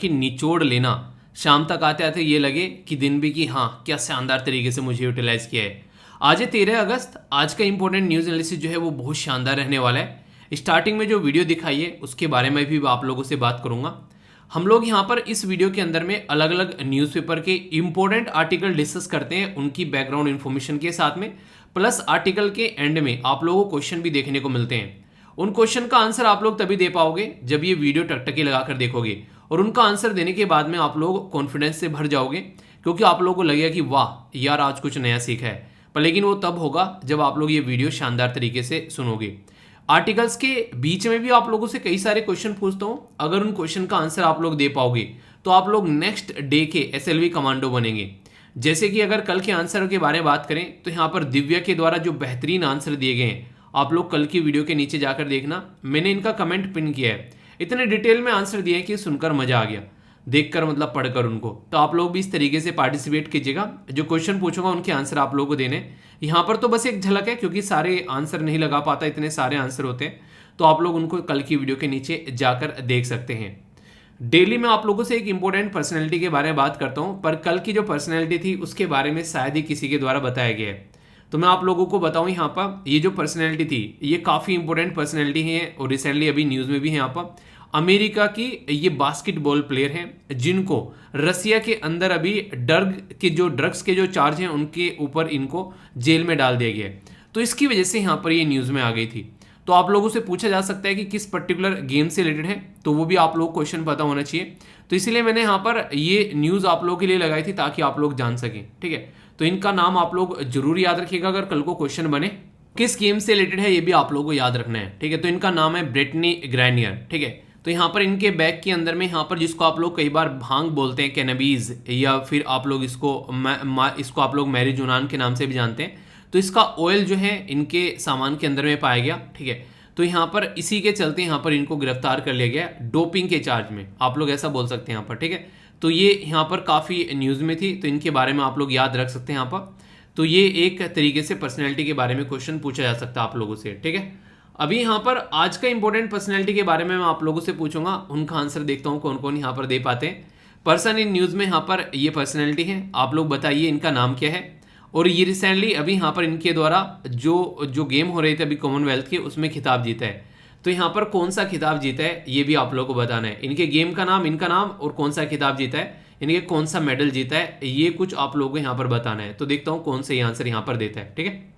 कि निचोड़ लेना, शाम तक आते आते ये लगे कि दिन भी कि हाँ क्या शानदार तरीके से मुझे यूटिलाइज किया है। आज है 13 अगस्त। आज का इंपॉर्टेंट न्यूज़ एनालिसिस जो है वो बहुत शानदार रहने वाला है। स्टार्टिंग में जो वीडियो दिखाई है उसके बारे में भी आप लोगों से बात करूंगा। हम लोग यहाँ पर इस वीडियो के अंदर में अलग अलग न्यूज़पेपर के इंपॉर्टेंट आर्टिकल डिस्कस करते हैं, उनकी बैकग्राउंड इन्फॉर्मेशन के साथ में, प्लस आर्टिकल के एंड में आप लोगों को क्वेश्चन भी देखने को मिलते हैं। उन क्वेश्चन का आंसर आप लोग तभी दे पाओगे जब ये वीडियो टकटकी लगाकर देखोगे, और उनका आंसर देने के बाद में आप लोग कॉन्फिडेंस से भर जाओगे, क्योंकि आप लोगों को लगेगा कि वाह यार आज कुछ नया सीखा है। पर लेकिन वो तब होगा जब आप लोग ये वीडियो शानदार तरीके से सुनोगे। आर्टिकल्स के बीच में भी आप लोगों से कई सारे क्वेश्चन पूछता हूँ, अगर उन क्वेश्चन का आंसर आप लोग दे पाओगे तो आप लोग नेक्स्ट डे के एसएलवी कमांडो बनेंगे। जैसे कि अगर कल के आंसर के बारे में बात करें तो यहाँ पर दिव्या के द्वारा जो बेहतरीन आंसर दिए गए हैं, आप लोग कल की वीडियो के नीचे जाकर देखना, मैंने इनका कमेंट पिन किया है। इतने डिटेल में आंसर दिए हैं कि सुनकर मजा आ गया, देखकर मतलब पढ़कर उनको। तो आप लोग भी इस तरीके से पार्टिसिपेट कीजिएगा। जो क्वेश्चन पूछूंगा उनके आंसर आप लोगों को देने। यहाँ पर तो बस एक झलक है, क्योंकि सारे आंसर नहीं लगा पाता, इतने सारे आंसर होते हैं, तो आप लोग उनको कल की वीडियो के नीचे जाकर देख सकते हैं। डेली मैं आप लोगों से एक इंपॉर्टेंट पर्सनैलिटी के बारे में बात करता हूँ, पर कल की जो पर्सनैलिटी थी उसके बारे में शायद ही किसी के द्वारा बताया गया है, तो मैं आप लोगों को बताऊं। यहाँ पर ये जो पर्सनैलिटी थी ये काफ़ी इंपॉर्टेंट पर्सनैलिटी है, और रिसेंटली अभी न्यूज़ में भी है। यहाँ पर अमेरिका की ये बास्केटबॉल प्लेयर हैं जिनको रसिया के अंदर अभी ड्रग्स के जो चार्ज हैं उनके ऊपर इनको जेल में डाल दिया गया है। तो इसकी वजह से यहाँ पर ये न्यूज़ में आ गई थी। तो आप लोगों से पूछा जा सकता है कि किस पर्टिकुलर गेम से रिलेटेड है, तो वो भी आप लोग क्वेश्चन पता होना चाहिए। तो इसलिए मैंने यहाँ पर ये न्यूज़ आप लोगों के लिए लगाई थी ताकि आप लोग जान सकें, ठीक है। तो इनका नाम आप लोग जरूर याद रखिएगा, अगर कल को क्वेश्चन बने किस गेम से रिलेटेड है ये भी आप लोगों को याद रखना है, ठीक है। तो इनका नाम है ब्रिटनी ग्रैनियर, ठीक है। तो यहाँ पर इनके बैग के अंदर में यहाँ पर जिसको आप लोग कई बार भांग बोलते हैं, कैनबीज, या फिर आप लोग इसको आप लोग मैरिजुनान के नाम से भी जानते हैं, तो इसका ऑयल जो है इनके सामान के अंदर में पाया गया, ठीक है। तो यहाँ पर इसी के चलते यहाँ पर इनको गिरफ्तार कर लिया गया डोपिंग के चार्ज में, आप लोग ऐसा बोल सकते हैं यहाँ पर, ठीक है। तो ये यहाँ पर काफ़ी न्यूज़ में थी, तो इनके बारे में आप लोग याद रख सकते हैं यहाँ पर। तो ये एक तरीके से पर्सनैलिटी के बारे में क्वेश्चन पूछा जा सकता है आप लोगों से, ठीक है। अभी यहाँ पर आज का इंपॉर्टेंट पर्सनैलिटी के बारे में मैं आप लोगों से पूछूंगा, उनका आंसर देखता हूँ कौन कौन यहाँ पर दे पाते हैं। पर्सन इन न्यूज़ में यहाँ पर ये पर्सनैलिटी है, आप लोग बताइए इनका नाम क्या है, और ये रिसेंटली अभी यहाँ पर इनके द्वारा जो गेम हो रहे थे अभी कॉमनवेल्थ के, उसमें खिताब जीता है। तो यहाँ पर कौन सा खिताब जीता है ये भी आप लोगों को बताना है, इनके गेम का नाम, इनका नाम, और कौन सा खिताब जीता है, इनके कौन सा मेडल जीता है, ये कुछ आप लोगों को यहाँ पर बताना है। तो देखता हूँ कौन सा ये आंसर यहाँ पर देता है, ठीक है।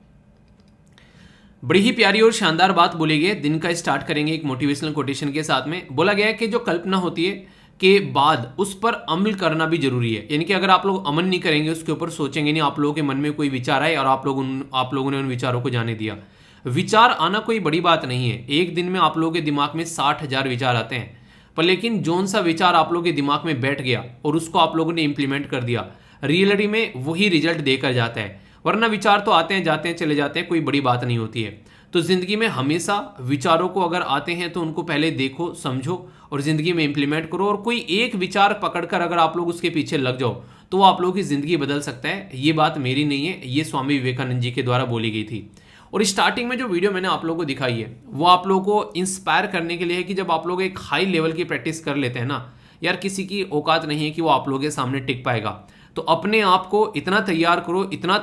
बड़ी ही प्यारी और शानदार बात बोली गई। दिन का स्टार्ट करेंगे एक मोटिवेशनल कोटेशन के साथ में। बोला गया है कि जो कल्पना होती है के बाद उस पर अमल करना भी जरूरी है, यानी कि अगर आप लोग अमल नहीं करेंगे, उसके ऊपर सोचेंगे नहीं, आप लोगों के मन में कोई विचार आए और आप लोगों ने उन विचारों को जाने दिया। विचार आना कोई बड़ी बात नहीं है, एक दिन में आप लोगों के दिमाग में 60,000 विचार आते हैं, पर लेकिन जोन सा विचार आप लोगों के दिमाग में बैठ गया और उसको आप लोगों ने इंप्लीमेंट कर दिया, रियलिटी में वही रिजल्ट देकर जाता है। वरना विचार तो आते हैं जाते हैं चले जाते हैं, कोई बड़ी बात नहीं होती है। तो जिंदगी में हमेशा विचारों को अगर आते हैं तो उनको पहले देखो, समझो और जिंदगी में इंप्लीमेंट करो, और कोई एक विचार पकड़कर अगर आप लोग उसके पीछे लग जाओ तो वो आप लोगों की जिंदगी बदल सकता है। ये बात मेरी नहीं है, ये स्वामी विवेकानंद जी के द्वारा बोली गई थी। और स्टार्टिंग में जो वीडियो मैंने आप लोगों को दिखाई है वो आप लोगों को इंस्पायर करने के लिए है कि जब आप लोग एक हाई लेवल की प्रैक्टिस कर लेते हैं ना, यार किसी की औकात नहीं है कि वो आप लोगों के सामने टिक पाएगा। तो अपने आप को इतना तैयार करो, इतना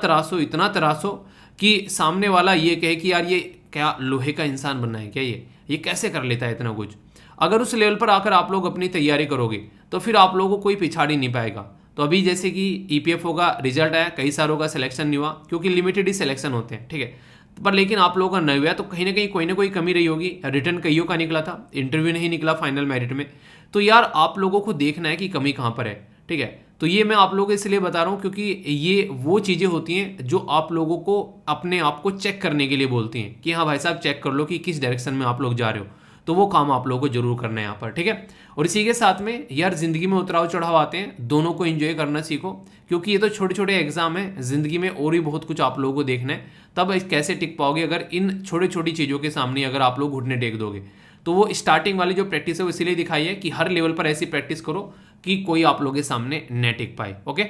तरासो कि सामने वाला ये कहे कि यार ये क्या लोहे का इंसान बनना है क्या, ये कैसे कर लेता है इतना कुछ। अगर उस लेवल पर आकर आप लोग अपनी तैयारी करोगे तो फिर आप लोगों को कोई पिछाड़ी नहीं पाएगा। तो अभी जैसे कि ईपीएफओ का रिजल्ट आया, कई सारों का सिलेक्शन नहीं हुआ क्योंकि लिमिटेड ही सिलेक्शन होते हैं, ठीक है। पर लेकिन आप लोगों का नहीं हुआ तो कहीं ना कोई कमी रही होगी। रिटर्न कईयों का निकला था, इंटरव्यू नहीं निकला फाइनल मेरिट में। तो यार आप लोगों को देखना है कि कमी कहाँ पर है, ठीक है। तो ये मैं आप लोगों को इसलिए बता रहा हूँ क्योंकि ये वो चीज़ें होती हैं जो आप लोगों को अपने आप को चेक करने के लिए बोलती हैं कि हाँ भाई साहब चेक कर लो कि किस डायरेक्शन में आप लोग जा रहे हो। तो वो काम आप लोगों को जरूर करना है यहाँ पर, ठीक है। और इसी के साथ में यार जिंदगी में उतराव चढ़ाव आते हैं, दोनों को एंजॉय करना सीखो, क्योंकि ये तो छोटे छोटे एग्जाम है, जिंदगी में और भी बहुत कुछ आप लोगों को देखना है। तब कैसे टिक पाओगे अगर इन छोटी छोटी चीज़ों के सामने अगर आप लोग घुटने टेक दोगे। तो वो स्टार्टिंग वाली जो प्रैक्टिस है वो इसीलिए दिखाई है कि हर लेवल पर ऐसी प्रैक्टिस करो कि कोई आप लोगों के सामने न टिक पाए। ओके,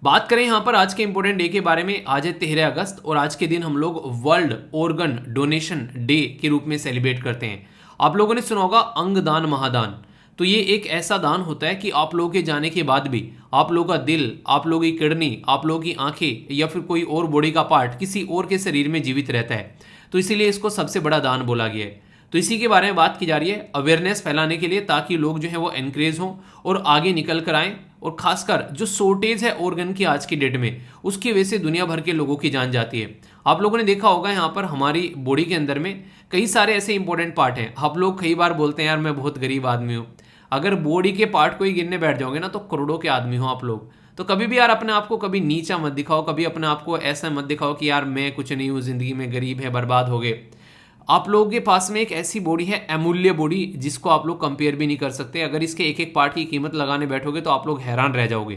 बात करें यहाँ पर आज के इंपॉर्टेंट डे के बारे में। आज है 13 अगस्त और आज के दिन हम लोग वर्ल्ड ऑर्गन डोनेशन डे के रूप में सेलिब्रेट करते हैं। आप लोगों ने सुना होगा अंगदान महादान। तो ये एक ऐसा दान होता है कि आप लोगों के जाने के बाद भी आप लोगों का दिल, आप लोगों की किडनी, आप लोगों की आंखें या फिर कोई और बॉडी का पार्ट किसी और के शरीर में जीवित रहता है। तो इसीलिए इसको सबसे बड़ा दान बोला गया है। तो इसी के बारे में बात की जा रही है अवेयरनेस फैलाने के लिए, ताकि लोग जो है वो एनकरेज हों और आगे निकल कर आएँ। और खासकर जो शॉर्टेज है ऑर्गन की आज की डेट में, उसकी वजह से दुनिया भर के लोगों की जान जाती है। आप लोगों ने देखा होगा यहाँ पर हमारी बॉडी के अंदर में कई सारे ऐसे इंपॉर्टेंट पार्ट हैं। आप लोग कई बार बोलते हैं यार मैं बहुत गरीब आदमी हूँ। अगर बॉडी के पार्ट को ही गिनने बैठ जाओगे ना तो करोड़ों के आदमी हो आप लोग। तो कभी भी यार अपने आप को कभी नीचा मत दिखाओ, कभी अपने आप को ऐसा मत दिखाओ कि यार मैं कुछ नहीं हूँ, जिंदगी में गरीब है, बर्बाद हो गए। आप लोगों के पास में एक ऐसी बॉडी है, अमूल्य बॉडी, जिसको आप लोग कंपेयर भी नहीं कर सकते। अगर इसके एक एक पार्ट की कीमत लगाने बैठोगे तो आप लोग हैरान रह जाओगे।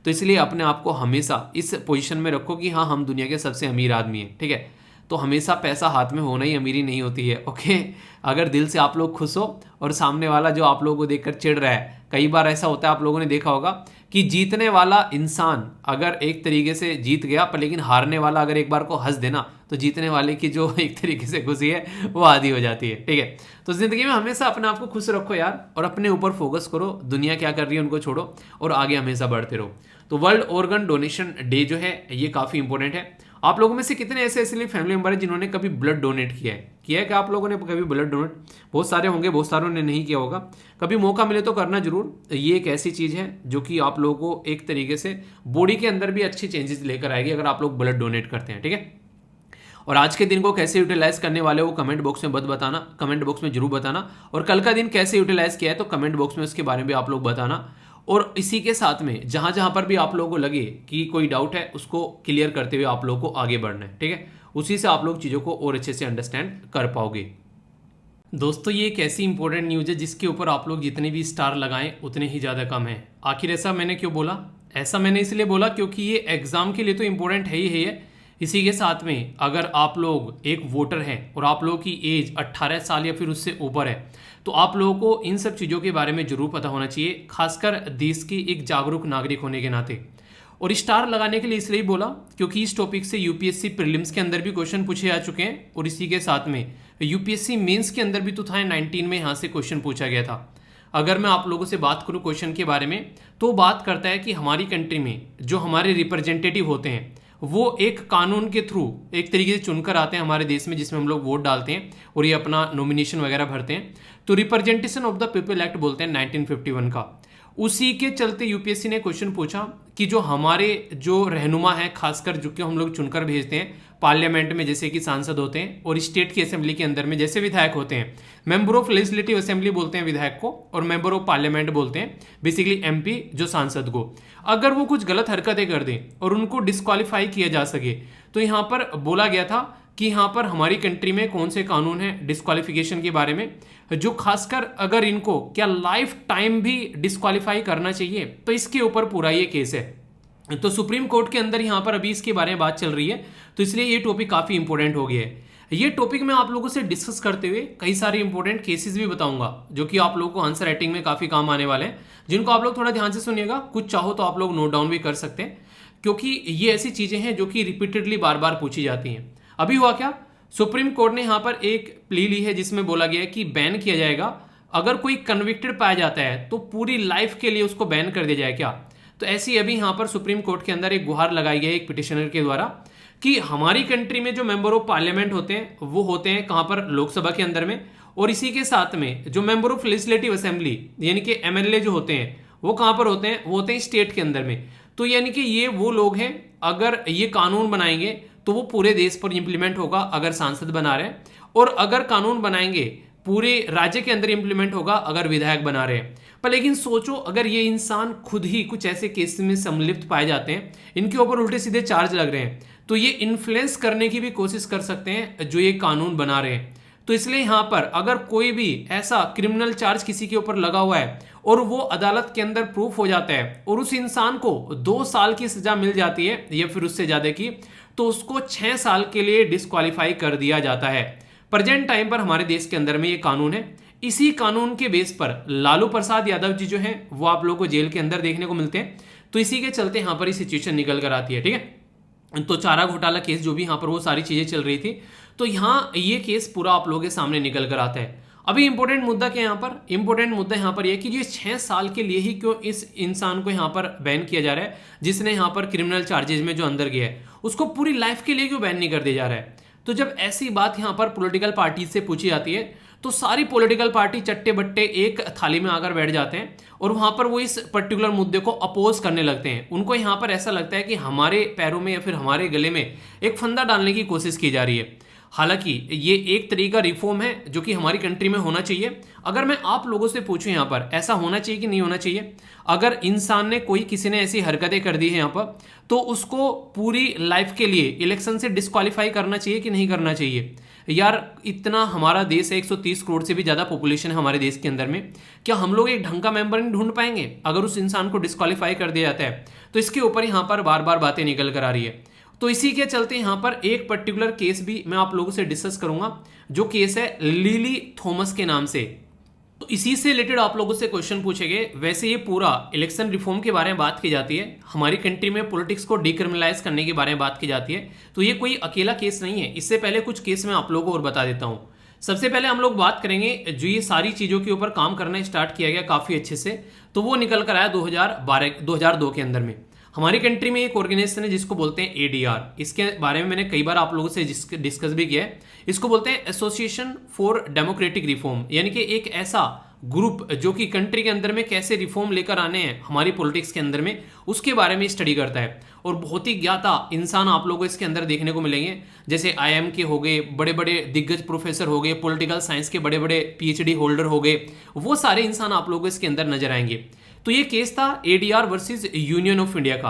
तो इसलिए अपने आप को हमेशा इस पोजीशन में रखो कि हाँ हम दुनिया के सबसे अमीर आदमी हैं, ठीक है। तो हमेशा पैसा हाथ में होना ही अमीरी नहीं होती है, ओके। अगर दिल से आप लोग खुश हो और सामने वाला जो आप लोगों को देखकर चिढ़ रहा है, कई बार ऐसा होता है आप लोगों ने देखा होगा कि जीतने वाला इंसान अगर एक तरीके से जीत गया पर लेकिन हारने वाला अगर एक बार को हंस देना तो जीतने वाले की जो एक तरीके से खुशी है वो आधी हो जाती है, ठीक है। तो जिंदगी में हमेशा अपने आप को खुश रखो यार, और अपने ऊपर फोकस करो। दुनिया क्या कर रही है उनको छोड़ो और आगे हमेशा बढ़ते रहो। तो वर्ल्ड ऑर्गन डोनेशन डे जो है ये काफ़ी इंपॉर्टेंट है। आप लोगों में से कितने ऐसे इसलिए फैमिली मेंबर है जिन्होंने कभी ब्लड डोनेट किया है? कि आप लोगों ने कभी ब्लड डोनेट? बहुत सारे होंगे, बहुत सारों ने नहीं किया होगा। कभी मौका मिले तो करना जरूर। ये एक ऐसी चीज़ है जो कि आप लोगों को एक तरीके से बॉडी के अंदर भी अच्छी चेंजेस लेकर आएगी अगर आप लोग ब्लड डोनेट करते हैं, ठीक है। और आज के दिन को कैसे यूटिलाइज करने वाले हो कमेंट बॉक्स में बताना, कमेंट बॉक्स में जरूर बताना। और कल का दिन कैसे यूटिलाइज किया है तो कमेंट बॉक्स में उसके बारे में भी आप लोग बताना। और इसी के साथ में जहां जहां पर भी आप लोगों को लगे कि कोई डाउट है उसको क्लियर करते हुए आप लोगों को आगे बढ़ना है, ठीक है। उसी से आप लोग चीज़ों को और अच्छे से अंडरस्टैंड कर पाओगे। दोस्तों ये एक ऐसी इंपॉर्टेंट न्यूज़ है जिसके ऊपर आप लोग जितने भी स्टार लगाएं उतने ही ज़्यादा कम है। आखिर ऐसा मैंने क्यों बोला? ऐसा मैंने इसलिए बोला क्योंकि ये एग्ज़ाम के लिए तो इम्पोर्टेंट है ही है। इसी के साथ में अगर आप लोग एक वोटर हैं और आप लोगों की एज 18 साल या फिर उससे ऊपर है तो आप लोगों को इन सब चीज़ों के बारे में जरूर पता होना चाहिए, खासकर देश की एक जागरूक नागरिक होने के नाते। और स्टार लगाने के लिए इसलिए बोला क्योंकि इस टॉपिक से यूपीएससी प्रीलिम्स के अंदर भी क्वेश्चन पूछे जा चुके हैं और इसी के साथ में यूपीएससी मेंस के अंदर भी 2019 में यहाँ से क्वेश्चन पूछा गया था। अगर मैं आप लोगों से बात करूँ क्वेश्चन के बारे में तो बात करता है कि हमारी कंट्री में जो हमारे रिप्रेजेंटेटिव होते हैं वो एक कानून के थ्रू एक तरीके से चुनकर आते हैं हमारे देश में, जिसमें हम लोग वोट डालते हैं और ये अपना नॉमिनेशन वगैरह भरते हैं। तो representation of the people act बोलते हैं 1951 का। उसी के चलते यूपीएससी ने क्वेश्चन पूछा कि जो हमारे जो रहनुमा है, खासकर जो कि हम लोग चुनकर भेजते हैं पार्लियामेंट में, जैसे कि सांसद होते हैं, और स्टेट की असेंबली के अंदर में जैसे विधायक होते हैं, मेंबर ऑफ लेजिस्लेटिव असेंबली बोलते हैं विधायक को, और मेंबर ऑफ पार्लियामेंट बोलते हैं बेसिकली एमपी जो सांसद को। अगर वो कुछ गलत हरकतें कर दें और उनको डिस्क्वालीफाई किया जा सके तो यहाँ पर बोला गया था कि यहाँ पर हमारी कंट्री में कौन से कानून है डिस्क्वालिफिकेशन के बारे में, जो खासकर अगर इनको क्या लाइफ टाइम भी डिस्क्वालीफाई करना चाहिए, तो इसके ऊपर पूरा ये केस है। तो सुप्रीम कोर्ट के अंदर यहाँ पर अभी इसके बारे में बात चल रही है, तो इसलिए ये टॉपिक काफ़ी इंपॉर्टेंट हो गया है। ये टॉपिक मैं आप लोगों से डिस्कस करते हुए कई सारे इंपॉर्टेंट केसेस भी बताऊंगा जो कि आप लोगों को आंसर राइटिंग में काफ़ी काम आने वाले हैं, जिनको आप लोग थोड़ा ध्यान से सुनिएगा। कुछ चाहो तो आप लोग नोट डाउन भी कर सकते हैं, क्योंकि ये ऐसी चीज़ें हैं जो कि रिपीटेडली बार बार पूछी जाती हैं। अभी हुआ क्या, सुप्रीम कोर्ट ने यहाँ पर एक प्ली ली है जिसमें बोला गया है कि बैन किया जाएगा, अगर कोई कन्विक्टेड पाया जाता है तो पूरी लाइफ के लिए उसको बैन कर दिया जाए क्या। तो ऐसी अभी यहाँ पर सुप्रीम कोर्ट के अंदर एक गुहार लगाई गई है एक पिटिशनर के द्वारा कि हमारी कंट्री में जो मेंबर ऑफ पार्लियामेंट होते हैं वो होते हैं कहाँ पर, लोकसभा के अंदर में, और इसी के साथ में जो मेंबर ऑफ लेजिस्लेटिव असेंबली यानी कि एमएलए जो होते हैं वो कहाँ पर होते हैं, वो होते हैं स्टेट के अंदर में। तो यानी कि ये वो लोग हैं, अगर ये कानून बनाएंगे तो वो पूरे देश पर इंप्लीमेंट होगा अगर सांसद बना रहे हैं, और अगर कानून बनाएंगे पूरे राज्य के अंदर इंप्लीमेंट होगा अगर विधायक बना रहे हैं। पर लेकिन सोचो अगर ये इंसान खुद ही कुछ ऐसे केस में सम्मिलित पाए जाते हैं, इनके ऊपर उल्टे सीधे चार्ज लग रहे हैं, तो ये इन्फ्लुएंस करने की भी कोशिश कर सकते हैं जो ये कानून बना रहे हैं। तो इसलिए यहाँ पर अगर कोई भी ऐसा क्रिमिनल चार्ज किसी के ऊपर लगा हुआ है और वो अदालत के अंदर प्रूफ हो जाता है और उस इंसान को 2 साल की सजा मिल जाती है या फिर उससे ज्यादा की, तो उसको 6 साल के लिए डिस्क्वालीफाई कर दिया जाता है। प्रेजेंट टाइम पर हमारे देश के अंदर में ये कानून है। इसी कानून के बेस पर लालू प्रसाद यादव जी जो हैं वो आप लोगों को जेल के अंदर देखने को मिलते हैं। तो इसी के चलते यहाँ पर ये सिचुएशन निकल कर आती है, ठीक है। तो चारा घोटाला केस जो भी यहाँ पर वो सारी चीजें चल रही थी, तो यहाँ ये केस पूरा आप लोगों के सामने निकल कर आता है। अभी इंपॉर्टेंट मुद्दा क्या है यहाँ पर, इंपॉर्टेंट मुद्दा यहाँ पर यह कि ये 6 साल के लिए ही क्यों इस इंसान को यहाँ पर बैन किया जा रहा है, जिसने यहाँ पर क्रिमिनल चार्जेज में जो अंदर गया है उसको पूरी लाइफ के लिए क्यों बैन नहीं कर दिया जा रहा है। तो जब ऐसी बात यहाँ पर पॉलिटिकल पार्टी से पूछी जाती है तो सारी पॉलिटिकल पार्टी चट्टे बट्टे एक थाली में आकर बैठ जाते हैं और वहां पर वो इस पर्टिकुलर मुद्दे को अपोज करने लगते हैं। उनको यहाँ पर ऐसा लगता है कि हमारे पैरों में या फिर हमारे गले में एक फंदा डालने की कोशिश की जा रही है। हालांकि ये एक तरीका रिफॉर्म है जो कि हमारी कंट्री में होना चाहिए। अगर मैं आप लोगों से पूछूं यहाँ पर ऐसा होना चाहिए कि नहीं होना चाहिए, अगर इंसान ने किसी ने ऐसी हरकतें कर दी है यहाँ पर तो उसको पूरी लाइफ के लिए इलेक्शन से डिस्क्वालीफाई करना चाहिए कि नहीं करना चाहिए। यार इतना हमारा देश है, 130 करोड़ से भी ज़्यादा पॉपुलेशन है हमारे देश के अंदर में, क्या हम लोग एक ढंग का मेंबर नहीं ढूंढ पाएंगे अगर उस इंसान को डिस्क्वालीफाई कर दिया जाता है। तो इसके ऊपर यहाँ पर बार बार बातें निकल कर आ रही है। तो इसी के चलते यहाँ पर एक पर्टिकुलर केस भी मैं आप लोगों से डिस्कस करूंगा, जो केस है लिली थॉमस के नाम से। तो इसी से रिलेटेड आप लोगों से क्वेश्चन पूछे गए। वैसे ये पूरा इलेक्शन रिफॉर्म के बारे में बात की जाती है, हमारी कंट्री में पॉलिटिक्स को डिक्रिमिनलाइज करने के बारे में बात की जाती है। तो ये कोई अकेला केस नहीं है। इससे पहले कुछ केस मैं आप लोगों को और बता देता हूँ। सबसे पहले हम लोग बात करेंगे जो ये सारी चीज़ों के ऊपर काम करना स्टार्ट किया गया काफ़ी अच्छे से, तो वो निकल कर आया 2002 के अंदर में। हमारी कंट्री में एक ऑर्गेनाइजेशन है जिसको बोलते हैं एडीआर। इसके बारे में मैंने कई बार आप लोगों से डिस्कस भी किया है। इसको बोलते हैं एसोसिएशन फॉर डेमोक्रेटिक रिफॉर्म, यानी कि एक ऐसा ग्रुप जो कि कंट्री के अंदर में कैसे रिफॉर्म लेकर आने हैं हमारी पॉलिटिक्स के अंदर में, उसके बारे में स्टडी करता है। और बहुत ही ज्ञाता इंसान आप लोगों को इसके अंदर देखने को मिलेंगे, जैसे आईएम के हो गए, बड़े बड़े दिग्गज प्रोफेसर हो गए, पॉलिटिकल साइंस के बड़े बड़े पीएचडी होल्डर हो गए, वो सारे इंसान आप लोगों को इसके अंदर नजर आएंगे। तो ये केस था ADR versus union of India का।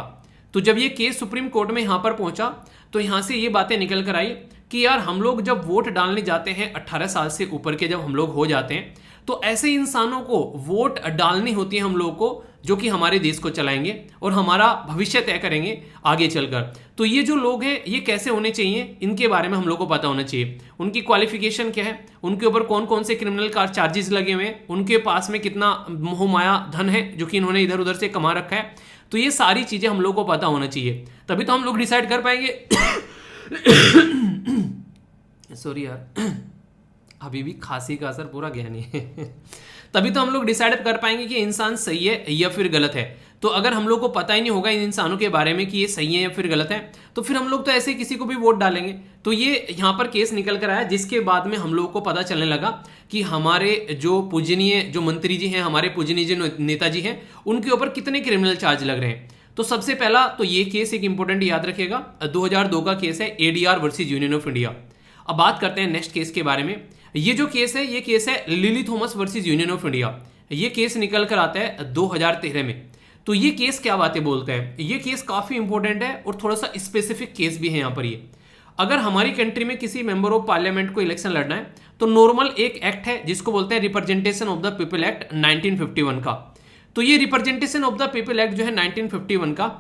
तो जब ये केस सुप्रीम कोर्ट में यहाँ पर पहुंचा तो यहाँ से ये बातें निकल कर आई कि यार हम लोग जब वोट डालने जाते हैं 18 साल से ऊपर के जब हम लोग हो जाते हैं तो ऐसे इंसानों को वोट डालनी होती है हम लोगों को, जो कि हमारे देश को चलाएंगे और हमारा भविष्य तय करेंगे आगे चलकर। तो ये जो लोग हैं ये कैसे होने चाहिए, इनके बारे में हम लोग को पता होना चाहिए। उनकी क्वालिफिकेशन क्या है, उनके ऊपर कौन कौन से क्रिमिनल चार्जेस लगे हुए हैं, उनके पास में कितना मोहमाया धन है जो कि इन्होंने इधर उधर से कमा रखा है। तो ये सारी चीजें हम लोग को पता होना चाहिए, तभी तो हम लोग डिसाइड कर पाएंगे। सॉरी यार, अभी भी खांसी का असर पूरा गया नहीं है। तभी तो हम लोग डिसाइड कर पाएंगे कि इंसान सही है या फिर गलत है। तो अगर हम लोग को पता ही नहीं होगा इन इंसानों के बारे में कि ये सही है या फिर गलत है, तो फिर हम लोग तो ऐसे किसी को भी वोट डालेंगे। तो ये यहाँ पर केस निकल कर आया, जिसके बाद में हम लोग को पता चलने लगा कि हमारे जो पूजनीय जो मंत्री जी हैं, हमारे पूजनीय जो नेताजी हैं, उनके ऊपर कितने क्रिमिनल चार्ज लग रहे हैं। तो सबसे पहला तो ये केस एक इंपॉर्टेंट याद रखिएगा, 2002 का केस है ADR versus union of India. अब बात करते हैं नेक्स्ट केस के बारे में। ये जो केस है ये केस है lily Thomas versus union of India. ये केस निकल कर आता है 2013 में। तो ये केस क्या बातें बोलता है, ये केस काफी इंपॉर्टेंट है और थोड़ा सा स्पेसिफिक केस भी है यहाँ पर। ये अगर हमारी कंट्री में किसी मेंबर ऑफ पार्लियामेंट को इलेक्शन लड़ना है तो नॉर्मल एक एक्ट है जिसको बोलते हैं representation of the people act 1951 का। तो ये representation of the people act जो है 1951 का,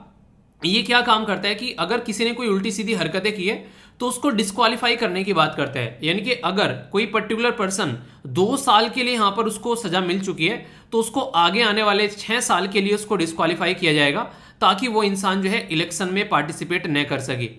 ये क्या काम करता है कि अगर किसी ने कोई उल्टी सीधी हरकतें की है तो उसको डिस्क्वालीफाई करने की बात करता है। यानी कि अगर कोई पर्टिकुलर पर्सन 2 साल के लिए यहां पर उसको सजा मिल चुकी है तो उसको आगे आने वाले 6 साल के लिए उसको डिस्क्वालीफाई किया जाएगा, ताकि वो इंसान जो है इलेक्शन में पार्टिसिपेट न कर सके।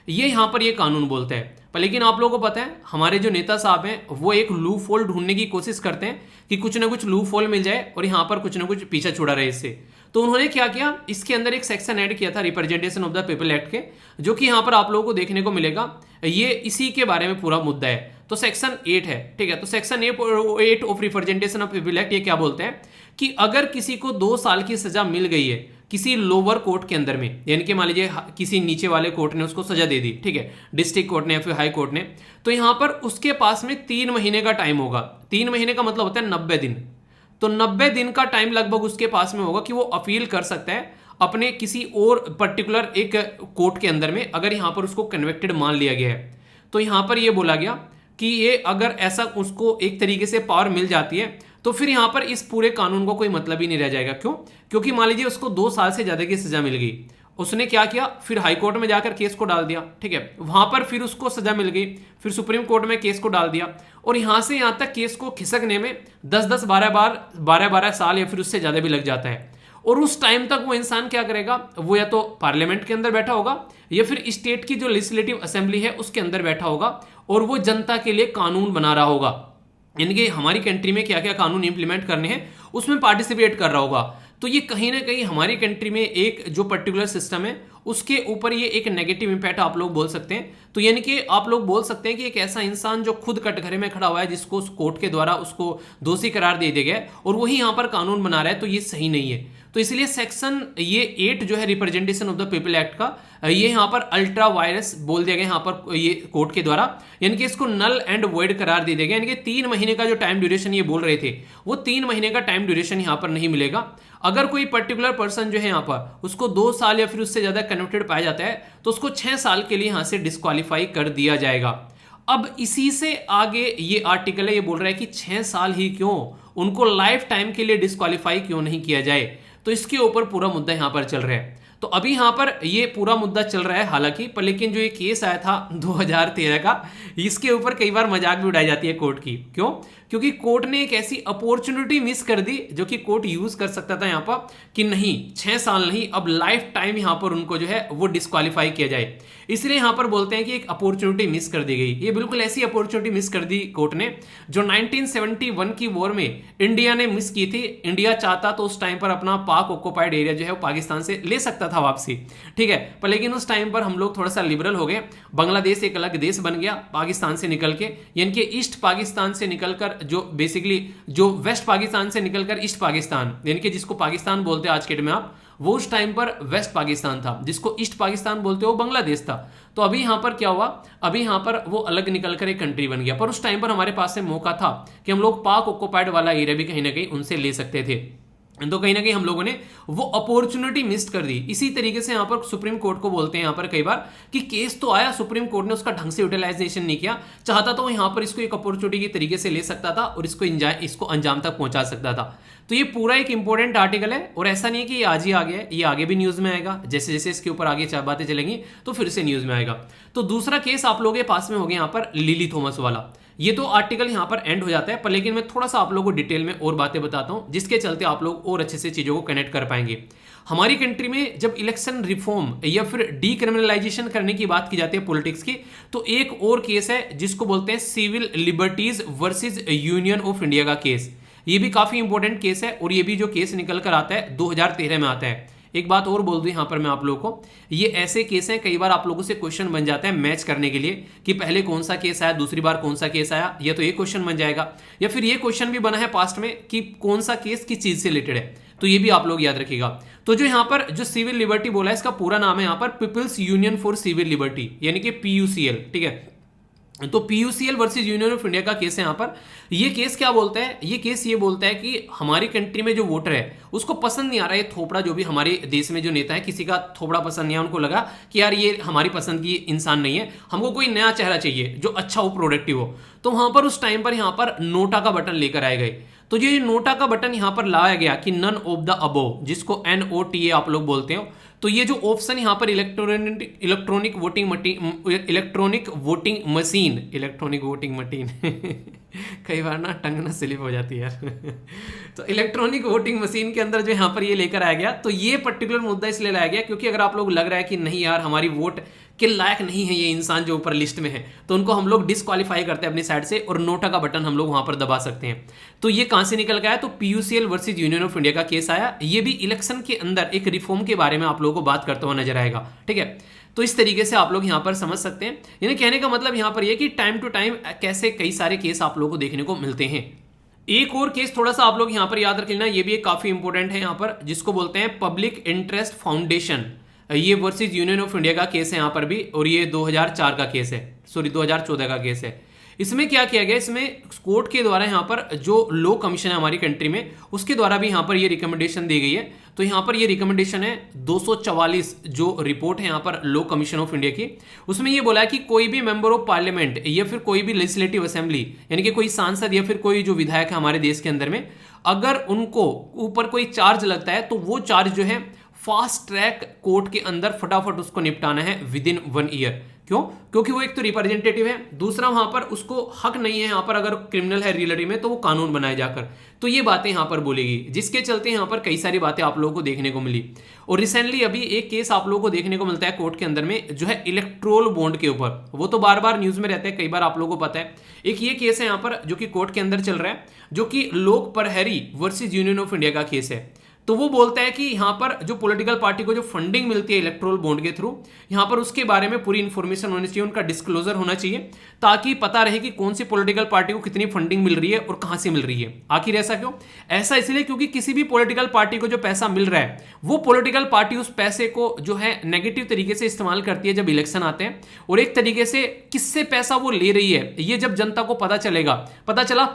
ये यहां पर ये कानून बोलता है। पर लेकिन आप लोगों को पता है हमारे जो नेता साहब हैं वो एक लूप होल ढूंढने की कोशिश करते हैं कि कुछ ना कुछ लूप होल मिल जाए और यहाँ पर कुछ ना कुछ पीछा छुड़ा रहे इससे। तो उन्होंने क्या किया, इसके अंदर एक सेक्शन ऐड किया था representation of the people act के, जो कि यहाँ पर आप लोगों को देखने को मिलेगा। ये इसी के बारे में पूरा मुद्दा है। तो सेक्शन 8 है, ठीक है। तो section 8 of representation of people act ये क्या बोलते हैं कि अगर किसी को 2 साल की सजा मिल गई है किसी लोअर कोर्ट के अंदर में, यानी कि मान लीजिए किसी नीचे वाले कोर्ट ने उसको सजा दे दी, ठीक है, डिस्ट्रिक्ट कोर्ट ने या फिर हाई कोर्ट ने, तो यहां पर उसके पास में 3 महीने का टाइम होगा। 3 महीने का मतलब होता है 90 दिन। तो 90 दिन का टाइम लगभग उसके पास में होगा कि वो अपील कर सकता है अपने किसी और पर्टिकुलर एक कोर्ट के अंदर में, अगर यहां पर उसको कन्विक्टेड मान लिया गया है। तो यहां पर ये बोला गया कि ये अगर ऐसा उसको एक तरीके से पावर मिल जाती है तो फिर यहां पर इस पूरे कानून को कोई मतलब ही नहीं रह जाएगा। क्यों? क्योंकि मान लीजिए उसको 2 साल से ज्यादा की सजा मिल गई, उसने क्या किया, फिर हाई कोर्ट में जाकर केस को डाल दिया, ठीक है, वहां पर फिर उसको सजा मिल गई, फिर सुप्रीम कोर्ट में केस को डाल दिया, और यहां से यहां तक केस को खिसकने में 10-10, 12-12 साल या फिर उससे ज्यादा भी लग जाता है। और उस टाइम तक वो इंसान क्या करेगा, वो या तो पार्लियामेंट के अंदर बैठा होगा या फिर स्टेट की जो लेजिस्लेटिव असेंबली है उसके अंदर बैठा होगा और वो जनता के लिए कानून बना रहा होगा। यानी कि हमारी कंट्री में क्या क्या कानून इंप्लीमेंट करने हैं उसमें पार्टिसिपेट कर रहा होगा। तो ये कहीं ना कहीं हमारी कंट्री में एक जो पर्टिकुलर सिस्टम है उसके ऊपर ये एक नेगेटिव इंपैक्ट आप लोग बोल सकते हैं। तो यानी कि आप लोग बोल सकते हैं कि एक ऐसा इंसान जो खुद कटघरे में खड़ा हुआ है, जिसको कोर्ट के द्वारा उसको दोषी करार दे दिया गया है और वही यहाँ पर कानून बना रहा है, तो ये सही नहीं है। तो इसलिए सेक्शन ये 8 जो है representation of the people act का, ये यहाँ पर अल्ट्रा वायरस बोल दिया गया यहाँ पर ये कोर्ट के द्वारा, यानी कि इसको नल एंड वॉइड करार दे दिया गया। यानी कि 3 महीने का जो टाइम ड्यूरेशन ये बोल रहे थे, वो 3 महीने का टाइम ड्यूरेशन यहाँ पर नहीं मिलेगा। अगर कोई पर्टिकुलर पर्सन जो है यहाँ पर उसको 2 साल या फिर उससे ज्यादा कन्विक्टेड पाया जाता है तो उसको 6 साल के लिए यहाँ से डिस्क्वालीफाई कर दिया जाएगा। अब इसी से आगे ये आर्टिकल है, ये बोल रहा है कि 6 साल ही क्यों, उनको लाइफ टाइम के लिए डिस्क्वालीफाई क्यों नहीं किया जाए। तो इसके ऊपर पूरा मुद्दा यहां पर चल रहा है। तो अभी यहां पर ये पूरा मुद्दा चल रहा है हालांकि, पर लेकिन जो ये केस आया था 2013 का, इसके ऊपर कई बार मजाक भी उड़ाई जाती है कोर्ट की। क्यों? क्योंकि कोर्ट ने एक ऐसी अपॉर्चुनिटी मिस कर दी जो कि कोर्ट यूज कर सकता था यहां पर, कि नहीं 6 साल नहीं, अब लाइफ टाइम यहां पर उनको जो है वो डिस्क्वालीफाई किया जाए। इसलिए यहां पर बोलते हैं कि एक अपॉर्चुनिटी मिस कर दी गई। ये बिल्कुल ऐसी अपॉर्चुनिटी मिस कर दी कोर्ट ने जो 1971 की वॉर में इंडिया ने मिस की थी। इंडिया चाहता तो उस टाइम पर अपना पाक ऑक्युपाइड एरिया जो है वो पाकिस्तान से ले सकता था वापसी, ठीक है, पर लेकिन उस टाइम पर हम लोग थोड़ा सा लिबरल हो गए, बांग्लादेश एक अलग देश बन गया पाकिस्तान से निकल के, यानी कि ईस्ट पाकिस्तान से निकलकर, जो बेसिकली जो वेस्ट पाकिस्तान से निकलकर ईस्ट पाकिस्तान, यानी कि जिसको पाकिस्तान बोलते हैं आज के डेट में आप, वो उस टाइम पर वेस्ट पाकिस्तान था, जिसको ईस्ट पाकिस्तान बोलते हो बांग्लादेश था। तो अभी यहां पर क्या हुआ, अभी यहां पर वो अलग निकलकर एक कंट्री बन गया, पर उस टाइम पर हमारे पास से मौका था कि हम लोग पाक ऑक्युपाइड वाला एरिया भी कहीं ना कहीं उनसे ले सकते थे। तो कहीं ना कहीं हम लोगों ने वो अपॉर्चुनिटी मिस कर दी। इसी तरीके से यहां पर सुप्रीम कोर्ट को बोलते हैं यहां पर कई बार कि केस तो आया, सुप्रीम कोर्ट ने उसका ढंग से यूटिलाइजेशन नहीं किया, चाहता तो यहां पर इसको एक अपॉर्चुनिटी के तरीके से ले सकता था और इसको अंजाम तक पहुंचा सकता था। तो ये पूरा एक इंपॉर्टेंट आर्टिकल है और ऐसा नहीं है कि ये आज ही आ गया है, ये आगे भी न्यूज में आएगा, जैसे जैसे इसके ऊपर आगे बातें चलेंगी तो फिर से न्यूज में आएगा। तो दूसरा केस आप लोगों के पास में हो गया यहाँ पर लिली थॉमस वाला। ये तो आर्टिकल यहाँ पर एंड हो जाता है, पर लेकिन मैं थोड़ा सा आप लोगों को डिटेल में और बातें बताता हूँ जिसके चलते आप लोग और अच्छे से चीजों को कनेक्ट कर पाएंगे। हमारी कंट्री में जब इलेक्शन रिफॉर्म या फिर डीक्रिमिनलाइजेशन करने की बात की जाती है पॉलिटिक्स की, तो एक और केस है जिसको बोलते हैं civil liberties versus union of India का केस। ये भी काफी इंपॉर्टेंट केस है और ये भी जो केस निकल कर आता है 2013 में आता है। एक बात और बोल दूं यहां पर मैं आप लोगों को, ये ऐसे केस हैं कई बार आप लोगों से क्वेश्चन बन जाता है मैच करने के लिए कि पहले कौन सा केस आया, दूसरी बार कौन सा केस आया, या तो ये क्वेश्चन बन जाएगा, या फिर ये क्वेश्चन भी बना है पास्ट में कि कौन सा केस किस चीज से रिलेटेड है, तो ये भी आप लोग याद रखिएगा। तो जो यहाँ पर जो सिविल लिबर्टी बोला है, इसका पूरा नाम है यहाँ पर people's union for civil liberty, यानी कि PUCL, ठीक है। तो PUCL versus union of India का केस है यहाँ पर। ये केस क्या बोलता है, ये केस ये बोलता है कि हमारी कंट्री में जो वोटर है उसको पसंद नहीं आ रहा है थोपड़ा, जो भी हमारे देश में जो नेता है किसी का थोपड़ा पसंद नहीं है, उनको लगा कि यार ये हमारी पसंद की इंसान नहीं है, हमको कोई नया चेहरा चाहिए जो अच्छा हो, प्रोडक्टिव हो। तो वहां पर उस टाइम पर यहाँ पर नोटा का बटन लेकर आए गए। तो ये नोटा का बटन यहाँ पर लाया गया कि नन ऑफ द अबोव, जिसको NOTA आप लोग बोलते हो। तो ये जो ऑप्शन यहाँ पर इलेक्ट्रॉनिक वोटिंग मशीन कई बार ना टंग ना स्लिप हो जाती है यार तो इलेक्ट्रॉनिक वोटिंग मशीन के अंदर जो यहाँ पर ये लेकर आया गया। तो ये पर्टिकुलर मुद्दा इसलिए लाया गया क्योंकि अगर आप लोग लग रहा है कि नहीं यार हमारी वोट के लायक नहीं है ये इंसान जो ऊपर लिस्ट में है, तो उनको हम लोग डिस्क्वालीफाई करते हैं अपनी साइड से और नोटा का बटन हम लोग वहां पर दबा सकते हैं। तो ये कहां से निकल गया है, तो PUCL versus union of India का केस आया। ये भी इलेक्शन के अंदर एक रिफॉर्म के बारे में आप लोगों को बात करता हुआ नजर आएगा, ठीक है। तो इस तरीके से आप लोग यहां पर समझ सकते हैं, यानी कहने का मतलब यहां पर यह कि टाइम टू टाइम कैसे कई सारे केस आप लोगों को देखने को मिलते हैं। एक और केस थोड़ा सा आप लोग यहां पर याद रख लेना, ये भी एक काफी इंपॉर्टेंट है यहां पर, जिसको बोलते हैं पब्लिक इंटरेस्ट फाउंडेशन। ये वर्सेस यूनियन ऑफ इंडिया का केस है यहां पर भी, और ये 2004 का केस है, सॉरी 2014 का केस है। इसमें क्या किया गया, इसमें कोर्ट के द्वारा यहाँ पर जो लॉ कमीशन है हमारी कंट्री में, उसके द्वारा भी यहाँ पर ये रिकमेंडेशन दी गई है। तो यहाँ पर ये रिकमेंडेशन है 244 जो रिपोर्ट है यहाँ पर लॉ कमीशन ऑफ इंडिया की, उसमें ये बोला है कि कोई भी मेंबर ऑफ पार्लियामेंट या फिर कोई भी लेजिस्लेटिव असेंबली, यानी कि कोई सांसद या फिर कोई जो विधायक है हमारे देश के अंदर में, अगर उनको ऊपर कोई चार्ज लगता है तो वो चार्ज जो है फास्ट ट्रैक कोर्ट के अंदर फटाफट उसको निपटाना है विद इन 1 ईयर। क्यों? क्योंकि वो एक तो रिप्रेजेंटेटिव है, दूसरा वहां पर उसको हक नहीं है यहाँ पर, अगर क्रिमिनल है रियलिटी में तो वो कानून बनाए जाकर, तो ये बातें यहाँ पर बोलेगी, जिसके चलते यहाँ पर कई सारी बातें आप लोगों को देखने को मिली। और रिसेंटली अभी एक केस आप लोगों को देखने को मिलता है कोर्ट के अंदर में, जो है इलेक्ट्रोल बॉन्ड के ऊपर, वो तो बार बार न्यूज में रहता है, कई बार आप लोगों को पता है। एक ये केस है यहाँ पर जो कि कोर्ट के अंदर चल रहा है, जो कि लोक प्रहरी वर्सेस यूनियन ऑफ इंडिया का केस है। तो वो बोलता है कि यहां पर जो पॉलिटिकल पार्टी को जो फंडिंग मिलती है इलेक्ट्रोल बॉन्ड के थ्रू, यहां पर उसके बारे में पूरी इंफॉर्मेशन होनी चाहिए, उनका डिस्क्लोजर होना चाहिए, ताकि पता रहे कि कौन सी पॉलिटिकल पार्टी को कितनी फंडिंग मिल रही है और कहां से मिल रही है। आखिर ऐसा क्यों? ऐसा इसलिए क्योंकि किसी भी पॉलिटिकल पार्टी को जो पैसा मिल रहा है, वो पॉलिटिकल पार्टी उस पैसे को जो है नेगेटिव तरीके से इस्तेमाल करती है जब इलेक्शन आते हैं। और एक तरीके से किससे पैसा वो ले रही है, ये जब जनता को पता चलेगा, पता चला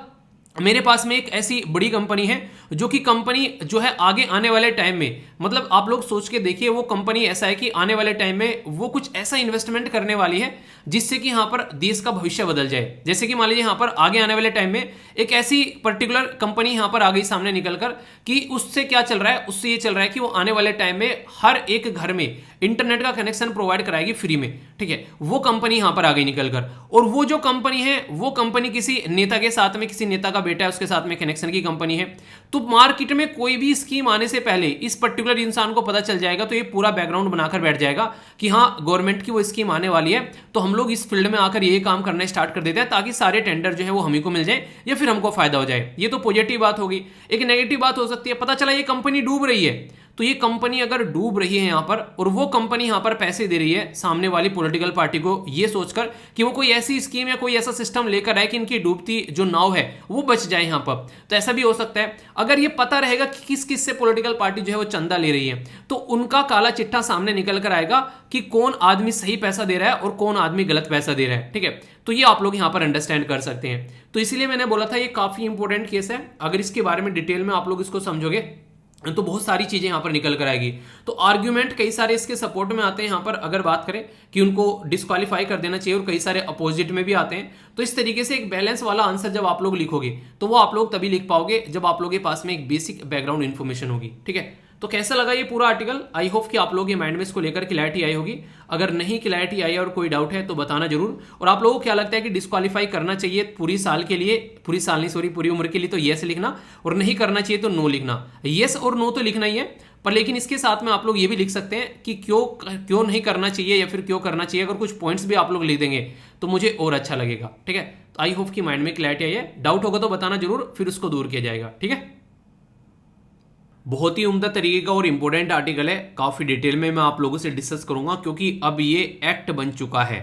मेरे पास में एक ऐसी बड़ी कंपनी है जो कि कंपनी जो है आगे आने वाले टाइम में, मतलब आप लोग सोच के देखिए, वो कंपनी ऐसा है कि आने वाले टाइम में वो कुछ ऐसा इन्वेस्टमेंट करने वाली है जिससे कि यहाँ पर देश का भविष्य बदल जाए। जैसे कि मान लीजिए यहाँ पर आगे आने वाले टाइम में एक ऐसी पर्टिकुलर कंपनी यहाँ पर आ गई सामने निकलकर कि उससे क्या चल रहा है, उससे ये चल रहा है कि वो आने वाले टाइम में हर एक घर में इंटरनेट का कनेक्शन प्रोवाइड कराएगी फ्री में, ठीक है। वो कंपनी यहाँ पर आ गई निकलकर, और वो जो कंपनी है वो कंपनी किसी नेता के साथ में, किसी नेता का बेटा है उसके साथ में कनेक्शन की कंपनी है। तो मार्केट में कोई भी स्कीम आने से पहले इस पर्टिकुलर इंसान को पता चल जाएगा, तो ये पूरा बैकग्राउंड बनाकर बैठ जाएगा कि हाँ गवर्नमेंट की वो स्कीम आने वाली है, तो हम लोग इस फील्ड में आकर ये काम करना स्टार्ट कर देते हैं ताकि सारे टेंडर जो है वो हम ही को मिल जाए या फिर हमको फायदा हो जाए। ये तो पॉजिटिव बात होगी। एक नेगेटिव बात हो सकती है, पता चला ये कंपनी डूब रही है, तो ये कंपनी अगर डूब रही है यहां पर और वो कंपनी यहां पर पैसे दे रही है सामने वाली पॉलिटिकल पार्टी को, ये सोचकर कि वो कोई ऐसी स्कीम या कोई ऐसा सिस्टम लेकर आए कि इनकी डूबती जो नाव है वो बच जाए यहां पर, तो ऐसा भी हो सकता है। अगर ये पता रहेगा कि किस किस से पॉलिटिकल पार्टी जो है वो चंदा ले रही है, तो उनका काला चिट्ठा सामने निकल कर आएगा कि कौन आदमी सही पैसा दे रहा है और कौन आदमी गलत पैसा दे रहा है, ठीक है। तो ये आप लोग यहां पर अंडरस्टैंड कर सकते हैं। तो इसीलिए मैंने बोला था ये काफी इंपॉर्टेंट केस है। अगर इसके बारे में डिटेल में आप लोग इसको समझोगे तो बहुत सारी चीजें यहां पर निकल कर आएगी। तो आर्ग्यूमेंट कई सारे इसके सपोर्ट में आते हैं यहां पर, अगर बात करें कि उनको डिस्क्वालीफाई कर देना चाहिए, और कई सारे अपोजिट में भी आते हैं। तो इस तरीके से एक बैलेंस वाला आंसर जब आप लोग लिखोगे तो वो आप लोग तभी लिख पाओगे जब आप लोग के पास में एक बेसिक बैकग्राउंड इन्फॉर्मेशन होगी, ठीक है। तो कैसा लगा ये पूरा आर्टिकल? आई होप कि आप लोग के माइंड में इसको लेकर क्लैरिटी आई होगी। अगर नहीं क्लैरिटी आई और कोई डाउट है तो बताना जरूर। और आप लोगों को क्या लगता है कि डिस्क्वालीफाई करना चाहिए पूरी साल के लिए, पूरी साल नहीं सॉरी पूरी उम्र के लिए, तो येस लिखना, और नहीं करना चाहिए तो नो लिखना। येस और नो तो लिखना ही है, पर लेकिन इसके साथ में आप लोग ये भी लिख सकते हैं कि क्यों नहीं करना चाहिए या फिर क्यों करना चाहिए। अगर कुछ पॉइंट्स भी आप लोग लिख देंगे तो मुझे और अच्छा लगेगा, ठीक है। तो आई होप कि माइंड में क्लैरिटी आई है। डाउट होगा तो बताना जरूर, फिर उसको दूर किया जाएगा, ठीक है। बहुत ही उम्दा तरीके का और इंपॉर्टेंट आर्टिकल है, काफी डिटेल में मैं आप लोगों से डिस्कस करूंगा, क्योंकि अब ये एक्ट बन चुका है।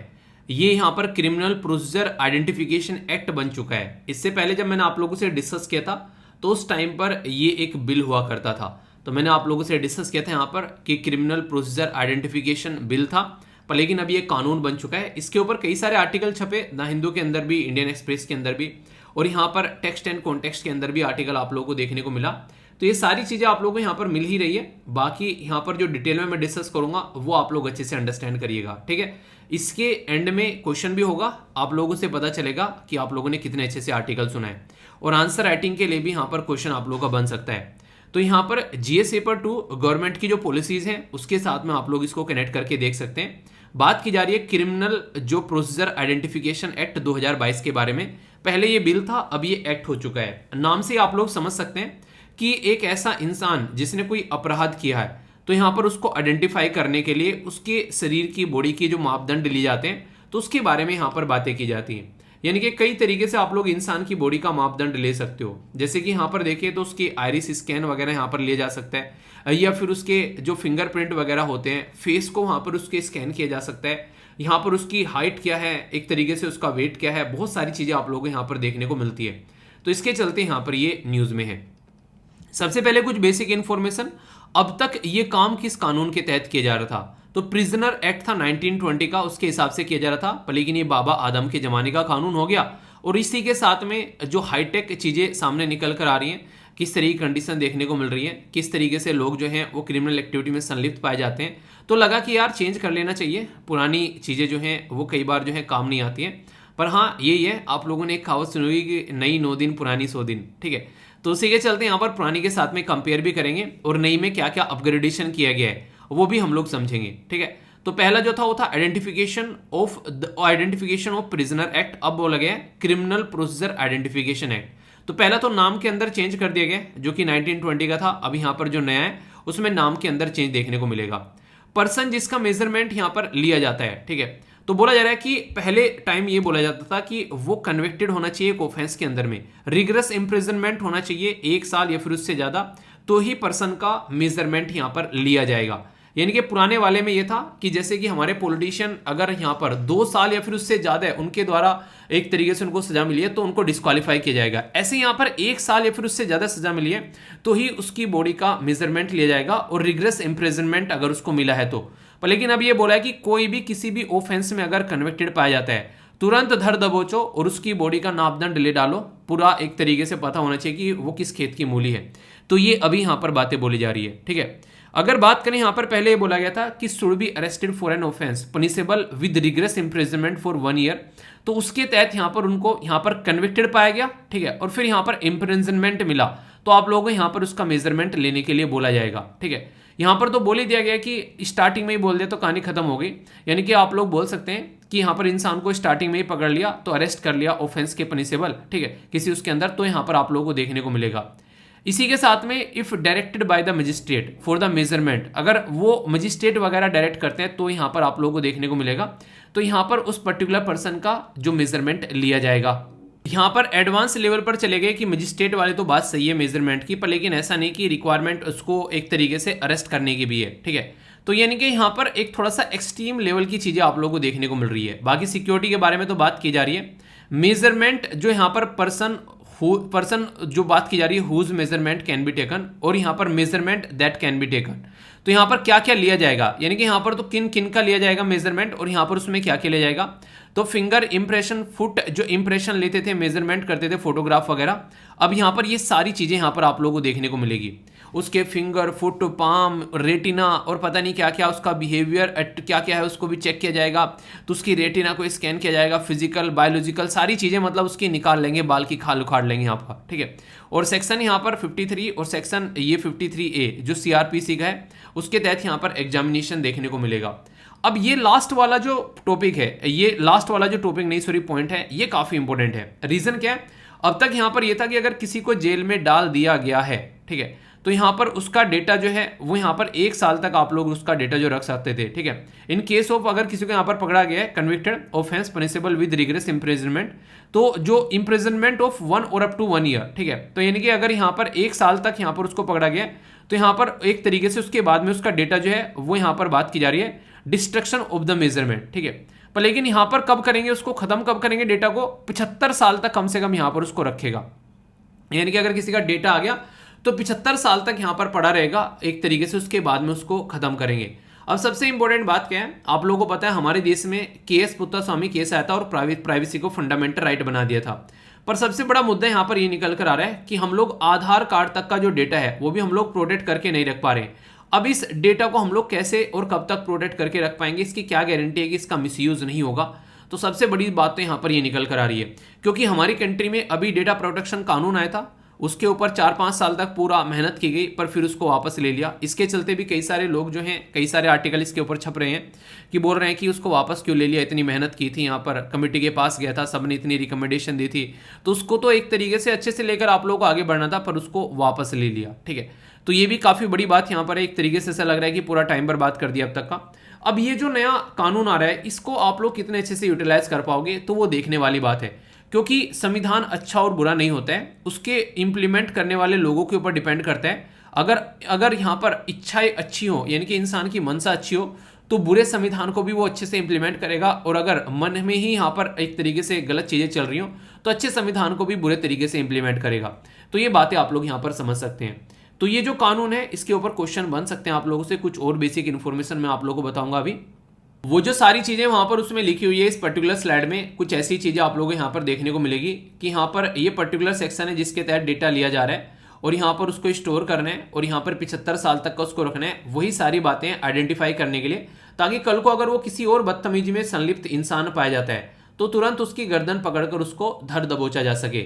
ये यहां पर क्रिमिनल प्रोसीजर आइडेंटिफिकेशन एक्ट बन चुका है। इससे पहले जब मैंने आप लोगों से डिस्कस किया था तो उस टाइम पर ये एक बिल हुआ करता था। तो मैंने आप लोगों से डिस्कस किया था यहाँ पर कि क्रिमिनल प्रोसीजर आइडेंटिफिकेशन बिल था, पर लेकिन अब ये कानून बन चुका है। इसके ऊपर कई सारे आर्टिकल छपे, द हिंदू के अंदर भी, इंडियन एक्सप्रेस के अंदर भी, और यहाँ पर टेक्स्ट एंड कॉन्टेक्स्ट के अंदर भी आर्टिकल आप लोगों को देखने को मिला। तो ये सारी चीजें आप लोगों को यहाँ पर मिल ही रही है। बाकी यहाँ पर जो डिटेल में मैं डिस्कस करूंगा वो आप लोग अच्छे से अंडरस्टैंड करिएगा, ठीक है। इसके एंड में क्वेश्चन भी होगा, आप लोगों से पता चलेगा कि आप लोगों ने कितने अच्छे से आर्टिकल सुना है, और आंसर राइटिंग के लिए भी यहाँ पर क्वेश्चन आप लोगों का बन सकता है। तो यहाँ पर जीएस पेपर 2 गवर्नमेंट की जो पॉलिसीज हैं उसके साथ में आप लोग इसको कनेक्ट करके देख सकते हैं। बात की जा रही है क्रिमिनल जो प्रोसीजर आइडेंटिफिकेशन एक्ट 2022 के बारे में। पहले ये बिल था, अब ये एक्ट हो चुका है। नाम से आप लोग समझ सकते हैं कि एक ऐसा इंसान जिसने कोई अपराध किया है, तो यहां पर उसको आइडेंटिफाई करने के लिए उसके शरीर की, बॉडी की जो मापदंड लिए जाते हैं, तो उसके बारे में यहां पर बातें की जाती हैं। यानी कि कई तरीके से आप लोग इंसान की बॉडी का मापदंड ले सकते हो। जैसे कि यहां पर देखिए तो उसकी आइरिस स्कैन वगैरह यहां पर लिया जा सकता है, या फिर उसके जो फिंगरप्रिंट वगैरह होते हैं, फेस को वहां पर उसके स्कैन किया जा सकता है। यहाँ पर उसकी हाइट क्या है, एक तरीके से उसका वेट क्या है, बहुत सारी चीजें आप लोगों को यहाँ पर देखने को मिलती है। तो इसके चलते यहाँ पर ये न्यूज में है। सबसे पहले कुछ बेसिक इंफॉर्मेशन, अब तक ये काम किस कानून के तहत किया जा रहा था? तो प्रिजनर एक्ट था 1920 का, उसके हिसाब से किया जा रहा था, पर लेकिन ये बाबा आदम के जमाने का कानून हो गया। और इसी के साथ में जो हाईटेक चीजें सामने निकल कर आ रही हैं, किस तरह की कंडीशन देखने को मिल रही है, किस तरीके से लोग जो हैं वो क्रिमिनल एक्टिविटी में संलिप्त पाए जाते हैं, तो लगा कि यार चेंज कर लेना चाहिए। पुरानी चीजें जो हैं वो कई बार जो है काम नहीं आती हैं। पर हाँ यही है, आप लोगों ने एक कहावत सुनी होगी कि नई 9 दिन पुरानी 100 दिन, ठीक है। तो उसी के चलते यहाँ पर पुरानी के साथ में कंपेयर भी करेंगे और नई में क्या क्या अपग्रेडेशन किया गया है वो भी हम लोग समझेंगे, ठीक है। तो पहला जो था वो था आइडेंटिफिकेशन ऑफ प्रिजनर एक्ट, अब बोला गया क्रिमिनल प्रोसीजर आइडेंटिफिकेशन एक्ट। तो पहला तो नाम के अंदर चेंज कर दिया गया जो कि 1920 का था। अब यहां पर जो नया है उसमें नाम के अंदर चेंज देखने को मिलेगा। पर्सन जिसका मेजरमेंट यहां पर लिया जाता है, ठीक है, तो बोला जा रहा है कि पहले टाइम ये बोला जाता था कि वो कन्विक्टेड होना चाहिए एक ऑफेंस के अंदर में, रिगरस इंप्रिजनमेंट होना चाहिए 1 साल या फिर उससे ज्यादा, तो ही पर्सन का मेजरमेंट यहां पर लिया जाएगा। यानी कि पुराने वाले में ये था कि जैसे कि हमारे पॉलिटिशियन अगर यहां पर 2 साल या फिर उससे ज्यादा है उनके द्वारा एक तरीके से उनको सजा मिली है तो उनको डिस्क्वालीफाई किया जाएगा। ऐसे यहां पर 1 साल या फिर उससे ज्यादा सजा मिली है तो ही उसकी बॉडी का मेजरमेंट लिया जाएगा, और रिग्रेस इंप्रिजनमेंट अगर उसको मिला है तो। पर लेकिन अब ये बोला है कि कोई भी किसी भी ऑफेंस में अगर कन्विक्टेड पाया जाता है तुरंत धर दबोचो और उसकी बॉडी का नापदान ले डालो, पूरा एक तरीके से पता होना चाहिए कि वो किस खेत की मूली है। तो ये अभी यहां पर बातें बोली जा रही है, ठीक है। अगर बात करें यहां पर पहले ये बोला गया था कि should be arrested for an offence punishable with rigorous imprisonment for 1 year, तो उसके तहत यहां पर उनको यहां पर कन्विक्टेड पाया गया, ठीक है, और फिर यहां पर इंप्रिजनमेंट मिला तो आप लोगों को यहां पर उसका मेजरमेंट लेने के लिए बोला जाएगा, ठीक है। यहां पर तो बोल ही दिया गया कि स्टार्टिंग में ही बोल दिया तो कहानी खत्म हो गई। यानी कि आप लोग बोल सकते हैं कि यहां पर इंसान को स्टार्टिंग में ही पकड़ लिया तो अरेस्ट कर लिया ऑफेंस के पनिशेबल, ठीक है, किसी उसके अंदर, तो यहां पर आप लोगों को देखने को मिलेगा। इसी के साथ में if directed by the magistrate for the measurement, अगर वो मजिस्ट्रेट वगैरह डायरेक्ट करते हैं तो यहां पर आप लोगों को देखने को मिलेगा, तो यहां पर उस पर्टिकुलर पर्सन का जो मेजरमेंट लिया जाएगा। यहां पर एडवांस लेवल पर चले गए कि मजिस्ट्रेट वाले तो बात सही है मेजरमेंट की, पर लेकिन ऐसा नहीं कि रिक्वायरमेंट उसको एक तरीके से अरेस्ट करने की भी है, ठीक है। तो यानी कि यहां पर एक थोड़ा सा एक्सट्रीम लेवल की चीजें आप लोगों को देखने को मिल रही है। बाकी सिक्योरिटी के बारे में तो बात की जा रही है, मेजरमेंट जो यहां पर पर्सन जो बात की जा रही है whose measurement can be taken, और यहां पर measurement that can be taken, तो यहां पर क्या क्या लिया जाएगा, यानी कि यहां पर तो किन किन का लिया जाएगा मेजरमेंट, और यहां पर उसमें क्या क्या लिया जाएगा। तो फिंगर इंप्रेशन, फुट जो इंप्रेशन लेते थे, मेजरमेंट करते थे, फोटोग्राफ वगैरह, अब यहां पर ये सारी चीजें यहां पर आप लोगों को देखने को मिलेगी। उसके फिंगर, फुट, पाम, रेटिना और पता नहीं क्या क्या उसका बिहेवियर क्या क्या है उसको भी चेक किया जाएगा। तो उसकी रेटिना को स्कैन किया जाएगा, फिजिकल, बायोलॉजिकल सारी चीजें मतलब उसकी निकाल लेंगे, बाल की खाल उखाड़ लेंगे यहाँ पर, ठीक है। और सेक्शन यहाँ पर 53 और सेक्शन ये 53A जो CRPC का है उसके तहत यहाँ पर एग्जामिनेशन देखने को मिलेगा। अब ये लास्ट वाला जो टॉपिक है, ये लास्ट वाला जो टॉपिक नहीं सॉरी पॉइंट है, ये काफी इंपॉर्टेंट है। रीजन क्या है, अब तक यहां पर यह था कि अगर किसी को जेल में डाल दिया गया है, ठीक है, तो यहां पर उसका डेटा जो है वो यहां पर 1 साल तक आप लोग उसका डेटा जो रख सकते थे, ठीक है। इन केस ऑफ अगर किसी को यहां पर पकड़ा गया है convicted offence punishable with rigorous imprisonment, तो जो इंप्रिजनमेंट ऑफ 1 और अप टू 1 ईयर, ठीक है, तो यानी कि अगर यहां पर 1 साल तक यहां पर उसको पकड़ा गया तो यहां पर एक तरीके से उसके बाद में उसका डेटा जो है वो यहां पर बात की जा रही है डिस्ट्रक्शन ऑफ द मेजरमेंट, ठीक है। पर लेकिन यहां पर कब करेंगे, उसको खत्म कब करेंगे डेटा को, 75 साल तक कम से कम यहां पर उसको रखेगा। यानी कि अगर किसी का डेटा आ गया तो 75 साल तक यहां पर पड़ा रहेगा एक तरीके से, उसके बाद में उसको खत्म करेंगे। अब सबसे इंपॉर्टेंट बात क्या है, आप लोगों को पता है हमारे देश में केएस पुत्तास्वामी केस आया था और प्राइवेसी को फंडामेंटल राइट बना दिया था। पर सबसे बड़ा मुद्दा यहां पर ये निकल कर आ रहा है कि हम लोग आधार कार्ड तक का जो डेटा है वो भी हम लोग प्रोटेक्ट करके नहीं रख पा रहे। अब इस डेटा को हम लोग कैसे और कब तक प्रोटेक्ट करके रख पाएंगे, इसकी क्या गारंटी है कि इसका मिसयूज नहीं होगा। तो सबसे बड़ी बात तो यहां पर ये निकल कर आ रही है, क्योंकि हमारी कंट्री में अभी डेटा प्रोटेक्शन कानून आया था, उसके ऊपर 4-5 साल तक पूरा मेहनत की गई, पर फिर उसको वापस ले लिया। इसके चलते भी कई सारे लोग जो हैं, कई सारे आर्टिकल इसके ऊपर छप रहे हैं कि बोल रहे हैं कि उसको वापस क्यों ले लिया, इतनी मेहनत की थी, यहाँ पर कमेटी के पास गया था, सबने इतनी रिकमेंडेशन दी थी, तो उसको तो एक तरीके से अच्छे से लेकर आप लोगों को आगे बढ़ना था, पर उसको वापस ले लिया, ठीक है। तो ये भी काफी बड़ी बात यहाँ पर है, एक तरीके से ऐसा लग रहा है कि पूरा टाइम बर्बाद कर दिया अब तक का। अब ये जो नया कानून आ रहा है इसको आप लोग कितने अच्छे से यूटिलाइज कर पाओगे, तो वो देखने वाली बात है, क्योंकि संविधान अच्छा और बुरा नहीं होता है, उसके इंप्लीमेंट करने वाले लोगों के ऊपर डिपेंड करता है। अगर यहाँ पर इच्छाएं अच्छी हो, यानी कि इंसान की मनसा अच्छी हो, तो बुरे संविधान को भी वो अच्छे से इंप्लीमेंट करेगा, और अगर मन में ही यहाँ पर एक तरीके से गलत चीजें चल रही हो तो अच्छे संविधान को भी बुरे तरीके से इंप्लीमेंट करेगा। तो ये बातें आप लोग यहाँ पर समझ सकते हैं। तो ये जो कानून है इसके ऊपर क्वेश्चन बन सकते हैं आप लोगों से, कुछ और बेसिक इन्फॉर्मेशन मैं आप लोगों को बताऊंगा अभी। वो जो सारी चीजें वहां पर उसमें लिखी हुई है इस पर्टिकुलर स्लाइड में, कुछ ऐसी चीजें आप लोगों को यहाँ पर देखने को मिलेगी कि यहाँ पर ये पर्टिकुलर सेक्शन है जिसके तहत डेटा लिया जा रहा है, और यहाँ पर उसको स्टोर करना है, और यहाँ पर 75 साल तक का उसको रखना है। वही सारी बातें आइडेंटिफाई करने के लिए, ताकि कल को अगर वो किसी और बदतमीजी में संलिप्त इंसान पाया जाता है तो तुरंत उसकी गर्दन पकड़कर उसको धर दबोचा जा सके।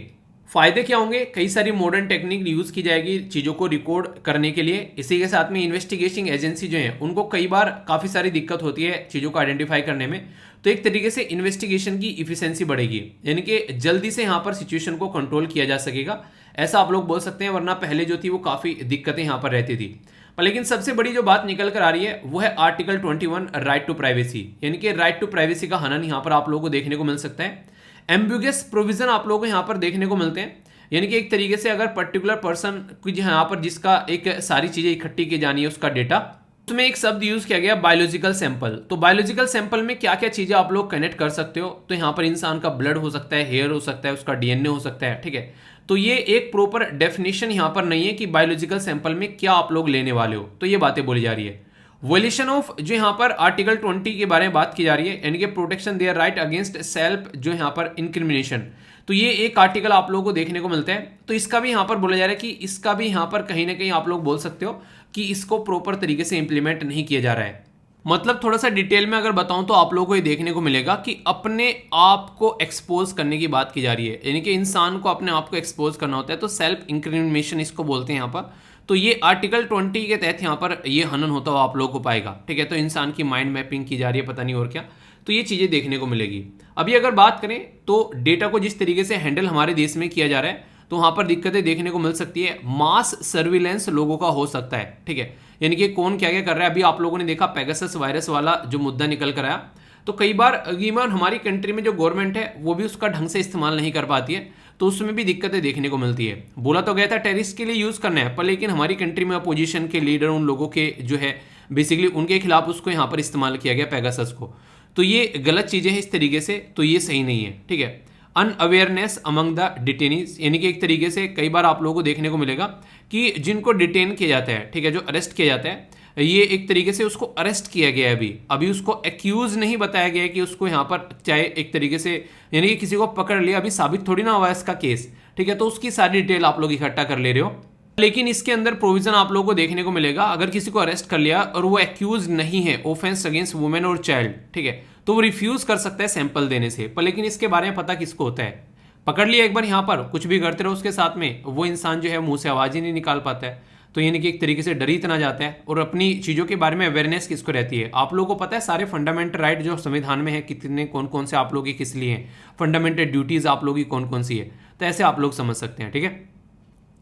फायदे क्या होंगे? कई सारी मॉडर्न टेक्निक यूज की जाएगी चीजों को रिकॉर्ड करने के लिए। इसी के साथ में इन्वेस्टिगेशन एजेंसी जो है उनको कई बार काफी सारी दिक्कत होती है चीजों को आइडेंटिफाई करने में, तो एक तरीके से इन्वेस्टिगेशन की इफिशिएंसी बढ़ेगी, यानी कि जल्दी से यहाँ पर सिचुएशन को कंट्रोल किया जा सकेगा, ऐसा आप लोग बोल सकते हैं। वरना पहले जो थी वो काफी दिक्कतें यहाँ पर रहती थी। पर लेकिन सबसे बड़ी जो बात निकल कर आ रही है वो है आर्टिकल 21 राइट टू प्राइवेसी, यानी कि राइट टू प्राइवेसी का हनन यहाँ पर आप लोगों को देखने को मिल सकता है। एम्बिगुअस प्रोविजन आप लोगों को यहाँ पर देखने को मिलते हैं, यानी कि एक तरीके से अगर पर्टिकुलर पर्सन की यहाँ पर जिसका एक सारी चीजें इकट्ठी की जानी है उसका डेटा, उसमें एक शब्द यूज किया गया बायोलॉजिकल सैंपल। तो बायोलॉजिकल सैंपल में क्या क्या चीजें आप लोग कनेक्ट कर सकते हो? तो यहाँ पर इंसान का ब्लड हो सकता है, हेयर हो सकता है, उसका डीएनए हो सकता है, ठीक है। तो ये एक प्रॉपर डेफिनेशन यहाँ पर नहीं है कि बायोलॉजिकल सैंपल में क्या आप लोग लेने वाले हो, तो ये बातें बोली जा रही है। वॉल्यूशन ऑफ जो यहाँ पर आर्टिकल 20 के बारे में बात की जा रही है, यानी कि protection their right against self जो यहाँ पर इंक्रिमिनेशन, तो ये एक आर्टिकल आप लोगों को देखने को मिलता है। तो इसका भी यहाँ पर बोला जा रहा है कि इसका भी यहाँ पर कहीं ना कहीं आप लोग बोल सकते हो कि इसको प्रॉपर तरीके से इंप्लीमेंट नहीं किया जा रहा है। मतलब थोड़ा सा डिटेल में अगर बताऊं तो आप लोगों को ये देखने को मिलेगा कि अपने आप को एक्सपोज करने की बात की जा रही है, यानी कि इंसान को अपने आप को एक्सपोज करना होता है, तो सेल्फ इंक्रिमिनेशन इसको बोलते हैं यहाँ पर। तो ये आर्टिकल 20 के तहत यहाँ पर ये हनन होता हुआ आप लोगों को पाएगा, ठीक है। तो इंसान की माइंड मैपिंग की जा रही है, पता नहीं और क्या, तो ये चीजें देखने को मिलेगी। अभी अगर बात करें तो डेटा को जिस तरीके से हैंडल हमारे देश में किया जा रहा है, तो वहां पर दिक्कतें देखने को मिल सकती है। मास सर्विलेंस लोगों का हो सकता है, ठीक है, यानी कि कौन क्या क्या कर रहा है। अभी आप लोगों ने देखा पेगासस वायरस वाला जो मुद्दा निकल कर आया, तो कई बार इवन हमारी कंट्री में जो गवर्नमेंट है वो भी उसका ढंग से इस्तेमाल नहीं कर पाती है, तो उसमें भी दिक्कतें देखने को मिलती है। बोला तो गया था टेररिस्ट के लिए यूज करना है, पर लेकिन हमारी कंट्री में अपोजिशन के लीडर उन लोगों के जो है बेसिकली उनके खिलाफ उसको यहाँ पर इस्तेमाल किया गया पेगासस को, तो ये गलत चीजें हैं इस तरीके से, तो ये सही नहीं है, ठीक है। अनअवेयरनेस अमंग द डिटेनीज, यानी कि एक तरीके से कई बार आप लोगों को देखने को मिलेगा कि जिनको डिटेन किया जाता है, ठीक है, जो अरेस्ट किया जाता है, ये एक तरीके से उसको अरेस्ट किया गया है, अभी उसको एक्यूज नहीं बताया गया है कि उसको यहाँ पर चाहे एक तरीके से, यानी कि किसी को पकड़ लिया, अभी साबित थोड़ी ना हुआ इसका केस, ठीक है, तो उसकी सारी डिटेल आप लोग इकट्ठा कर ले रहे हो। लेकिन इसके अंदर प्रोविजन आप लोगों को देखने को मिलेगा, अगर किसी को अरेस्ट कर लिया और वो एक्यूज नहीं है ऑफेंस अगेंस्ट वुमेन और चाइल्ड, ठीक है, तो वो रिफ्यूज कर सकता है सैंपल देने से। पर लेकिन इसके बारे में पता किसको होता है? पकड़ लिया एक बार यहाँ पर, कुछ भी करते रहो उसके साथ में, वो इंसान जो है मुंह से आवाज ही नहीं निकाल पाता है, तो यानी कि एक तरीके से डर ही इतना जाता है। और अपनी चीज़ों के बारे में अवेयरनेस किसको रहती है? आप लोगों को पता है सारे फंडामेंटल राइट जो संविधान में है कितने कौन कौन से आप लोगों की किस लिए हैं, फंडामेंटल ड्यूटीज आप लोगों की कौन कौन सी है, तो ऐसे आप लोग समझ सकते हैं, ठीक है।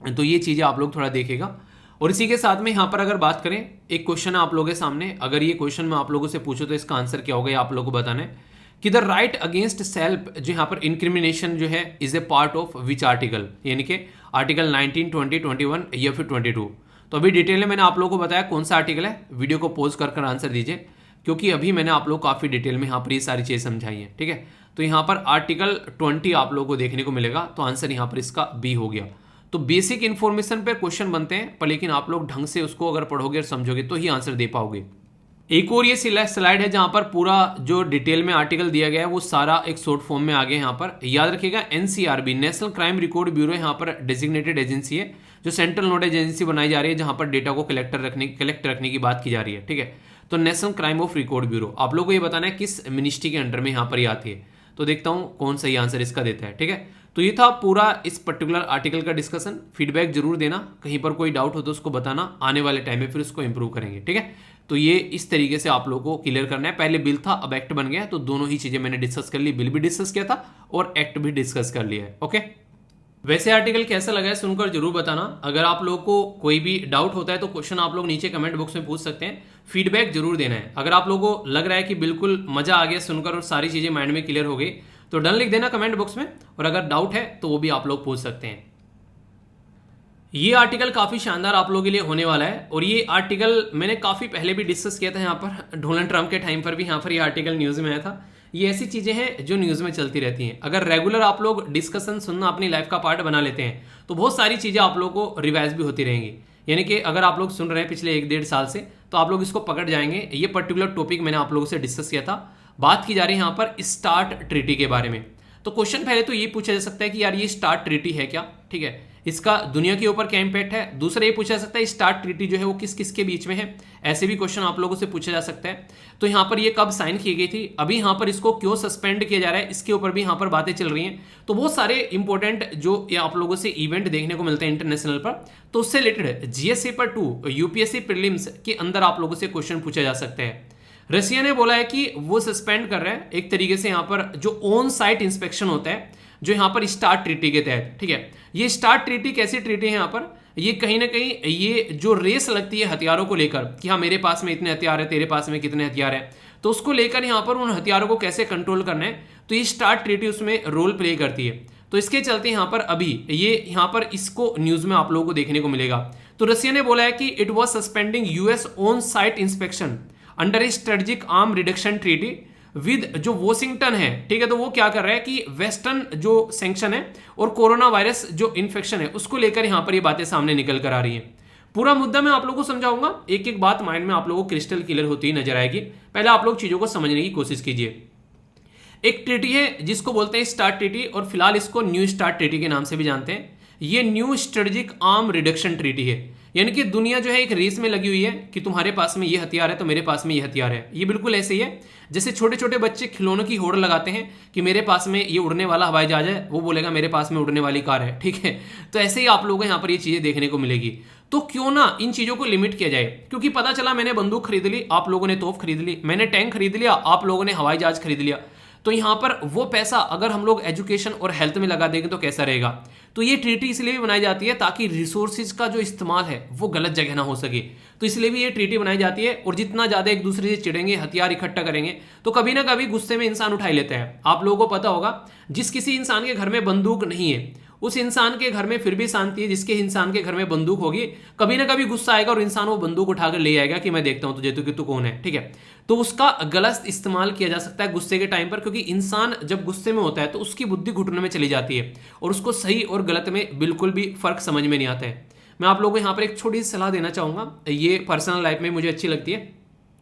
तो ये चीज़ें आप लोग थोड़ा देखेगा। और इसी के साथ में यहाँ पर अगर बात करें, एक क्वेश्चन है आप लोगों के सामने, अगर ये क्वेश्चन मैं आप लोगों से पूछूं तो इसका आंसर क्या होगा, ये आप लोगों को बताना है कि द राइट अगेंस्ट सेल्फ जो यहाँ पर इंक्रिमिनेशन जो है is a part of which article, यानी कि आर्टिकल 19, 20, 21 या फिर 22। तो अभी डिटेल में मैंने आप लोगों को बताया कौन सा आर्टिकल है, वीडियो को पॉज कर आंसर दीजिए, क्योंकि अभी मैंने आप लोग काफ़ी डिटेल में यहाँ पर ये सारी चीज़ें समझाई हैं, ठीक है। तो यहाँ पर आर्टिकल 20 आप लोगों को देखने को मिलेगा, तो आंसर यहाँ पर इसका बी हो गया। तो बेसिक इन्फॉर्मेशन पे क्वेश्चन बनते हैं, पर लेकिन आप लोग ढंग से उसको अगर पढ़ोगे और समझोगे तो ही आंसर दे पाओगे। एक और ये स्लाइड है जहां पर पूरा जो डिटेल में आर्टिकल दिया गया है वो सारा एक शॉर्ट फॉर्म में आ गया। यहाँ पर याद रखिएगा NCRB national crime record bureau यहाँ पर डेजिग्नेटेड एजेंसी है, जो सेंट्रल नोडल एजेंसी बनाई जा रही है, जहां पर डेटा को कलेक्ट रखने की बात की जा रही है, ठीक है। तो national crime of record bureau आप लोग को ये बताना है किस मिनिस्ट्री के अंडर में यहाँ पर ये आती है, तो देखता हूँ कौन सही आंसर इसका देता है, ठीक है। तो ये था पूरा इस पर्टिकुलर आर्टिकल का डिस्कशन। फीडबैक जरूर देना, कहीं पर कोई डाउट हो तो उसको बताना, आने वाले टाइम में फिर उसको इंप्रूव करेंगे, ठीक है। तो ये इस तरीके से आप लोगों को क्लियर करना है। पहले बिल था, अब एक्ट बन गया, तो दोनों ही चीजें मैंने डिस्कस कर ली, बिल भी डिस्कस किया था और एक्ट भी डिस्कस कर लिया है, ओके। वैसे आर्टिकल कैसा लगा है सुनकर जरूर बताना। अगर आप लोगों को कोई भी डाउट होता है तो क्वेश्चन आप लोग नीचे कमेंट बॉक्स में पूछ सकते हैं, फीडबैक जरूर देना है। अगर आप लोगों को लग रहा है कि बिल्कुल मजा आ गया सुनकर और सारी चीजें माइंड में क्लियर हो गई, तो डन लिख देना कमेंट बॉक्स में, और अगर डाउट है तो वो भी आप लोग पूछ सकते हैं। ये आर्टिकल काफी शानदार आप लोगों के लिए होने वाला है, और ये आर्टिकल मैंने काफी पहले भी डिस्कस किया था यहाँ पर, डोनाल्ड ट्रंप के टाइम पर भी यहाँ पर ये आर्टिकल न्यूज में आया था। ये ऐसी चीजें हैं जो न्यूज में चलती रहती हैं। अगर रेगुलर आप लोग डिस्कशन सुनना अपनी लाइफ का पार्ट बना लेते हैं तो बहुत सारी चीजें आप लोगों को रिवाइज भी होती रहेंगी। यानी कि अगर आप लोग सुन रहे हैं पिछले 1-1.5 साल से, तो आप लोग इसको पकड़ जाएंगे। ये पर्टिकुलर टॉपिक मैंने आप लोगों से डिस्कस किया था। बात की जा रही है यहाँ पर स्टार्ट ट्रीटी के बारे में। तो क्वेश्चन पहले तो ये पूछा जा सकता है कि यार ये स्टार्ट ट्रीटी है क्या, ठीक है। इसका दुनिया के ऊपर क्या इंपैक्ट है। दूसरा ये पूछा जा सकता है स्टार्ट ट्रीटी जो है वो किस किस के बीच में है, ऐसे भी क्वेश्चन आप लोगों से पूछा जा सकता है। तो यहाँ पर ये कब साइन की गई थी, अभी यहाँ पर इसको क्यों सस्पेंड किया जा रहा है, इसके ऊपर भी यहाँ पर बातें चल रही हैं। तो बहुत सारे इंपॉर्टेंट जो ये आप लोगों से इवेंट देखने को मिलते हैं इंटरनेशनल पर, तो उससे related GS paper 2 UPSC prelims के अंदर आप लोगों से क्वेश्चन पूछा जा सकता है। रसिया ने बोला है कि वो सस्पेंड कर रहे हैं एक तरीके से यहाँ पर जो ऑन साइट इंस्पेक्शन होता है जो यहाँ पर स्टार्ट ट्रीटी के तहत, ठीक है। ये स्टार्ट ट्रीटी कैसी ट्रीटी है यहाँ पर, ये कहीं ना कहीं ये जो रेस लगती है हथियारों को लेकर कि हाँ मेरे पास में इतने हथियार है, तेरे पास में कितने हथियार है, तो उसको लेकर यहाँ पर उन हथियारों को कैसे कंट्रोल करना है, तो ये स्टार्ट ट्रीटी उसमें रोल प्ले करती है। तो इसके चलते यहाँ पर अभी ये यहाँ पर इसको न्यूज में आप लोगों को देखने को मिलेगा। तो रसिया ने बोला है कि it was suspending US on site inspection under A strategic arm reduction treaty with जो वॉशिंगटन है, ठीक है। तो वो क्या कर रहा है कि वेस्टर्न जो सैंक्शन है और कोरोना वायरस जो इन्फेक्शन है उसको लेकर यहां पर ये बातें सामने निकल कर आ रही हैं। पूरा मुद्दा मैं आप लोगों को समझाऊंगा, एक एक बात माइंड में आप लोगों को क्रिस्टल क्लियर होती ही नजर आएगी। पहले आप लोग चीजों को समझने की कोशिश कीजिए। एक ट्रीटी है जिसको बोलते हैं स्टार्ट ट्रीटी, और फिलहाल इसको न्यू स्टार्ट ट्रीटी के नाम से भी जानते हैं। ये new strategic arm reduction treaty है, यानी कि दुनिया जो है एक रेस में लगी हुई है कि तुम्हारे पास में ये हथियार है तो मेरे पास में ये हथियार है। ये बिल्कुल ऐसे ही है जैसे छोटे छोटे बच्चे खिलौनों की होड़ लगाते हैं कि मेरे पास में ये उड़ने वाला हवाई जहाज है, वो बोलेगा मेरे पास में उड़ने वाली कार है, ठीक है। तो ऐसे ही आप लोगों को यहाँ पर ये चीजें देखने को मिलेगी। तो क्यों ना इन चीजों को लिमिट किया जाए, क्योंकि पता चला मैंने बंदूक खरीद ली, आप लोगों ने तोप खरीद ली, मैंने टैंक खरीद लिया, आप लोगों ने हवाई जहाज खरीद लिया। तो यहाँ पर वो पैसा अगर हम लोग एजुकेशन और हेल्थ में लगा देंगे तो कैसा रहेगा। तो ये ट्रीटी इसलिए भी बनाई जाती है ताकि रिसोर्सेज का जो इस्तेमाल है वो गलत जगह ना हो सके, तो इसलिए भी ये ट्रीटी बनाई जाती है। और जितना ज्यादा एक दूसरे से चिढ़ेंगे, हथियार इकट्ठा करेंगे, तो कभी ना कभी गुस्से में इंसान उठा ही लेता है। आप लोगों को पता होगा जिस किसी इंसान के घर में बंदूक नहीं है उस इंसान के घर में फिर भी शांति है, जिसके इंसान के घर में बंदूक होगी कभी ना कभी गुस्सा आएगा और इंसान वो बंदूक उठाकर ले आएगा कि मैं देखता हूं तुझे, तो कि तू कौन है, ठीक है। तो उसका गलत इस्तेमाल किया जा सकता है गुस्से के टाइम पर, क्योंकि इंसान जब गुस्से में होता है तो उसकी बुद्धि घुटने में चली जाती है और उसको सही और गलत में बिल्कुल भी फर्क समझ में नहीं आता है। मैं आप लोगों को यहाँ पर एक छोटी सी सलाह देना चाहूंगा, ये पर्सनल लाइफ में मुझे अच्छी लगती है,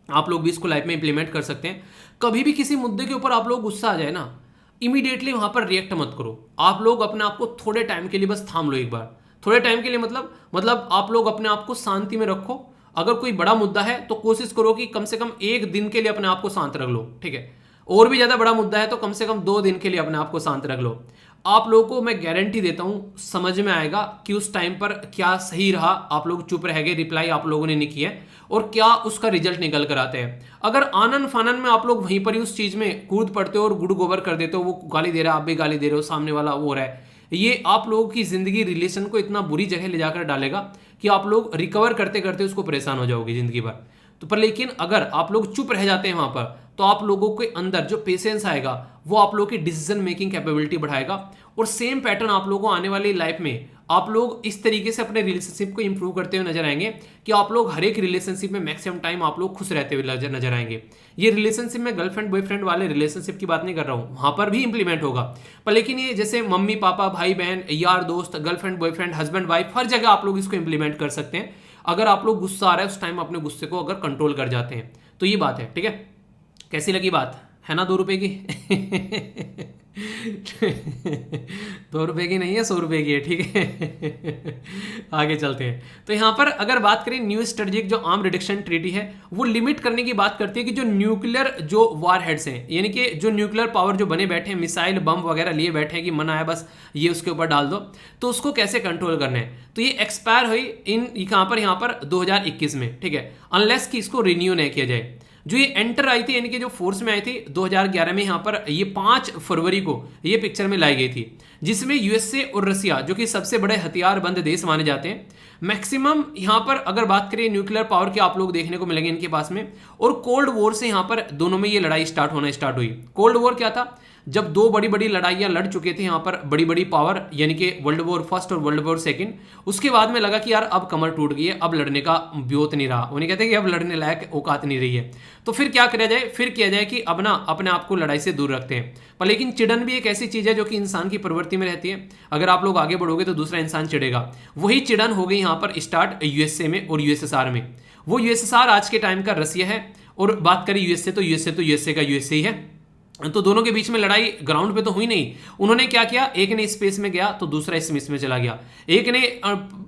आप लोग भी इसको लाइफ में इंप्लीमेंट कर सकते हैं। कभी भी किसी मुद्दे के ऊपर आप लोग गुस्सा आ जाए ना, इमीडिएटली वहां पर रिएक्ट मत करो। आप लोग अपने आप को थोड़े टाइम के लिए बस थाम लो एक बार। थोड़े टाइम के लिए मतलब आप लोग अपने आप को शांति में रखो। अगर कोई बड़ा मुद्दा है तो कोशिश करो कि कम से कम एक दिन के लिए अपने आप को शांत रख लो, ठीक है। और भी ज्यादा बड़ा मुद्दा है तो कम से कम 2 दिन के लिए अपने आप को शांत रख लो। आप लोगों को मैं गारंटी देता हूं समझ में आएगा कि उस टाइम पर क्या सही रहा। आप लोग चुप रह गए, रिप्लाई आप लोगों ने नहीं किया, और क्या उसका रिजल्ट निकल कर आते हैं। अगर आनन फानन में आप लोग वहीं पर ही उस चीज में कूद पड़ते हो और गुड़ गोबर कर देते हो, वो गाली दे रहा है, आप भी गाली दे रहे हो, सामने वाला वो हो रहा है, ये आप लोगों की जिंदगी रिलेशन को इतना बुरी जगह ले जाकर डालेगा कि आप लोग रिकवर करते करते उसको परेशान हो जाओगे जिंदगी भर। तो पर लेकिन अगर आप लोग चुप रह जाते हैं वहां पर, तो आप लोगों के अंदर जो पेशेंस आएगा वो आप लोगों की डिसीजन मेकिंग कैपेबिलिटी बढ़ाएगा। और सेम पैटर्न आप लोगों को आने वाली लाइफ में आप लोग इस तरीके से अपने रिलेशनशिप को इंप्रूव करते हुए नजर आएंगे कि आप लोग हर एक रिलेशनशिप में मैक्सिमम टाइम आप लोग खुश रहते हुए नजर आएंगे। ये रिलेशनशिप में गर्लफ्रेंड बॉयफ्रेंड वाले रिलेशनशिप की बात नहीं कर रहा हूं, वहां पर भी इंप्लीमेंट होगा, पर लेकिन ये जैसे मम्मी पापा भाई बहन यार दोस्त गर्लफ्रेंड बॉयफ्रेंड हस्बैंड वाइफ हर जगह आप लोग इसको इंप्लीमेंट कर सकते हैं। अगर आप लोग गुस्सा आ रहा है उस टाइम अपने गुस्से को अगर कंट्रोल कर जाते हैं तो ये बात है, ठीक है। कैसी लगी बात, है ना 2 रुपए की 2 रुपए की नहीं है 100 रुपए की है, ठीक है। आगे चलते हैं। तो यहां पर अगर बात करें न्यू स्ट्रेटेजिक जो आर्म रिडक्शन ट्रीटी है वो लिमिट करने की बात करती है कि जो न्यूक्लियर जो वार हेड्स हैं, यानी कि जो न्यूक्लियर पावर जो बने बैठे हैं, मिसाइल बम वगैरह लिए बैठे हैं कि मन आया बस ये उसके ऊपर डाल दो, तो उसको कैसे कंट्रोल करना है। तो ये एक्सपायर हुई यहाँ पर 2021 में, ठीक है, अनलेस कि इसको रिन्यू नहीं किया जाए। जो ये एंटर आई थी यानी कि जो फोर्स में आई थी 2011 में, यहाँ पर ये 5 फरवरी को ये पिक्चर में लाई गई थी, जिसमें यूएसए और रसिया जो कि सबसे बड़े हथियारबंद देश माने जाते हैं, मैक्सिमम यहाँ पर अगर बात करें न्यूक्लियर पावर के आप लोग देखने को मिलेंगे इनके पास में। और कोल्ड वॉर से यहाँ पर दोनों में ये लड़ाई स्टार्ट हुई। कोल्ड वॉर क्या था, जब 2 बड़ी बड़ी लड़ाइयां लड़ चुके थे यहाँ पर बड़ी बड़ी पावर, यानी कि वर्ल्ड वॉर फर्स्ट और वर्ल्ड वॉर सेकंड। उसके बाद में लगा कि यार अब कमर टूट गई है, अब लड़ने का ब्योत नहीं रहा, उन्हें कहते हैं कि अब लड़ने लायक औकात नहीं रही है। तो फिर क्या किया जाए, फिर किया जाए कि अब ना अपने आप को लड़ाई से दूर रखते हैं। पर लेकिन चिड़न भी एक ऐसी चीज है जो कि इंसान की प्रवृत्ति में रहती है। अगर आप लोग आगे बढ़ोगे तो दूसरा इंसान चिड़ेगा। वही चिड़न हो गई यहाँ पर स्टार्ट यूएसए में और यूएसएसआर में। वो यूएसएसआर आज के टाइम का रसिया है, और बात करें यूएसए तो यूएसए का यूएसए ही है। तो दोनों के बीच में लड़ाई ग्राउंड पे तो हुई नहीं। उन्होंने क्या किया, एक ने स्पेस में गया तो दूसरा स्पेस में चला गया, एक ने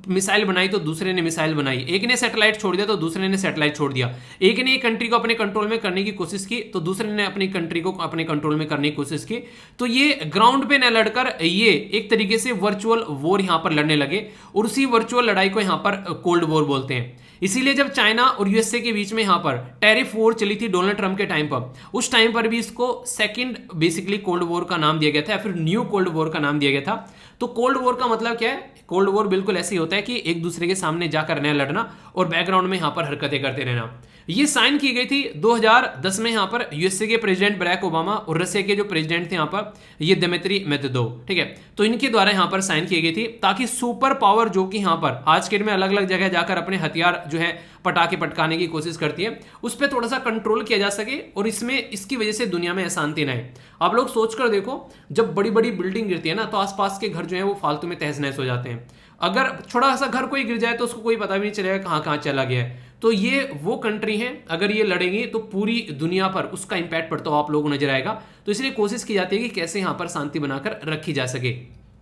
मिसाइल बनाई तो दूसरे ने मिसाइल बनाई, एक ने सैटेलाइट छोड़ दिया तो दूसरे ने सैटेलाइट छोड़ दिया, एक ने एक कंट्री को अपने कंट्रोल में करने की कोशिश की तो दूसरे ने अपनी कंट्री को अपने कंट्रोल में करने की कोशिश की। तो ये ग्राउंड पे न लड़कर ये एक तरीके से वर्चुअल वॉर यहां पर लड़ने लगे, और उसी वर्चुअल लड़ाई को यहां पर कोल्ड वॉर बोलते हैं। इसीलिए जब चाइना और यूएसए के बीच में यहां पर टैरिफ वॉर चली थी डोनाल्ड ट्रंप के टाइम पर, उस टाइम पर भी इसको सेकंड बेसिकली कोल्ड वॉर का नाम दिया गया था, या फिर न्यू कोल्ड वॉर का नाम दिया गया था। तो कोल्ड वॉर का मतलब क्या है, कोल्ड वॉर बिल्कुल ऐसे ही होता है कि एक दूसरे के सामने जाकर न लड़ना और बैकग्राउंड में यहां पर हरकतें करते रहना। ये साइन की गई थी 2010 में यहां पर यूएसए के प्रेसिडेंट बराक ओबामा और रशिया के जो प्रेसिडेंट थे यहां पर ये दिमित्री मेदवेदेव, ठीक है, तो इनके द्वारा यहां पर साइन की गई थी, ताकि सुपर पावर जो कि यहां पर आज के दिन में अलग अलग जगह जाकर अपने हथियार जो है पटाखे पटकाने की कोशिश करती है, उस पर थोड़ा सा कंट्रोल किया जा सके और इसमें इसकी वजह से दुनिया में अशांति ना है। आप लोग सोच कर देखो, जब बड़ी बड़ी बिल्डिंग गिरती है ना तो आसपास के घर जो है वो फालतू में तहस नहस हो जाते हैं। अगर छोटा सा घर कोई गिर जाए तो उसको कोई पता भी नहीं चलेगा कहां कहां चला गया है। तो ये वो कंट्री है, अगर ये लड़ेंगी तो पूरी दुनिया पर उसका इंपैक्ट पड़ता हुआ आप लोगों को नजर आएगा। तो इसलिए कोशिश की जाती है कि कैसे यहां पर शांति बनाकर रखी जा सके।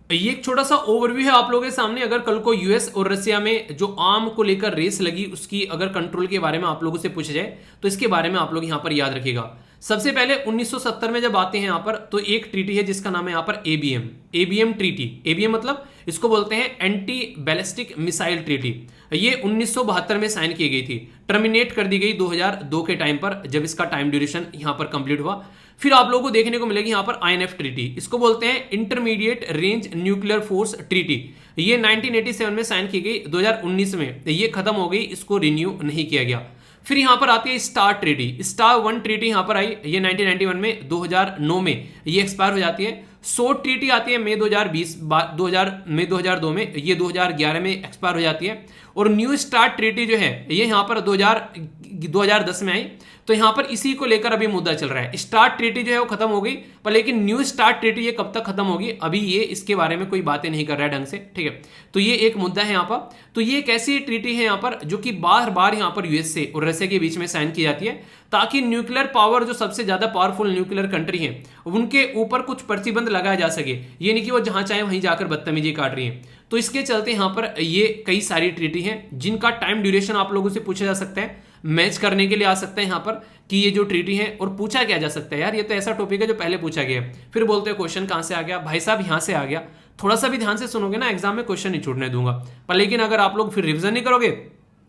ये एक छोटा सा ओवरव्यू है आप लोगों के सामने। अगर कल को यूएस और रशिया में जो आर्म को लेकर रेस लगी उसकी अगर कंट्रोल के बारे में आप लोगों से पूछा जाए तो इसके बारे में आप लोग यहां पर याद रखिएगा। सबसे पहले 1970 में जब आते हैं यहां पर, तो एक ट्रीटी है जिसका नाम है यहां पर एबीएम ट्रीटी। एबीएम मतलब इसको बोलते हैं एंटी बैलिस्टिक मिसाइल ट्रीटी। ये 1972 में साइन की गई थी, टर्मिनेट कर दी गई 2002 के टाइम पर, जब इसका टाइम ड्यूरेशन यहां पर कंप्लीट हुआ। फिर आप लोगों को देखने को मिलेगी यहां पर आईएनएफ ट्रीटी, इसको बोलते हैं intermediate range nuclear force treaty. ये 1987 में साइन की गई, 2019 में ये खत्म हो गई, इसको रिन्यू नहीं किया गया। फिर यहां पर आती है स्टार ट्रीटी, स्टार 1 ट्रीटी यहां पर आई, ये 1991 में, 2009 में ये एक्सपायर हो जाती है। सोट ट्रीटी आती है मई 2002 में, ये 2011 में एक्सपायर हो जाती है। और न्यू स्टार्ट ट्रीटी जो है ये यहां पर 2010 में आई। तो यहां पर इसी को लेकर अभी मुद्दा चल रहा है। स्टार्ट ट्रीटी जो है वो खत्म हो गई, पर लेकिन न्यू स्टार्ट ट्रीटी ये कब तक खत्म होगी अभी ये इसके बारे में कोई बातें नहीं कर रहा है ढंग से, ठीक है। तो ये एक मुद्दा है यहां पर। तो ये एक ऐसी ट्रीटी है यहां पर जो कि बार बार यहां पर यूएसए और रशिया के बीच में साइन की जाती है, ताकि न्यूक्लियर पावर जो सबसे ज्यादा पावरफुल न्यूक्लियर कंट्री है उनके ऊपर कुछ प्रतिबंध लगाया जा सके। ये नहीं कि वो जहां चाहे वहीं जाकर बदतमीजी काट रही है। तो इसके चलते यहां पर ये कई सारी ट्रीटी हैं जिनका टाइम ड्यूरेशन आप लोगों से पूछा जा सकता है, मैच करने के लिए आ सकता है यहां पर कि ये जो ट्रीटी है, और पूछा क्या जा सकता है, यार ये तो ऐसा टॉपिक है जो पहले पूछा गया है, फिर बोलते हैं क्वेश्चन कहां से आ गया, भाई साहब यहां से आ गया। थोड़ा सा भी ध्यान से सुनोगे ना एग्जाम में क्वेश्चन नहीं छूटने दूंगा, पर लेकिन अगर आप लोग फिर रिविजन नहीं करोगे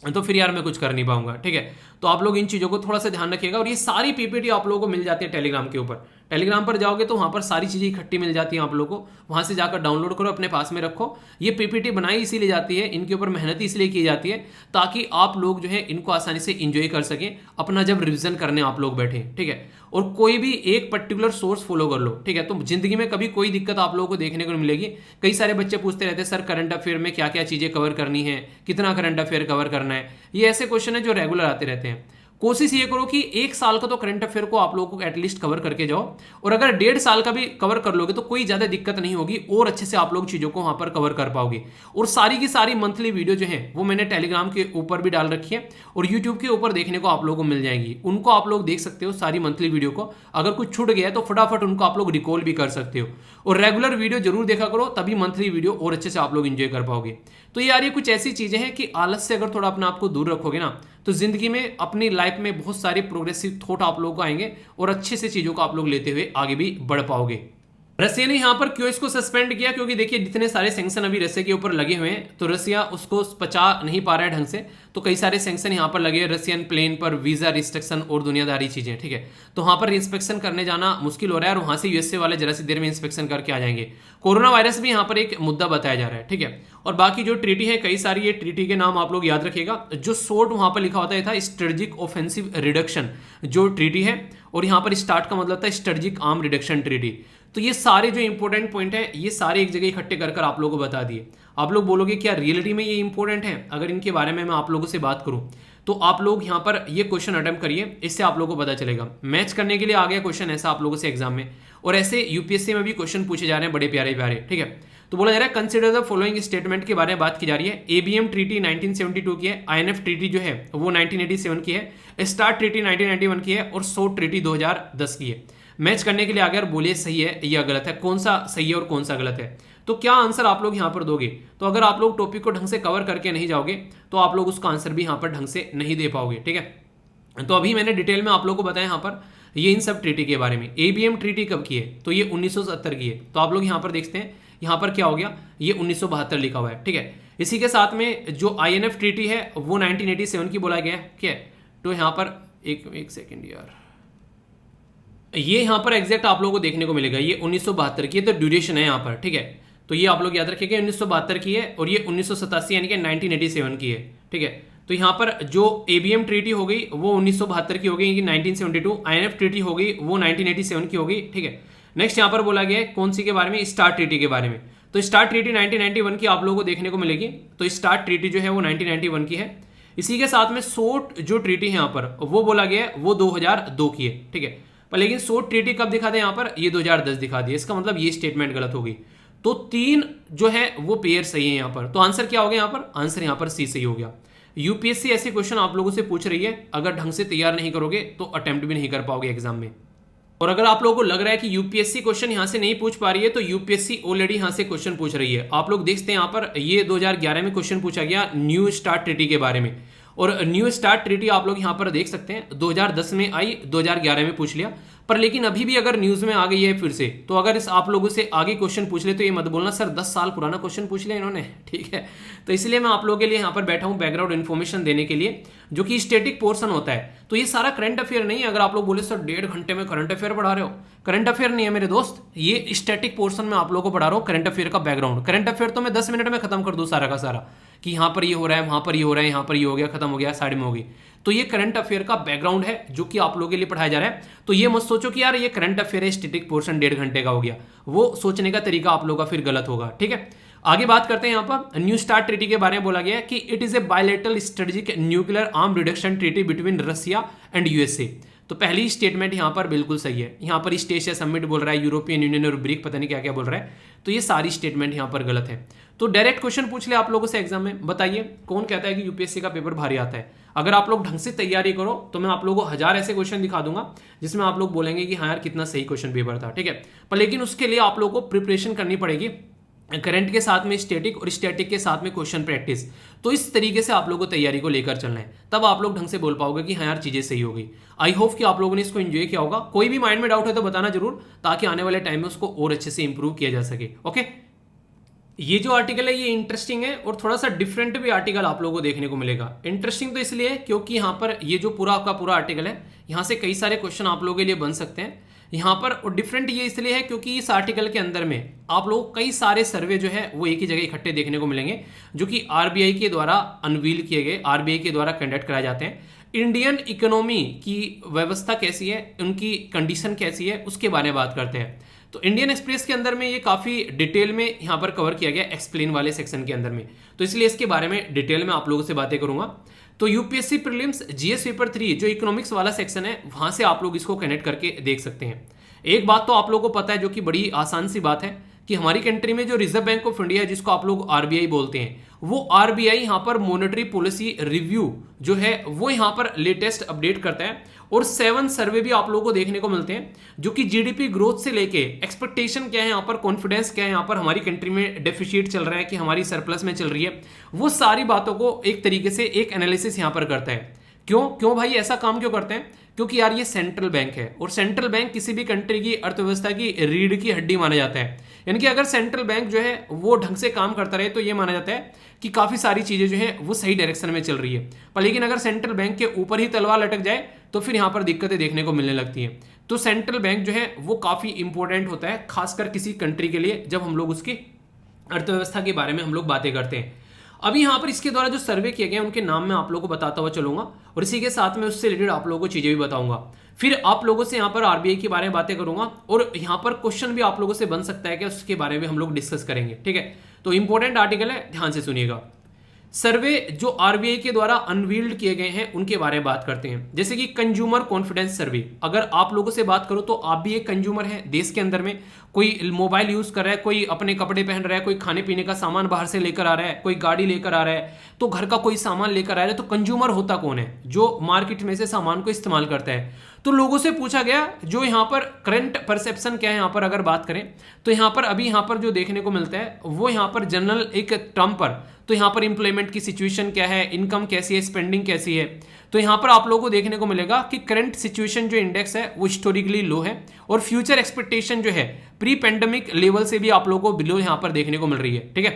तो फिर यार मैं कुछ कर नहीं पाऊंगा, ठीक है। तो आप लोग इन चीजों को थोड़ा सा ध्यान रखिएगा। और ये सारी पीपीटी आप लोगों को मिल जाती है टेलीग्राम के ऊपर, टेलीग्राम पर जाओगे तो वहां पर सारी चीजें इकट्ठी मिल जाती हैं आप लोगों को, वहां से जाकर डाउनलोड करो, अपने पास में रखो। ये पीपीटी बनाई इसीलिए जाती है, इनके ऊपर मेहनत इसलिए की जाती है ताकि आप लोग जो है इनको आसानी से इंजॉय कर सकें अपना जब रिविजन करने आप लोग बैठे, ठीक है। और कोई भी एक पर्टिकुलर सोर्स फॉलो कर लो, ठीक है, तो जिंदगी में कभी कोई दिक्कत आप लोगों को देखने को मिलेगी। कई सारे बच्चे पूछते रहते हैं सर करंट अफेयर में क्या क्या चीजें कवर करनी है, कितना करंट अफेयर कवर करना है, ये ऐसे क्वेश्चन है जो रेगुलर आते रहते हैं। कोशिश ये करो कि एक साल का तो करंट अफेयर को आप लोगों को एटलीस्ट कवर करके जाओ, और अगर 1.5 साल का भी कवर कर लोगे तो कोई ज्यादा दिक्कत नहीं होगी, और अच्छे से आप लोग चीजों को वहां पर कवर कर पाओगे। और सारी की सारी मंथली वीडियो जो है वो मैंने टेलीग्राम के ऊपर भी डाल रखी है और यूट्यूब के ऊपर देखने को आप लोगों को मिल जाएंगी, उनको आप लोग देख सकते हो सारी मंथली वीडियो को। अगर कुछ छूट गया है तो फटाफट उनको आप लोग रिकॉल भी कर सकते हो, और रेगुलर वीडियो जरूर देखा करो, तभी मंथली वीडियो और अच्छे से आप लोग एंजॉय कर पाओगे। तो यार ये कुछ ऐसी चीजें हैं कि आलस से अगर थोड़ा अपने आप को दूर रखोगे ना तो जिंदगी में अपनी लाइफ में बहुत सारे प्रोग्रेसिव थॉट आप लोगों को आएंगे और अच्छे से चीजों को आप लोग लेते हुए आगे भी बढ़ पाओगे। रसिया ने यहां पर क्यों इसको सस्पेंड किया, क्योंकि देखिए जितने सारे सैंक्शन अभी रसिया के ऊपर लगे हुए हैं तो रसिया उसको पचा नहीं पा रहा है ढंग से, तो कई सारे सैंक्शन यहां पर लगे, रसियन प्लेन पर वीजा रिस्ट्रिक्शन और दुनियादारी चीजें, ठीक है। तो वहां पर इंस्पेक्शन करने जाना मुश्किल हो रहा है और वहां से यूएसए वाले जरा सी देर में इंस्पेक्शन करके आ जाएंगे। कोरोना वायरस भी यहां पर एक मुद्दा बताया जा रहा है, ठीक है। और बाकी जो ट्रीटी है कई सारी, ये ट्रीटी के नाम आप लोग याद रखिएगा। जो शॉर्ट वहां पर लिखा होता है था स्ट्रेटेजिक ऑफेंसिव रिडक्शन जो ट्रीटी है, और यहां पर स्टार्ट का मतलब था स्ट्रेटेजिक आर्म रिडक्शन ट्रीटी। तो ये सारे जो इंपॉर्टेंट पॉइंट है ये सारे एक जगह इकट्ठे कर आप लोगों को बता दिए। आप लोग बोलोगे क्या रियलिटी में ये इंपॉर्टेंट है, अगर इनके बारे में मैं आप लोगों से बात करूं तो आप लोग यहाँ पर ये क्वेश्चन अटेम्प्ट करिए, इससे आप लोगों को पता चलेगा। मैच करने के लिए आ गया क्वेश्चन ऐसा आप लोगों से एग्जाम में, और ऐसे यूपीएससी में भी क्वेश्चन पूछे जा रहे हैं बड़े प्यारे प्यारे, ठीक है। तो बोला जा रहा है कंसिडर द फॉलोइंग स्टेटमेंट के बारे में बात की जा रही है। एबीएम ट्रीटी 1972 की है, आईएनएफ ट्रीटी जो है वो 1987 की है, स्टार ट्रीटी 1991 की है, और सोट ट्रीटी 2010 की है। मैच करने के लिए आगे, बोलिए सही है या गलत है, कौन सा सही है और कौन सा गलत है। तो क्या आंसर आप लोग यहाँ पर दोगे? तो अगर आप लोग टॉपिक को ढंग से कवर करके नहीं जाओगे तो आप लोग उसका आंसर भी यहाँ पर ढंग से नहीं दे पाओगे, ठीक है। तो अभी मैंने डिटेल में आप लोग को बताया यहाँ पर ये इन सब ट्रीटी के बारे में। एबीएम ट्रीटी कब की है? तो ये 1970 की है। तो आप लोग यहाँ पर देखते हैं, यहाँ पर क्या हो गया, ये 1972 लिखा हुआ है, ठीक है। इसी के साथ में जो आईएनएफ ट्रीटी है वो 1987 की बोला गया है, ठीक है। तो यहाँ पर एक सेकेंड यार, ये यहाँ पर एग्जैक्ट आप लोगों को देखने को मिलेगा, ये 1972 की है, तो ड्यूरेशन है यहाँ पर, ठीक है। तो ये आप लोग याद रखिएगा 1972 की है और ये 1987 यानी कि 1987 की है, ठीक है। तो यहाँ पर जो एबीएम ट्रीटी हो गई वो 1972 की हो गई, 1972। आईएनएफ ट्रीटी हो गई वो 1987 की हो गई, ठीक है। नेक्स्ट यहाँ पर बोला गया है कौन सी के बारे में? स्टार्ट ट्रीटी के बारे में। तो स्टार्ट ट्रीटी 1991 की आप लोगों को देखने को मिलेगी। तो स्टार्ट ट्रीटी जो है वो 1991 की है। इसी के साथ में सोट जो ट्रीटी है यहाँ पर वो बोला गया है वो 2002 की है, ठीक है। पर लेकिन सोट ट्रीटी कब दिखा दे यहाँ पर? ये 2010 दिखा दिया। इसका मतलब ये स्टेटमेंट गलत होगी। तो 3 जो है वो पेयर सही है यहाँ पर। तो आंसर क्या हो गया यहाँ पर? आंसर यहाँ पर सी सही हो गया। यूपीएससी ऐसे क्वेश्चन आप लोगों से पूछ रही है, अगर ढंग से तैयार नहीं करोगे तो अटेम्प्ट भी नहीं कर पाओगे एग्जाम में। और अगर आप लोगों को लग रहा है कि यूपीएससी क्वेश्चन यहां से नहीं पूछ पा रही है, तो यूपीएससी ऑलरेडी यहां से क्वेश्चन पूछ रही है। आप लोग देखते हैं यहाँ पर ये 2011 में क्वेश्चन पूछा गया न्यू स्टार्ट ट्रीटी के बारे में, और न्यू स्टार्ट ट्रीटी आप लोग यहाँ पर देख सकते हैं 2010 में आई, 2011 में पूछ लिया। पर लेकिन अभी भी अगर न्यूज में आ गई है फिर से, तो अगर इस आप लोगों से आगे क्वेश्चन पूछ ले तो ये मत बोलना सर 10 साल पुराना क्वेश्चन पूछ लिया इन्होंने, ठीक है। तो इसलिए मैं आप लोगों के लिए यहाँ पर बैठा हूँ बैकग्राउंड इन्फॉर्मेशन देने के लिए, जो कि स्टैटिक पोर्शन होता है। तो ये सारा करंट अफेयर नहीं है। अगर आप लोग बोले सर 1.5 घंटे में करंट अफेयर पढ़ा रहे हो, करंट अफेयर नहीं है मेरे दोस्त, ये स्टैटिक पोर्शन में आप लोगों को पढ़ा रहा हूँ करंट अफेयर का बैकग्राउंड। करंट अफेयर तो मैं 10 मिनट में खत्म कर दूँ सारा का सारा, कि यहाँ पर ये हो रहा है, वहां पर ये हो रहा है, यहाँ पर ये हो गया, खत्म हो गया, साइड में हो गई। तो ये करंट अफेयर का बैकग्राउंड है जो कि आप लोगों के लिए पढ़ाया जा रहा है। तो ये मत सोचो कि यार ये करंट अफेयर है स्टैटिक पोर्शन 1.5 घंटे का हो गया, वो सोचने का तरीका आप लोगों का फिर गलत होगा, ठीक है। आगे बात करते हैं। यहाँ पर न्यू स्टार्ट ट्रीटी के बारे में बोला गया है कि it is a bilateral strategic nuclear arm reduction treaty between Russia and USA. तो पहली स्टेटमेंट यहाँ पर बिल्कुल सही है। यहाँ पर स्टेट एशिया समिट बोल रहा है, यूरोपियन यूनियन और ब्रिक पता नहीं क्या क्या बोल रहा है। तो ये सारी स्टेटमेंट यहाँ पर गलत है। तो डायरेक्ट क्वेश्चन पूछ ले आप लोगों से एग्जाम में, बताइए कौन कहता है कि यूपीएससी का पेपर भारी आता है? अगर आप लोग ढंग से तैयारी करो तो मैं आप लोगों को 1000 ऐसे क्वेश्चन दिखा दूंगा जिसमें आप लोग बोलेंगे कि हाँ यार कितना सही क्वेश्चन पेपर था, ठीक है। पर लेकिन उसके लिए आप लोगों को प्रिपरेशन करनी पड़ेगी, करंट के साथ में स्टैटिक और स्टैटिक के साथ में क्वेश्चन प्रैक्टिस। तो इस तरीके से आप लोगों को तैयारी को लेकर चलना है, तब आप लोग ढंग से बोल पाओगे कि हाँ यार चीजें सही हो गई। आई होप कि आप लोगों ने इसको एंजॉय किया होगा। कोई भी माइंड में डाउट है तो बताना जरूर, ताकि आने वाले टाइम में उसको और अच्छे से इंप्रूव किया जा सके, ओके। ये जो आर्टिकल है ये इंटरेस्टिंग है और थोड़ा सा डिफरेंट भी आर्टिकल आप लोगों को देखने को मिलेगा। इंटरेस्टिंग तो इसलिए है क्योंकि यहाँ पर ये जो पूरा का पूरा आर्टिकल है, यहाँ से कई सारे क्वेश्चन आप लोगों के लिए बन सकते हैं यहाँ पर। और डिफरेंट ये इसलिए है क्योंकि इस आर्टिकल के अंदर में आप लोग कई सारे सर्वे जो है वो एक ही जगह इकट्ठे देखने को मिलेंगे, जो कि आरबीआई के द्वारा अनवील किए गए, आरबीआई के द्वारा कंडक्ट कराए जाते हैं। इंडियन इकोनॉमी की व्यवस्था कैसी है, उनकी कंडीशन कैसी है, उसके बारे में बात करते हैं। तो इंडियन एक्सप्रेस के अंदर में ये काफ़ी डिटेल में यहाँ पर कवर किया गया एक्सप्लेन वाले सेक्शन के अंदर में, तो इसलिए इसके बारे में डिटेल में आप लोगों से बातें करूंगा। तो यूपीएससी प्रीलिम्स जीएस पेपर 3 जो इकोनॉमिक्स वाला सेक्शन है, वहां से आप लोग इसको कनेक्ट करके देख सकते हैं। एक बात तो आप लोगों को पता है, जो कि बड़ी आसान सी बात है, कि हमारी कंट्री में जो रिजर्व बैंक ऑफ इंडिया है, जिसको आप लोग आरबीआई बोलते हैं, वो आरबीआई यहाँ पर मॉनेटरी पॉलिसी रिव्यू जो है वो यहाँ पर लेटेस्ट अपडेट करता है। और 7 सर्वे भी आप लोगों को देखने को मिलते हैं, जो कि जीडीपी ग्रोथ से लेके एक्सपेक्टेशन क्या है यहाँ पर, कॉन्फिडेंस क्या है यहाँ पर, हमारी कंट्री में डेफिसिट चल रहा है कि हमारी सरप्लस में चल रही है, वो सारी बातों को एक तरीके से एक एनालिसिस यहाँ पर करता है। क्यों भाई ऐसा काम क्यों करते हैं? क्योंकि यार ये सेंट्रल बैंक है, और सेंट्रल बैंक किसी भी कंट्री की अर्थव्यवस्था की रीढ़ की हड्डी माना जाता है। यानी कि अगर सेंट्रल बैंक जो है वो ढंग से काम करता रहे तो ये माना जाता है कि काफी सारी चीजें जो है वो सही डायरेक्शन में चल रही है। पर लेकिन अगर सेंट्रल बैंक के ऊपर ही तलवार लटक जाए तो फिर यहाँ पर दिक्कतें देखने को मिलने लगती हैं। तो सेंट्रल बैंक जो है वो काफी इंपॉर्टेंट होता है, खासकर किसी कंट्री के लिए, जब हम लोग उसकी अर्थव्यवस्था के बारे में हम लोग बातें करते हैं। अभी यहाँ पर इसके द्वारा जो सर्वे किए गए उनके नाम मैं आप लोगों को बताता हुआ चलूंगा, और इसी के साथ में उससे रिलेटेड आप लोगों को चीजें भी बताऊंगा। फिर आप लोगों से यहाँ पर आरबीआई के बारे में बातें करूंगा, और यहाँ पर क्वेश्चन भी आप लोगों से बन सकता है कि उसके बारे में हम लोग डिस्कस करेंगे, ठीक है। तो इंपॉर्टेंट आर्टिकल है, ध्यान से सुनिएगा। सर्वे जो आरबीआई के द्वारा अनवील्ड किए गए हैं उनके बारे में बात करते हैं। जैसे कि कंज्यूमर कॉन्फिडेंस सर्वे, अगर आप लोगों से बात करो तो आप भी एक कंज्यूमर हैं देश के अंदर में, कोई मोबाइल यूज कर रहा है, कोई अपने कपड़े पहन रहा है, कोई खाने पीने का सामान बाहर से लेकर आ रहा है, कोई गाड़ी लेकर आ रहा है, तो घर का कोई सामान लेकर आ रहा है, तो कंज्यूमर होता कौन है? जो मार्केट में से सामान को इस्तेमाल करता है। तो लोगों से पूछा गया जो यहाँ पर करंट परसेप्शन क्या है, यहाँ पर अगर बात करें तो यहाँ पर अभी यहाँ पर जो देखने को मिलता है वो यहाँ पर जनरल एक टर्म पर, तो यहाँ पर इंप्लॉयमेंट की सिचुएशन क्या है, इनकम कैसी है, स्पेंडिंग कैसी है, तो यहाँ पर आप लोगों को देखने को मिलेगा कि करंट सिचुएशन जो इंडेक्स है वो हिस्टोरिकली लो है और फ्यूचर एक्सपेक्टेशन जो है प्री पेंडेमिक लेवल से भी आप लोगों को बिलो यहाँ पर देखने को मिल रही है। ठीक है,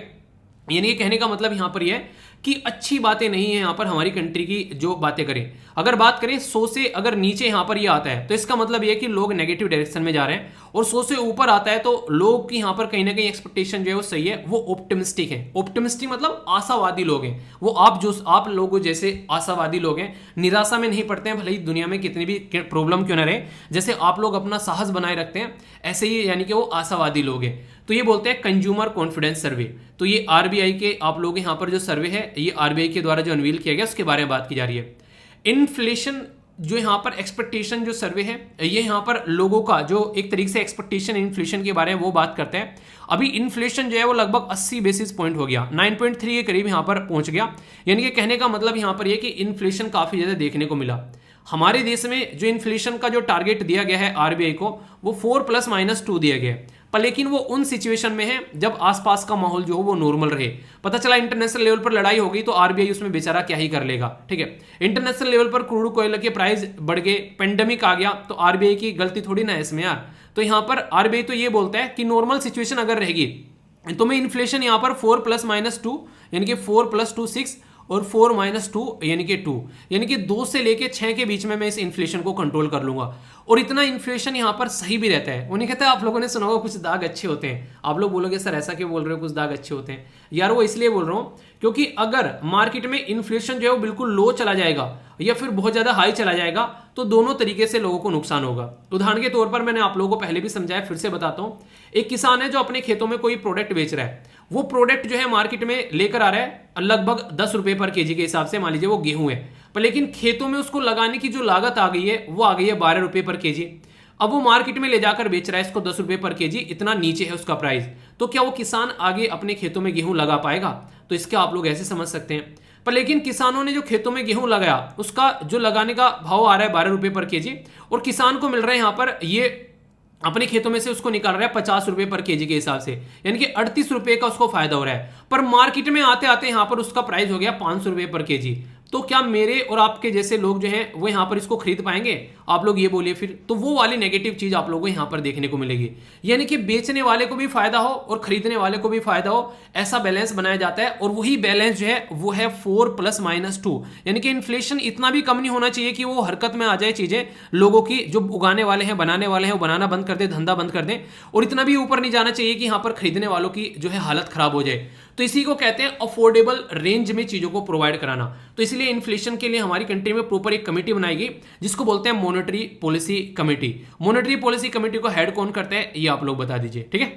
यानी ये कहने का मतलब यहाँ पर यह है कि अच्छी बातें नहीं है यहाँ पर हमारी कंट्री की जो बातें करें। अगर बात करें 100 से अगर नीचे यहाँ पर ये आता है तो इसका मतलब ये है कि लोग नेगेटिव डायरेक्शन में जा रहे हैं, और 100 से ऊपर आता है तो लोग की यहाँ पर कहीं ना कहीं एक्सपेक्टेशन जो है वो सही है, वो ऑप्टिमिस्टिक है। ऑप्टिमिस्टिक मतलब आशावादी लोग हैं, वो आप लोगों जैसे आशावादी लोग हैं, निराशा में नहीं पड़ते हैं भले ही दुनिया में कितनी भी प्रॉब्लम क्यों ना रहे। जैसे आप लोग अपना साहस बनाए रखते हैं ऐसे ही यानी कि वो आशावादी लोग हैं। तो ये बोलते हैं कंज्यूमर कॉन्फिडेंस सर्वे। तो ये आरबीआई के आप लोग यहाँ पर जो सर्वे है ये आरबीआई के द्वारा जो अनवील किया गया उसके बारे में बात की जा रही है। इन्फ्लेशन जो यहाँ पर एक्सपेक्टेशन जो सर्वे है ये यहाँ पर लोगों का जो एक तरीके से एक्सपेक्टेशन इन्फ्लेशन के बारे में वो बात करते हैं। अभी इन्फ्लेशन जो है वो लगभग 80 बेसिस पॉइंट हो गया, 9.3 के करीब यहाँ पर पहुंच गया। यानी कि कहने का मतलब यहाँ पर ये कि इन्फ्लेशन काफी ज्यादा देखने को मिला। हमारे देश में जो इन्फ्लेशन का जो टारगेट दिया गया है आरबीआई को वो 4+-2 दिया गया है, पर लेकिन वो उन सिचुएशन में है जब आसपास का माहौल जो हो वो नॉर्मल रहे। पता चला इंटरनेशनल लेवल पर लड़ाई हो गई तो आरबीआई उसमें बेचारा क्या ही कर लेगा। ठीक है, इंटरनेशनल लेवल पर क्रूड कोयला के प्राइस बढ़ गए, पेंडेमिक आ गया, तो आरबीआई की गलती थोड़ी ना है इसमें यार। तो यहाँ पर आरबीआई तो ये बोलता है कि नॉर्मल सिचुएशन अगर रहेगी तो मैं इन्फ्लेशन यहाँ पर 4+-2 यानी कि 4+2 6 और 4-2 यानी कि 2, यानी कि 2 से लेके 6 के बीच में मैं इस इन्फ्लेशन को कंट्रोल कर लूंगा। और इतना इन्फ्लेशन यहाँ पर सही भी रहता है। उन्हें कहते हैं आप लोगों ने सुना होगा कुछ दाग अच्छे होते हैं। आप लोग बोलोगे सर ऐसा क्यों बोल रहे हो कुछ दाग अच्छे होते हैं? यार वो इसलिए बोल रहा हूँ क्योंकि अगर मार्केट में इन्फ्लेशन जो है वो बिल्कुल लो चला जाएगा या फिर बहुत ज्यादा हाई चला जाएगा तो दोनों तरीके से लोगों को नुकसान होगा। उदाहरण के तौर पर मैंने आप लोगों को पहले भी समझाया, फिर से बताता हूँ। एक किसान है जो अपने खेतों में कोई प्रोडक्ट बेच रहा है, वो प्रोडक्ट जो है मार्केट में लेकर आ रहा है लगभग 10 रुपए पर केजी के हिसाब से, मान लीजिए वो गेहूं है, पर लेकिन खेतों में उसको लगाने की जो लागत आ गई है वो आ गई है 12 रुपए पर केजी। अब वो मार्केट में ले जाकर बेच रहा है इसको 10 रुपए पर केजी, इतना नीचे है उसका प्राइस। तो क्या वो किसान आगे अपने खेतों में गेहूं लगा पाएगा? तो इसके आप लोग ऐसे समझ सकते हैं। पर लेकिन किसानों ने जो खेतों में गेहूं लगाया उसका जो लगाने का भाव आ रहा है 12 रुपए पर केजी, और किसान को मिल रहा है यहाँ पर ये अपने खेतों में से उसको निकाल रहा है 50 रुपए पर केजी के हिसाब से, यानी कि 38 रुपए का उसको फायदा हो रहा है। पर मार्केट में आते आते यहां पर उसका प्राइस हो गया 500 रुपए पर केजी। तो क्या मेरे और आपके जैसे लोग जो हैं वो यहां पर इसको खरीद पाएंगे? आप लोग ये बोलिए फिर। तो वो वाली नेगेटिव चीज आप लोगों को यहां पर देखने को मिलेगी, यानी कि बेचने वाले को भी फायदा हो और खरीदने वाले को भी फायदा हो, ऐसा बैलेंस बनाया जाता है। और वही बैलेंस जो है वो है 4+-2, यानी कि इन्फ्लेशन इतना भी कम नहीं होना चाहिए कि वो हरकत में आ जाए चीजें, लोगों की जो उगाने वाले हैं बनाने वाले हैं वो बनाना बंद कर दे, धंधा बंद कर दें, और इतना भी ऊपर नहीं जाना चाहिए कि यहां पर खरीदने वालों की जो है हालत खराब हो जाए। तो इसी को कहते हैं अफोर्डेबल रेंज में चीजों को प्रोवाइड कराना। तो इसलिए इन्फ्लेशन के लिए हमारी कंट्री में प्रॉपर एक कमेटी बनाई गई जिसको बोलते हैं monetary policy committee. Monetary policy committee को हेड कौन करता है ये आप लोग बता दीजिए। ठीक है,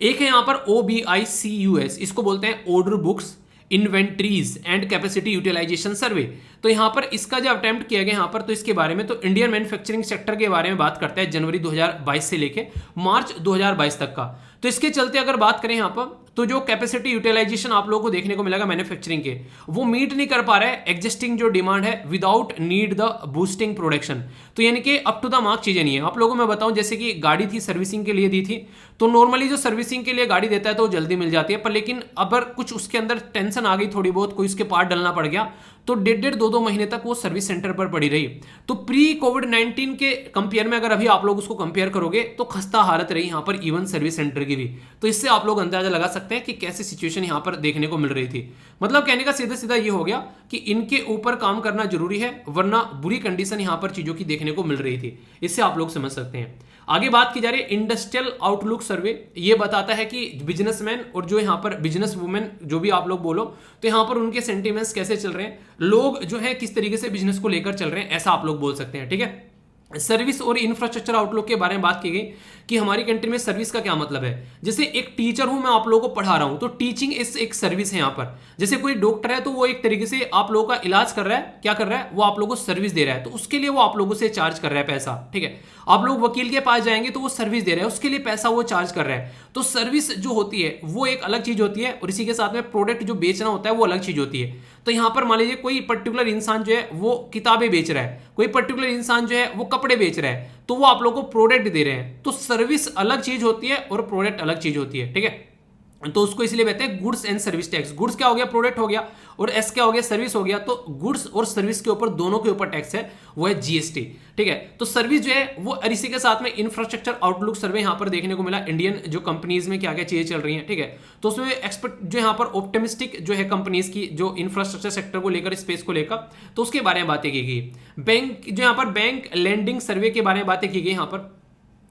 एक है यहां पर OBICUS, इसको बोलते हैं order books inventories and capacity utilisation survey. तो यहां पर इसका जो अटेम्प्ट किया गया यहां पर, तो इसके बारे में तो इंडियन मैन्युफैक्चरिंग सेक्टर के बारे में बात करता है जनवरी 2022 से लेके मार्च 2022 तक का। तो इसके चलते अगर बात करें यहां पर तो जो कैपेसिटी यूटिलाइजेशन आप लोगों को देखने को मिलेगा मैन्युफैक्चरिंग के, वो मीट नहीं कर पा रहा है एग्जिस्टिंग जो डिमांड है without need the boosting production. तो यानी कि अप टू द मार्क चीजें नहीं है। आप लोगों को मैं बताऊं, जैसे कि गाड़ी थी सर्विसिंग के लिए दी थी, तो नॉर्मली जो सर्विसिंग के लिए गाड़ी देता है तो वो जल्दी मिल जाती है, पर लेकिन अगर कुछ उसके अंदर टेंशन आ गई थोड़ी बहुत, कोई उसके पार्ट डलना पड़ गया, तो 1.5-2 महीने तक वो सर्विस सेंटर पर पड़ी रही। तो प्री कोविड-19 के कंपेयर में अगर अभी आप लोग उसको कंपेयर करोगे तो खस्ता हालत रही यहाँ पर इवन सर्विस सेंटर की भी। तो इससे आप लोग अंदाजा लगा सकते हैं कि कैसी सिचुएशन यहाँ पर देखने को मिल रही थी। मतलब कहने का सीधा सीधा ये हो गया कि इनके ऊपर काम करना जरूरी है, वरना बुरी कंडीशन यहाँ पर चीजों की देखने को मिल रही थी। इससे आप लोग समझ सकते हैं। आगे बात की जा रही है इंडस्ट्रियल आउटलुक सर्वे। ये बताता है कि बिजनेसमैन और जो यहाँ पर बिजनेस वुमेन जो भी आप लोग बोलो, तो यहाँ पर उनके सेंटिमेंट्स कैसे चल रहे हैं, लोग जो है किस तरीके से बिजनेस को लेकर चल रहे हैं, ऐसा आप लोग बोल सकते हैं। ठीक है, सर्विस और इंफ्रास्ट्रक्चर आउटलुक के बारे में बात की गई कि हमारी कंट्री में सर्विस का क्या मतलब है। जैसे एक टीचर हूं, मैं आप लोगों को पढ़ा रहा हूं, तो टीचिंग इस एक सर्विस है यहाँ पर। जैसे कोई डॉक्टर है तो वो एक तरीके से आप लोगों का इलाज कर रहा है, क्या कर रहा है, वो आप लोगों को सर्विस दे रहा है, तो उसके लिए वो आप लोगों से चार्ज कर रहा है पैसा। ठीक है, आप लोग वकील के पास जाएंगे तो वो सर्विस दे रहा है, उसके लिए पैसा वो चार्ज कर रहा है। तो सर्विस जो होती है वो एक अलग चीज होती है, और इसी के साथ में प्रोडक्ट जो बेचना होता है वो अलग चीज होती है। तो यहां पर मान लीजिए कोई पर्टिकुलर इंसान जो है वो किताबें बेच रहा है, कोई पर्टिकुलर इंसान जो है वो कपड़े बेच रहा है, तो वो आप लोगों को प्रोडक्ट दे रहे हैं। तो सर्विस अलग चीज होती है और प्रोडक्ट अलग चीज होती है। ठीक है, तो उसको इसलिए कहते हैं goods and service tax. Goods क्या हो गया, प्रोडक्ट हो गया, और एस क्या हो गया, सर्विस हो गया। तो गुड्स और सर्विस के ऊपर, दोनों के ऊपर टैक्स है, वो है जीएसटी। ठीक है, तो सर्विस जो है वो, और इसी के साथ में इंफ्रास्ट्रक्चर आउटलुक सर्वे यहां पर देखने को मिला, इंडियन जो कंपनीज में क्या क्या चीजें चल रही हैं। ठीक है, तो उसमें एक्सपेक्ट जो यहां पर ऑप्टिमिस्टिक जो है कंपनीज की, जो इंफ्रास्ट्रक्चर सेक्टर को लेकर, स्पेस को लेकर, तो उसके बारे में बातें की गई। बैंक जो यहां पर बैंक लैंडिंग सर्वे के बारे में बातें की गई।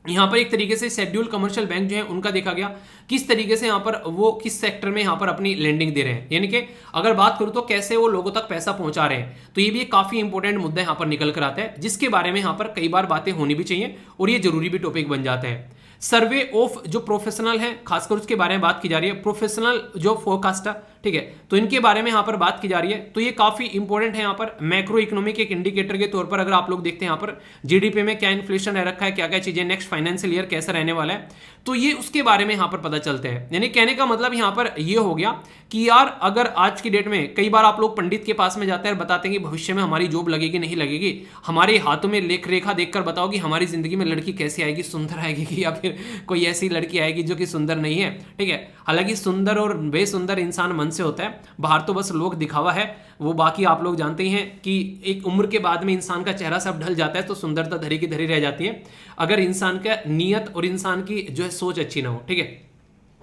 यहाँ पर एक तरीके से शेड्यूल कमर्शियल बैंक जो है उनका देखा गया किस तरीके से यहाँ पर वो किस सेक्टर में यहाँ पर अपनी लैंडिंग दे रहे हैं, यानी कि अगर बात करूँ तो कैसे वो लोगों तक पैसा पहुंचा रहे हैं। तो ये भी एक काफी इंपॉर्टेंट मुद्दा यहाँ पर निकल कर आता है, जिसके बारे में यहाँ पर कई बार बातें होनी भी चाहिए, और ये जरूरी भी टॉपिक बन जाता है। सर्वे ऑफ जो प्रोफेशनल है, खासकर उसके बारे में बात की जा रही है, प्रोफेशनल जो फोरकास्टर। ठीक है, तो इनके बारे में यहाँ पर बात की जा रही है। तो ये काफी इंपॉर्टेंट है। यहाँ पर मैक्रो इकोनॉमिक एक इंडिकेटर के तौर पर अगर आप लोग देखते हैं यहाँ पर जीडीपी में क्या इन्फ्लेशन रह रखा है, क्या क्या चीजें, नेक्स्ट फाइनेंशियल ईयर कैसा रहने वाला है, तो ये उसके बारे में यहाँ पर पता चलता है। यानी कहने का मतलब यहाँ पर ये हो गया कि यार अगर आज की डेट में कई बार आप लोग पंडित के पास में जाते हैं और बताते हैं कि भविष्य में हमारी जॉब लगेगी नहीं लगेगी, हमारे हाथों में लेख रेखा देखकर बताओ कि हमारी जिंदगी में लड़की कैसी आएगी, सुंदर आएगी कि या फिर कोई ऐसी लड़की आएगी जो कि सुंदर नहीं है। ठीक है, हालांकि सुंदर और बेसुंदर इंसान मन से होता है, बाहर तो बस लोग दिखावा है वो, बाकी आप लोग जानते ही हैं कि एक उम्र के बाद में इंसान का चेहरा सब ढल जाता है, तो सुंदरता धरी की धरी रह जाती है अगर इंसान का नियत और इंसान की जो है सोच अच्छी ना हो। ठीक है,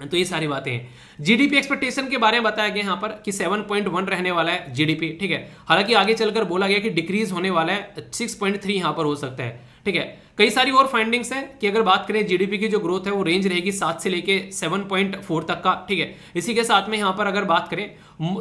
तो ये सारी बातें हैं। जीडीपी एक्सपेक्टेशन के बारे में बताया गया यहाँ पर कि 7.1 रहने वाला है जीडीपी। ठीक है, हालांकि आगे चलकर बोला गया कि डिक्रीज होने वाला है, 6.3 यहाँ पर हो सकता है। ठीक है, कई सारी और फाइंडिंग्स है कि अगर बात करें जीडीपी की जो ग्रोथ है वो रेंज रहेगी 7 से लेके 7.4 तक का। ठीक है, इसी के साथ में यहाँ पर अगर बात करें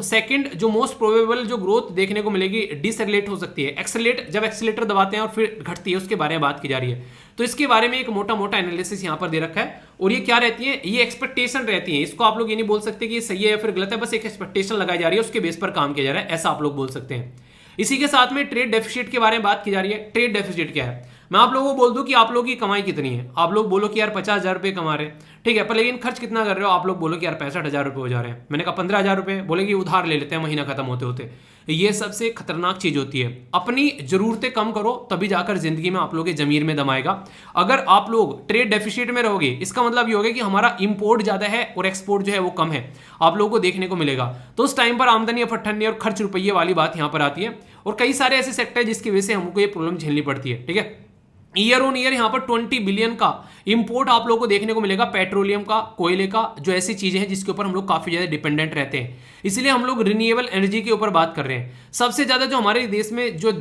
सेकंड जो मोस्ट प्रोबेबल जो ग्रोथ देखने को मिलेगी डिसएक्सेलरेट हो सकती है। एक्सेलरेट जब एक्सेलेटर दबाते हैं और फिर घटती है, उसके बारे में बात की जा रही है। तो इसके बारे में एक मोटा मोटा एनालिसिस यहाँ पर दे रखा है, और ये क्या रहती है, ये एक्सपेक्टेशन रहती है। इसको आप लोग ये नहीं बोल सकते कि ये सही है या फिर गलत है, बस एक एक्सपेक्टेशन लगाई जा रही है, उसके बेस पर काम किया जा रहा है, ऐसा आप लोग बोल सकते हैं। इसी के साथ में ट्रेड डेफिसिट के बारे में बात की जा रही है। ट्रेड डेफिसिट क्या है, मैं आप लोगों को बोल दूं कि आप लोगों की कमाई कितनी है, आप लोग बोलो कि यार 50,000 रुपए कमा रहे हैं। ठीक है, पर लेकिन खर्च कितना कर रहे हो, आप लोग बोलो कि यार 65,000 रुपए हो जा रहे हैं। मैंने कहा 15,000 रुपए, बोले कि उधार ले लेते हैं महीना खत्म होते होते। ये सबसे खतरनाक चीज होती है। अपनी जरूरतें कम करो, तभी जाकर जिंदगी में आप लोगों के जमीर में दम आएगा। अगर आप लोग ट्रेड डेफिसिट में रहोगे, इसका मतलब ये होगा कि हमारा इंपोर्ट ज्यादा है और एक्सपोर्ट जो है वो कम है, आप लोगों को देखने को मिलेगा। तो उस टाइम पर आमदनी अफटनी और खर्च रुपये वाली बात यहां पर आती है, और कई सारे ऐसे सेक्टर है जिसकी वजह से हमको ये प्रॉब्लम झेलनी पड़ती है। ठीक है, ईयर ऑन ईयर यहाँ पर 20 बिलियन का इंपोर्ट आप लोगों को देखने को मिलेगा, पेट्रोलियम का, कोयले का, जो ऐसी चीजें हैं जिसके ऊपर हम लोग काफी ज्यादा डिपेंडेंट रहते हैं। इसलिए हम लोग रिन्यूएबल एनर्जी के ऊपर बात कर रहे हैं। सबसे ज्यादा जो हमारे देश में जो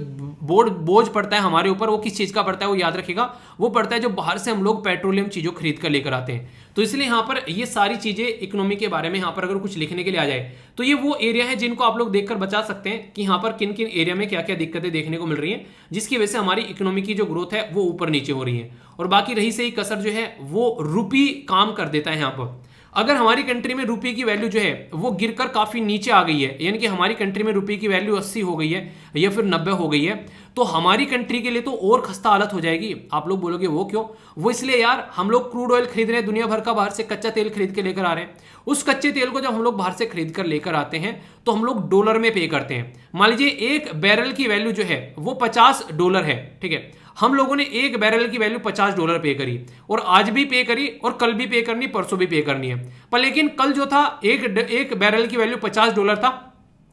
बोझ पड़ता है हमारे ऊपर, वो किस चीज का पड़ता है, वो याद रखिएगा, वो पड़ता है जो बाहर से हम लोग पेट्रोलियम चीजों खरीद कर लेकर आते हैं। तो इसलिए यहाँ पर ये सारी चीजें इकोनॉमी के बारे में यहाँ पर अगर कुछ लिखने के लिए आ जाए, तो ये वो एरिया है जिनको आप लोग देखकर बचा सकते हैं कि यहाँ पर किन किन एरिया में क्या क्या दिक्कतें देखने को मिल रही हैं, जिसकी वजह से हमारी इकोनॉमी की जो ग्रोथ है वो ऊपर नीचे हो रही है। और बाकी रही सही कसर जो है वो रुपी काम कर देता है। यहाँ पर अगर हमारी कंट्री में रुपये की वैल्यू जो है वो गिरकर काफी नीचे आ गई है, यानी कि हमारी कंट्री में रुपये की वैल्यू 80 हो गई है या फिर 90 हो गई है, तो हमारी कंट्री के लिए तो और खस्ता हालत हो जाएगी। आप लोग बोलोगे वो क्यों, वो इसलिए यार हम लोग क्रूड ऑयल खरीद रहे हैं, दुनिया भर का बाहर से कच्चा तेल खरीद के लेकर आ रहे हैं। उस कच्चे तेल को जब हम लोग बाहर से खरीद कर लेकर आते हैं तो हम लोग डॉलर में पे करते हैं। मान लीजिए एक बैरल की वैल्यू जो है वो $50 है। ठीक है, हम लोगों ने एक बैरल की वैल्यू $50 पे करी, और आज भी पे करी, और कल भी पे करनी, परसों भी पे करनी है। पर लेकिन कल जो था एक बैरल की वैल्यू $50 था,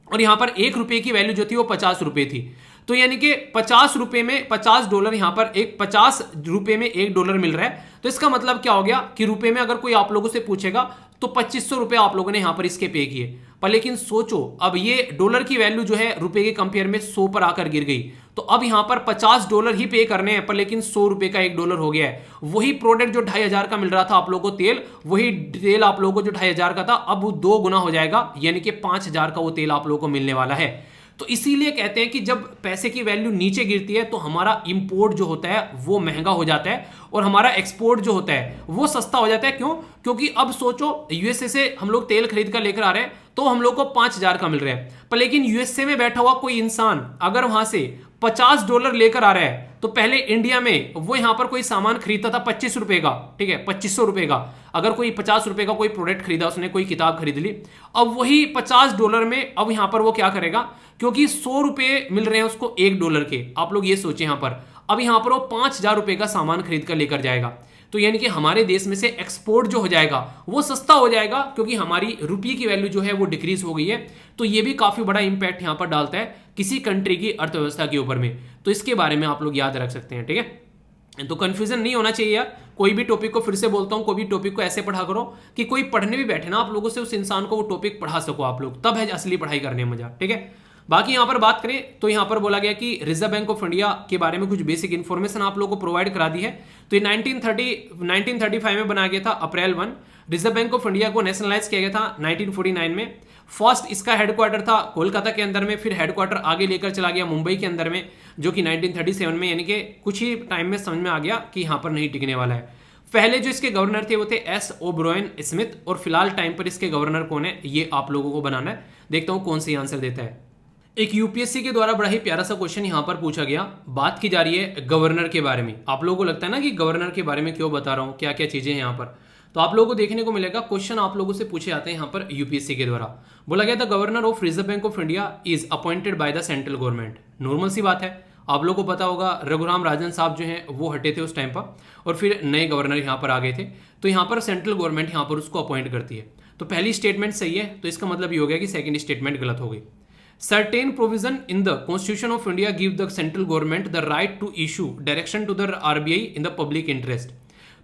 और यहां पर ₹1 की वैल्यू जो थी वो ₹50 थी। तो यानी कि $50 में $50, यहां पर एक $50 में $1 मिल रहा है। तो इसका मतलब क्या हो गया कि रुपए में अगर कोई आप लोगों से पूछेगा तो ₹2500 आप लोगों ने यहां पर इसके पे किए। पर लेकिन सोचो, अब ये डॉलर की वैल्यू जो है रुपए के कंपेयर में 100 पर आकर गिर गई, तो अब यहां पर $50 ही पे करने हैं, पर लेकिन ₹100 का $1 हो गया है। वही प्रोडक्ट जो 2500 का मिल रहा था आप लोगों को तेल, वही तेल आप लोगों को जो 2500 का था अब वो 2 गुना हो जाएगा, यानी कि 5000 का वो तेल आप लोगों को मिलने वाला है। तो इसीलिए कहते हैं कि जब पैसे की वैल्यू नीचे गिरती है तो हमारा इंपोर्ट जो होता है वो महंगा हो जाता है और हमारा एक्सपोर्ट जो होता है वो सस्ता हो जाता है। क्यों? क्योंकि अब सोचो, यूएसए से हम लोग तेल खरीद कर लेकर आ रहे हैं तो हम लोग को 5,000 का मिल रहा है, पर लेकिन यूएसए में बैठा हुआ कोई इंसान अगर वहां से $50 लेकर आ रहा है तो पहले इंडिया में वो यहां पर कोई सामान खरीदता था 25 रुपए का, ठीक है, 2500 रुपए का। अगर कोई 50 रुपए का कोई प्रोडक्ट खरीदा, उसने कोई किताब खरीद ली, अब वही $50 में अब यहां पर वो क्या करेगा, क्योंकि 100 रुपए मिल रहे हैं उसको $1 के। आप लोग ये सोचें यहां पर, अब यहां पर वो 5,000 रुपए का सामान खरीद कर लेकर जाएगा। तो यानी कि हमारे देश में से एक्सपोर्ट जो हो जाएगा वो सस्ता हो जाएगा, क्योंकि हमारी रुपये की वैल्यू जो है वो डिक्रीज हो गई है। तो ये भी काफी बड़ा इंपैक्ट यहां पर डालता है किसी कंट्री की अर्थव्यवस्था के ऊपर में। तो इसके बारे में आप लोग याद रख सकते हैं, ठीक है। तो कंफ्यूजन नहीं होना चाहिए यार, कोई भी टॉपिक को, फिर से बोलता हूं, कोई भी टॉपिक को ऐसे पढ़ा करो कि कोई पढ़ने भी बैठे ना आप लोगों से, उस इंसान को वो टॉपिक पढ़ा सको आप लोग, तब है असली पढ़ाई करने में मजा, ठीक है। बाकी यहां पर बात करें तो यहां पर बोला गया कि रिजर्व बैंक ऑफ इंडिया के बारे में कुछ बेसिक इंफॉर्मेशन आप लोगों को प्रोवाइड करा दी है। तो ये 1935 में बनाया गया था, अप्रैल 1। रिजर्व बैंक ऑफ इंडिया को नेशनलाइज किया गया था 1949 में। फर्स्ट इसका हेडक्वार्टर था कोलकाता के अंदर में, फिर हेडक्वार्टर आगे लेकर चला गया मुंबई के अंदर में, जो कि 1937 में, यानी कि कुछ ही टाइम में समझ में आ गया कि यहां पर नहीं टिकने वाला है। पहले जो इसके गवर्नर थे वो थे एस ओब्रोयन स्मिथ, और फिलहाल टाइम पर इसके गवर्नर कौन है ये आप लोगों को बनाना है। देखता हूं कौन सी आंसर देता है। एक यूपीएससी के द्वारा बड़ा ही प्यारा सा क्वेश्चन यहां पर पूछा गया, बात की जा रही है गवर्नर के बारे में। आप लोगों को लगता है ना कि गवर्नर के बारे में क्यों बता रहा हूं, क्या क्या चीजें हैं यहां पर, तो आप लोगों को देखने को मिलेगा। क्वेश्चन आप लोगों से पूछे जाते हैं यहां पर यूपीएससी के द्वारा। बोला गया the governor of Reserve Bank of India is appointed by the central government. Normal सी बात है, आप लोगों को पता होगा रघुराम राजन साहब जो हैं वो हटे थे उस टाइम पर, और फिर नए गवर्नर यहां पर आ गए थे। तो यहां पर सेंट्रल गवर्नमेंट यहां पर उसको अपॉइंट करती है। तो पहली स्टेटमेंट सही है, तो इसका मतलब ये हो गया कि सेकंड स्टेटमेंट गलत हो गई। Certain provision in the Constitution of India give the central government the right to issue direction to the RBI in the public interest।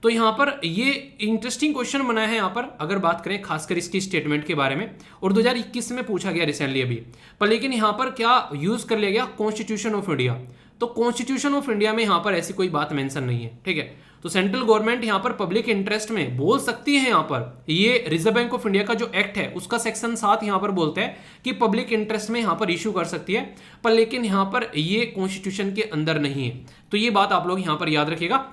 तो यहाँ पर ये इंटरेस्टिंग क्वेश्चन बना है यहाँ पर, अगर बात करें खासकर इसकी स्टेटमेंट के बारे में, और 2021 में पूछा गया रिसेंटली अभी, पर लेकिन यहाँ पर क्या यूज कर लिया गया, कॉन्स्टिट्यूशन ऑफ इंडिया। तो कॉन्स्टिट्यूशन ऑफ इंडिया में यहाँ पर ऐसी कोई बात मेंशन नहीं है, ठीक है। तो सेंट्रल गवर्नमेंट यहाँ पर पब्लिक इंटरेस्ट में बोल सकती है। यहाँ पर ये रिजर्व बैंक ऑफ इंडिया का जो एक्ट है उसका सेक्शन 7 यहाँ पर बोलता है कि पब्लिक इंटरेस्ट में यहाँ पर इशू कर सकती है, पर लेकिन यहाँ पर ये कॉन्स्टिट्यूशन के अंदर नहीं है। तो ये बात आप लोग यहाँ पर याद रखिएगा,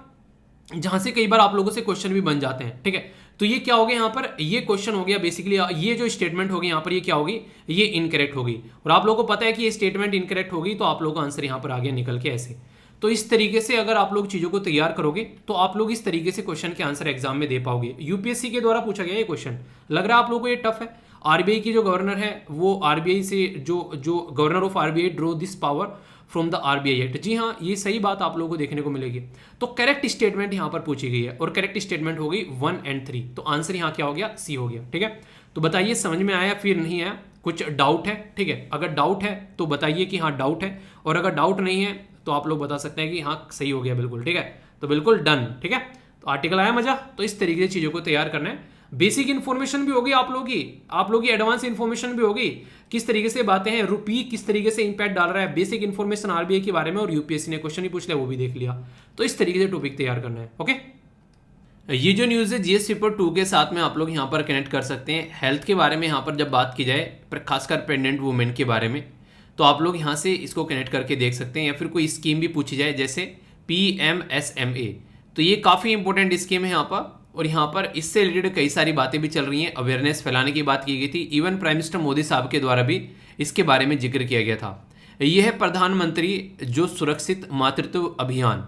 जहां से कई बार आप लोगों से क्वेश्चन भी बन जाते हैं, ठीक है। तो ये क्या हो गया यहाँ पर, ये क्वेश्चन हो गया बेसिकली, ये जो स्टेटमेंट होगी यहाँ पर ये क्या होगी, ये इनकरेक्ट होगी। और आप लोगों को पता है कि ये स्टेटमेंट इनकरेक्ट होगी, तो आप लोगों का आंसर यहाँ पर आ गया निकल के ऐसे। तो इस तरीके से अगर आप लोग चीजों को तैयार करोगे तो आप लोग इस तरीके से क्वेश्चन के आंसर एग्जाम में दे पाओगे। यूपीएससी के द्वारा पूछा गया ये क्वेश्चन, लग रहा है आप लोगों को ये टफ है। आरबीआई की जो गवर्नर है वो आरबीआई से जो governor of RBI draw this power from the RBI Act. जी हाँ, ये सही बात आप लोगों को देखने को मिलेगी। तो करेक्ट स्टेटमेंट यहां पर पूछी गई है, और करेक्ट स्टेटमेंट हो गई 1 और 3। तो आंसर यहां क्या हो गया, सी हो गया, ठीक है। तो बताइए समझ में आया फिर नहीं आया, कुछ डाउट है, ठीक है। अगर डाउट है तो बताइए कि हाँ डाउट है, और अगर डाउट नहीं है तो आप लोग बता सकते हैं कि हाँ सही हो गया बिल्कुल, ठीक है। तो बिल्कुल डन, ठीक है। तो आर्टिकल आया मजा। तो इस तरीके से चीजों को तैयार करना है। बेसिक इन्फॉर्मेशन भी होगी आप लोगों की एडवांस इन्फॉर्मेशन भी होगी, किस तरीके से बातें हैं, रुपये किस तरीके से इंपैक्ट डाल रहा है, बेसिक इन्फॉर्मेशन आरबीआई के बारे में, और यूपीएससी ने क्वेश्चन ही पूछ लिया वो भी देख लिया। तो इस तरीके से टॉपिक तैयार करना है, ओके। ये जो न्यूज़ है जीएस पेपर 2 के साथ में आप लोग यहाँ पर कनेक्ट कर सकते हैं। हेल्थ के बारे में यहाँ पर जब बात की जाए, खासकर प्रेग्नेंट वुमेन के बारे में, तो आप लोग यहाँ से इसको कनेक्ट करके देख सकते हैं। या फिर कोई स्कीम भी पूछी जाए जैसे PMSMA, तो ये काफ़ी इंपॉर्टेंट स्कीम है यहाँ पर, और यहाँ पर इससे रिलेटेड कई सारी बातें भी चल रही हैं। अवेयरनेस फैलाने की बात की गई थी, इवन प्राइम मिनिस्टर मोदी साहब के द्वारा भी इसके बारे में जिक्र किया गया था। यह है प्रधानमंत्री जो सुरक्षित मातृत्व अभियान।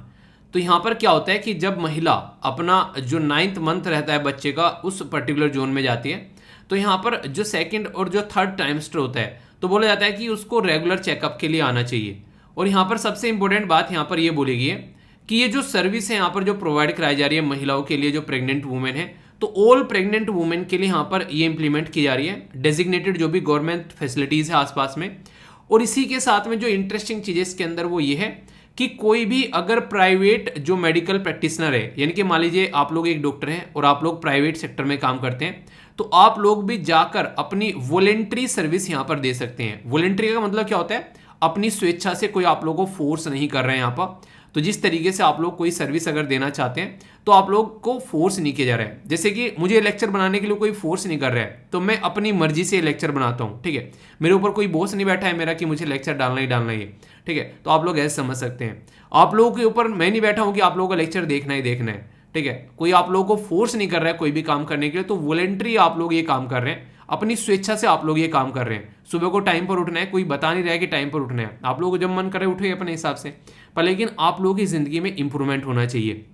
तो यहाँ पर क्या होता है कि जब महिला अपना जो 9th मंथ रहता है बच्चे का, उस पर्टिकुलर जोन में जाती है, तो यहाँ पर जो 2nd और जो 3rd ट्राइमेस्टर होता है, तो बोला जाता है कि उसको रेगुलर चेकअप के लिए आना चाहिए। और यहाँ पर सबसे इंपॉर्टेंट बात यहाँ पर ये बोली गई है कि ये जो सर्विस है यहाँ पर जो प्रोवाइड कराई जा रही है महिलाओं के लिए, जो प्रेग्नेंट वुमेन है, तो ऑल प्रेग्नेंट वुमेन के लिए यहाँ पर ये इंप्लीमेंट की जा रही है, डेजिग्नेटेड जो भी गवर्नमेंट फैसिलिटीज़ है आसपास में। और इसी के साथ में जो इंटरेस्टिंग चीज़ है इसके अंदर वो ये है कि कोई भी अगर प्राइवेट जो मेडिकल प्रैक्टिशनर है, यानी कि मान लीजिए आप लोग एक डॉक्टर हैं और आप लोग प्राइवेट सेक्टर में काम करते हैं, तो आप लोग भी जाकर अपनी वॉलेंट्री सर्विस यहां पर दे सकते हैं। वॉलेंट्री का मतलब क्या होता है, अपनी स्वेच्छा से कोई आप लोगों को फोर्स नहीं कर रहे हैं यहाँ पर। तो जिस तरीके से आप लोग कोई सर्विस अगर देना चाहते हैं तो आप लोग को फोर्स नहीं किया जा रहा है। जैसे कि मुझे लेक्चर बनाने के लिए कोई फोर्स नहीं कर रहा है, तो मैं अपनी मर्जी से लेक्चर बनाता हूँ, ठीक है। मेरे ऊपर कोई बॉस नहीं बैठा है मेरा कि मुझे लेक्चर डालना ही डालना है, ठीक है। तो आप लोग ऐसे समझ सकते हैं। आप लोगों के ऊपर मैं नहीं बैठा हूँ कि आप लोगों का लेक्चर देखना ही देखना है, ठीक है। कोई आप लोगों को फोर्स नहीं कर रहा है कोई भी काम करने के लिए। तो वॉलेंट्री आप लोग ये काम कर रहे हैं, अपनी स्वेच्छा से आप लोग ये काम कर रहे हैं। सुबह को टाइम पर उठना है, कोई बता नहीं रहा है कि टाइम पर उठना है, आप लोगों को जब मन करे उठे अपने हिसाब से, पर लेकिन आप लोगों की जिंदगी में इंप्रूवमेंट होना चाहिए।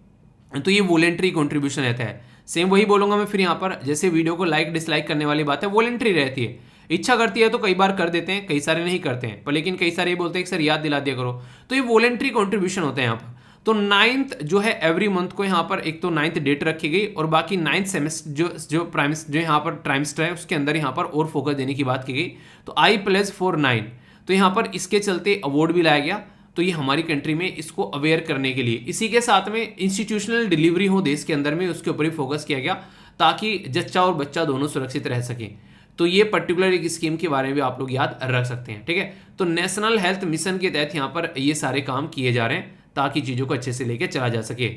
तो ये वॉलेंट्री कंट्रीब्यूशन रहता है। सेम वही बोलूंगा मैं फिर यहाँ पर, जैसे वीडियो को लाइक डिसलाइक करने वाली बात है, वॉलेंट्री रहती है। इच्छा करती है तो कई बार कर देते हैं, कई सारे नहीं करते हैं, पर लेकिन कई सारे ये बोलते हैं कि सर याद दिला दिया करो। तो ये वॉलेंट्री कंट्रीब्यूशन होता है यहाँ पर। तो 9th जो है एवरी मंथ को यहाँ पर एक तो 9th डेट रखी गई, और बाकी 9th सेमेस्टर जो यहाँ पर ट्राइमेस्टर है उसके अंदर यहाँ पर और फोकस देने की बात की गई। तो I+4 9, तो यहाँ पर इसके चलते अवार्ड भी लाया गया। तो ये हमारी कंट्री में इसको अवेयर करने के लिए, इसी के साथ में इंस्टीट्यूशनल डिलीवरी हो देश के अंदर में, उसके ऊपर ही फोकस किया गया ताकि जच्चा और बच्चा दोनों सुरक्षित रह सकें। तो ये पर्टिकुलर एक स्कीम के बारे में भी आप लोग याद रख सकते हैं, ठीक है। तो नेशनल हेल्थ मिशन के तहत यहाँ पर ये सारे काम किए जा रहे हैं ताकि चीज़ों को अच्छे से लेके चला जा सके।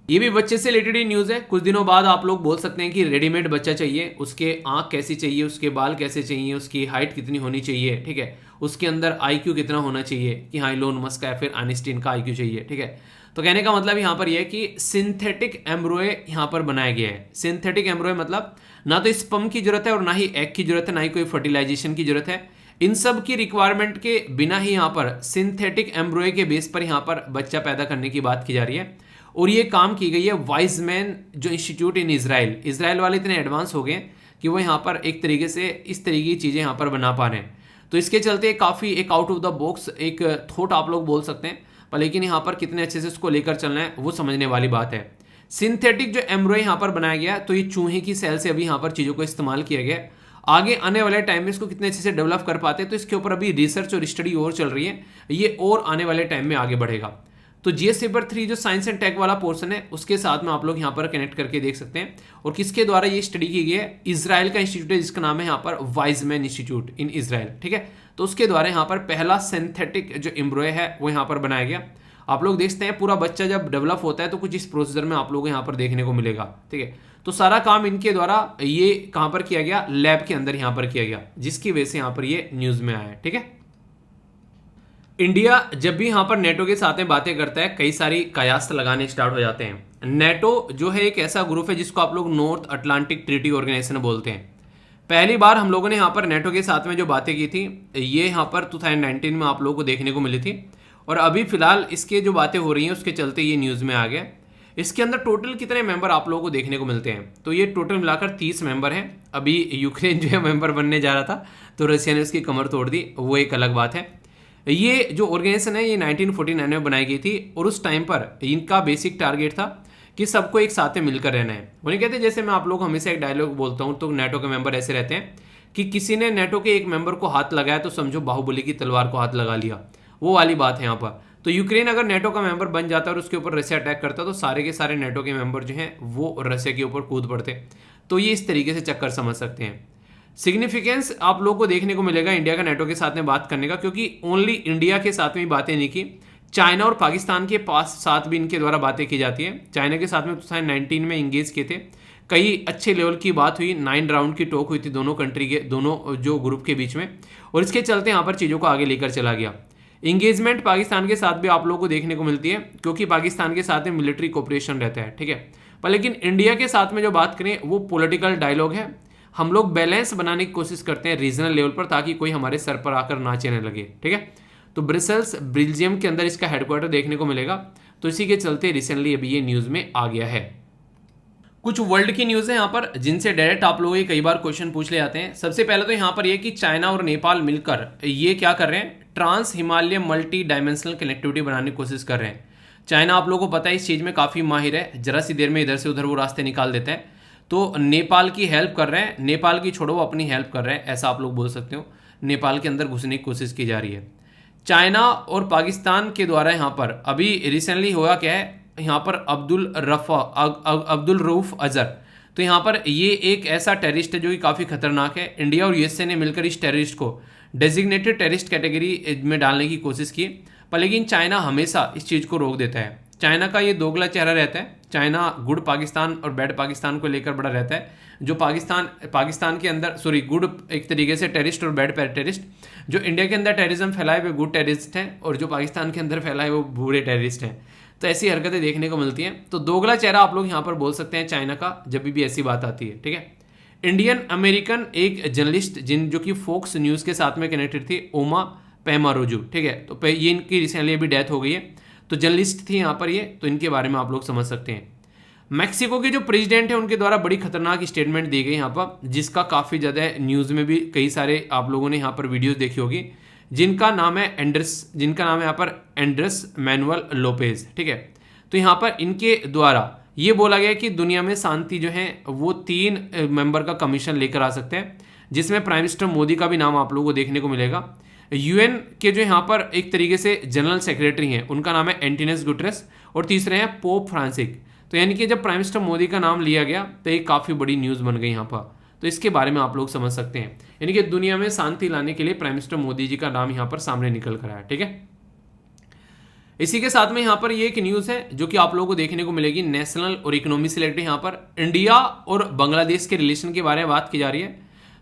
ये भी बच्चे से रिलेटेड ही न्यूज़ है। कुछ दिनों बाद आप लोग बोल सकते हैं कि रेडीमेड बच्चा चाहिए, उसके आंख कैसी चाहिए, उसके बाल कैसे चाहिए, उसकी हाइट कितनी होनी चाहिए, ठीक है, उसके अंदर IQ कितना होना चाहिए, कि हाँ इलोन मस्क का या फिर आइंस्टीन का IQ चाहिए, ठीक है। तो कहने का मतलब यहाँ पर यह है कि सिंथेटिक एम्ब्रॉय यहाँ पर बनाया गया है। सिंथेटिक एम्ब्रॉय मतलब ना तो स्पर्म की जरूरत है और ना ही एग की जरूरत है, ना ही कोई फर्टिलाइजेशन की जरूरत है। इन सब की रिक्वायरमेंट के बिना ही यहाँ पर सिंथेटिक एम्ब्रॉय के बेस पर यहाँ पर बच्चा पैदा करने की बात की जा रही है। और ये काम की गई है वाइजमैन जो इंस्टीट्यूट इन इजराइल वाले इतने एडवांस हो गए कि वो यहाँ पर एक तरीके से इस तरीके की चीज़ें यहाँ पर बना पा रहे हैं। तो इसके चलते काफ़ी एक आउट ऑफ द बॉक्स एक थॉट आप लोग बोल सकते हैं, पर लेकिन यहाँ पर कितने अच्छे से इसको लेकर चलना है वो समझने वाली बात है। सिंथेटिक जो एम्ब्रॉय यहाँ पर बनाया गया, तो ये चूहे की सेल से अभी यहाँ पर चीज़ों को इस्तेमाल किया गया। आगे आने वाले टाइम में इसको कितने अच्छे से डेवलप कर पाते हैं, तो इसके ऊपर अभी रिसर्च और स्टडी और चल रही है, ये और आने वाले टाइम में आगे बढ़ेगा। तो GS पेपर 3 जो साइंस एंड टेक वाला पोर्शन है उसके साथ में आप लोग यहाँ पर कनेक्ट करके देख सकते हैं। और किसके द्वारा ये स्टडी की गई है, इजराइल का इंस्टीट्यूट है जिसका नाम है यहाँ पर वाइजमैन इंस्टीट्यूट इन इजराइल, ठीक है। तो उसके द्वारा यहाँ पर पहला सिंथेटिक जो एम्ब्रॉय है वो यहाँ पर बनाया गया। आप लोग देखते हैं पूरा बच्चा जब डेवलप होता है तो कुछ इस प्रोसीजर में आप लोगों को यहाँ पर देखने को मिलेगा, ठीक है। तो सारा काम इनके द्वारा ये कहाँ पर किया गया, लैब के अंदर यहाँ पर किया गया, जिसकी वजह से यहाँ पर ये न्यूज में आया है, ठीक है। इंडिया जब भी यहाँ पर नेटो के साथ में बातें करता है कई सारी कयास लगाने स्टार्ट हो जाते हैं। नेटो जो है एक ऐसा ग्रुप है जिसको आप लोग नॉर्थ अटलांटिक ट्रीटी ऑर्गेनाइजेशन बोलते हैं। पहली बार हम लोगों ने यहाँ पर नेटो के साथ में जो बातें की थी ये यहाँ पर 2019 में आप लोगों को देखने को मिली थी, और अभी फिलहाल इसके जो बातें हो रही हैं उसके चलते ये न्यूज़ में आ गया। इसके अंदर टोटल कितने मेंबर आप लोगों को देखने को मिलते हैं, तो ये टोटल मिलाकर 30 मेंबर हैं। अभी यूक्रेन जो है मेंबर बनने जा रहा था तो रशिया ने उसकी कमर तोड़ दी, वो एक अलग बात है। ये जो ऑर्गेनाइजेशन है ये 1949 में बनाई गई थी, और उस टाइम पर इनका बेसिक टारगेट था कि सबको एक साथ में मिलकर रहना है। वो नहीं कहते, जैसे मैं आप लोग हमेशा एक डायलॉग बोलता हूँ तो नेटो के मेंबर ऐसे रहते हैं कि किसी ने नेटो के एक मेंबर को हाथ लगाया तो समझो बाहुबली की तलवार को हाथ लगा लिया, वो वाली बात है यहाँ पर। तो यूक्रेन अगर नेटो का मेंबर बन जाता और उसके ऊपर रशिया अटैक करता तो सारे के सारे नेटो के मेंबर जो हैं वो रशिया के ऊपर कूद पड़ते। तो ये इस तरीके से चक्कर समझ सकते हैं। सिग्निफिकेंस आप लोगों को देखने को मिलेगा इंडिया का नेटो के साथ में बात करने का, क्योंकि ओनली इंडिया के साथ में बातें नहीं की, चाइना और पाकिस्तान के पास साथ भी इनके द्वारा बातें की जाती है। चाइना के साथ में 2019 में इंगेज किए थे, कई अच्छे लेवल की बात हुई, 9 राउंड की टॉक हुई थी दोनों कंट्री के, दोनों जो ग्रुप के बीच में, और इसके चलते यहाँ पर चीज़ों को आगे लेकर चला गया। इंगेजमेंट पाकिस्तान के साथ भी आप लोगों को देखने को मिलती है, क्योंकि पाकिस्तान के साथ में मिलिट्री कोऑपरेशन रहता है, ठीक है। पर लेकिन इंडिया के साथ में जो बात करें वो पॉलिटिकल डायलॉग है। हम लोग बैलेंस बनाने की कोशिश करते हैं रीजनल लेवल पर, ताकि कोई हमारे सर पर आकर नाचने लगे, ठीक है। तो ब्रसेल्स बेल्जियम के अंदर इसका हेडक्वार्टर देखने को मिलेगा। तो इसी के चलते रिसेंटली अभी ये न्यूज़ में आ गया है। कुछ वर्ल्ड की न्यूज़ है यहाँ पर जिनसे डायरेक्ट आप लोग कई बार क्वेश्चन पूछ ले जाते हैं। सबसे पहले तो यहाँ पर ये कि चाइना और नेपाल मिलकर ये क्या कर रहे हैं, trans Himalaya multi dimensional connectivity बनाने की कोशिश कर रहे हैं। चाइना आप लोगों को पता है इस चीज़ में काफ़ी माहिर है, जरा सी देर में इधर से उधर वो रास्ते निकाल देते हैं। तो नेपाल की हेल्प कर रहे हैं, नेपाल की छोड़ो वो अपनी हेल्प कर रहे हैं, ऐसा आप लोग बोल सकते हो। नेपाल के अंदर घुसने की कोशिश की जा रही है। चाइना और पाकिस्तान के द्वारा यहाँ पर अभी रिसेंटली हुआ क्या है, यहाँ पर अब्दुल रऊफ अजहर, तो यहाँ पर ये एक ऐसा टेररिस्ट है जो कि काफ़ी खतरनाक है। इंडिया और USA ने मिलकर इस टेररिस्ट को डेजिग्नेटेड टेररिस्ट कैटेगरी में डालने की कोशिश की, पर लेकिन चाइना हमेशा इस चीज़ को रोक देता है। चाइना का ये दोगला चेहरा रहता है। चाइना गुड पाकिस्तान और बैड पाकिस्तान को लेकर बड़ा रहता है। जो पाकिस्तान के अंदर गुड एक तरीके से टेररिस्ट और बैड टेररिस्ट, जो इंडिया के अंदर टेररिज्म फैलाए वे गुड टेररिस्ट हैं और जो पाकिस्तान के अंदर फैलाए वो बुरे टेररिस्ट हैं। तो ऐसी हरकतें देखने को मिलती हैं। तो दोगला चेहरा आप लोग यहाँ पर बोल सकते हैं चाइना का जब भी ऐसी बात आती है। ठीक है, इंडियन अमेरिकन एक जर्नलिस्ट जो कि फोक्स न्यूज़ के साथ में कनेक्टेड थी, ओमा पेमारोजू। ठीक है, तो ये इनकी रिसेंटली अभी डेथ हो गई है। तो जर्नलिस्ट थी यहाँ पर ये, तो इनके बारे में आप लोग समझ सकते हैं। मैक्सिको के जो प्रेसिडेंट है उनके द्वारा बड़ी खतरनाक स्टेटमेंट दी गई यहाँ पर, जिसका काफ़ी ज़्यादा न्यूज़ में भी कई सारे आप लोगों ने यहाँ पर वीडियोस देखी होगी, जिनका नाम है यहाँ पर एंड्रेस मैनुअल लोपेज। ठीक है, तो यहाँ पर इनके द्वारा ये बोला गया कि दुनिया में शांति जो है वो 3 मेंबर का कमीशन लेकर आ सकते हैं, जिसमें प्राइम मिनिस्टर मोदी का भी नाम आप लोगों को देखने को मिलेगा। यूएन के जो यहाँ पर एक तरीके से जनरल सेक्रेटरी हैं, उनका नाम है एंटोनियो गुटेरेस, और तीसरे हैं पोप फ्रांसिस। तो यानी कि जब प्राइम मिनिस्टर मोदी का नाम लिया गया तो एक काफ़ी बड़ी न्यूज़ बन गई यहाँ पर। तो इसके बारे में आप लोग समझ सकते हैं, यानी कि दुनिया में शांति लाने के लिए प्राइम मिनिस्टर मोदी जी का नाम यहाँ पर सामने निकल कर आया। ठीक है, इसी के साथ में यहाँ पर ये एक न्यूज़ है जो कि आप लोगों को देखने को मिलेगी, नेशनल और इकोनॉमी से रिलेटेड। यहाँ पर इंडिया और बांग्लादेश के रिलेशन के बारे में बात की जा रही है,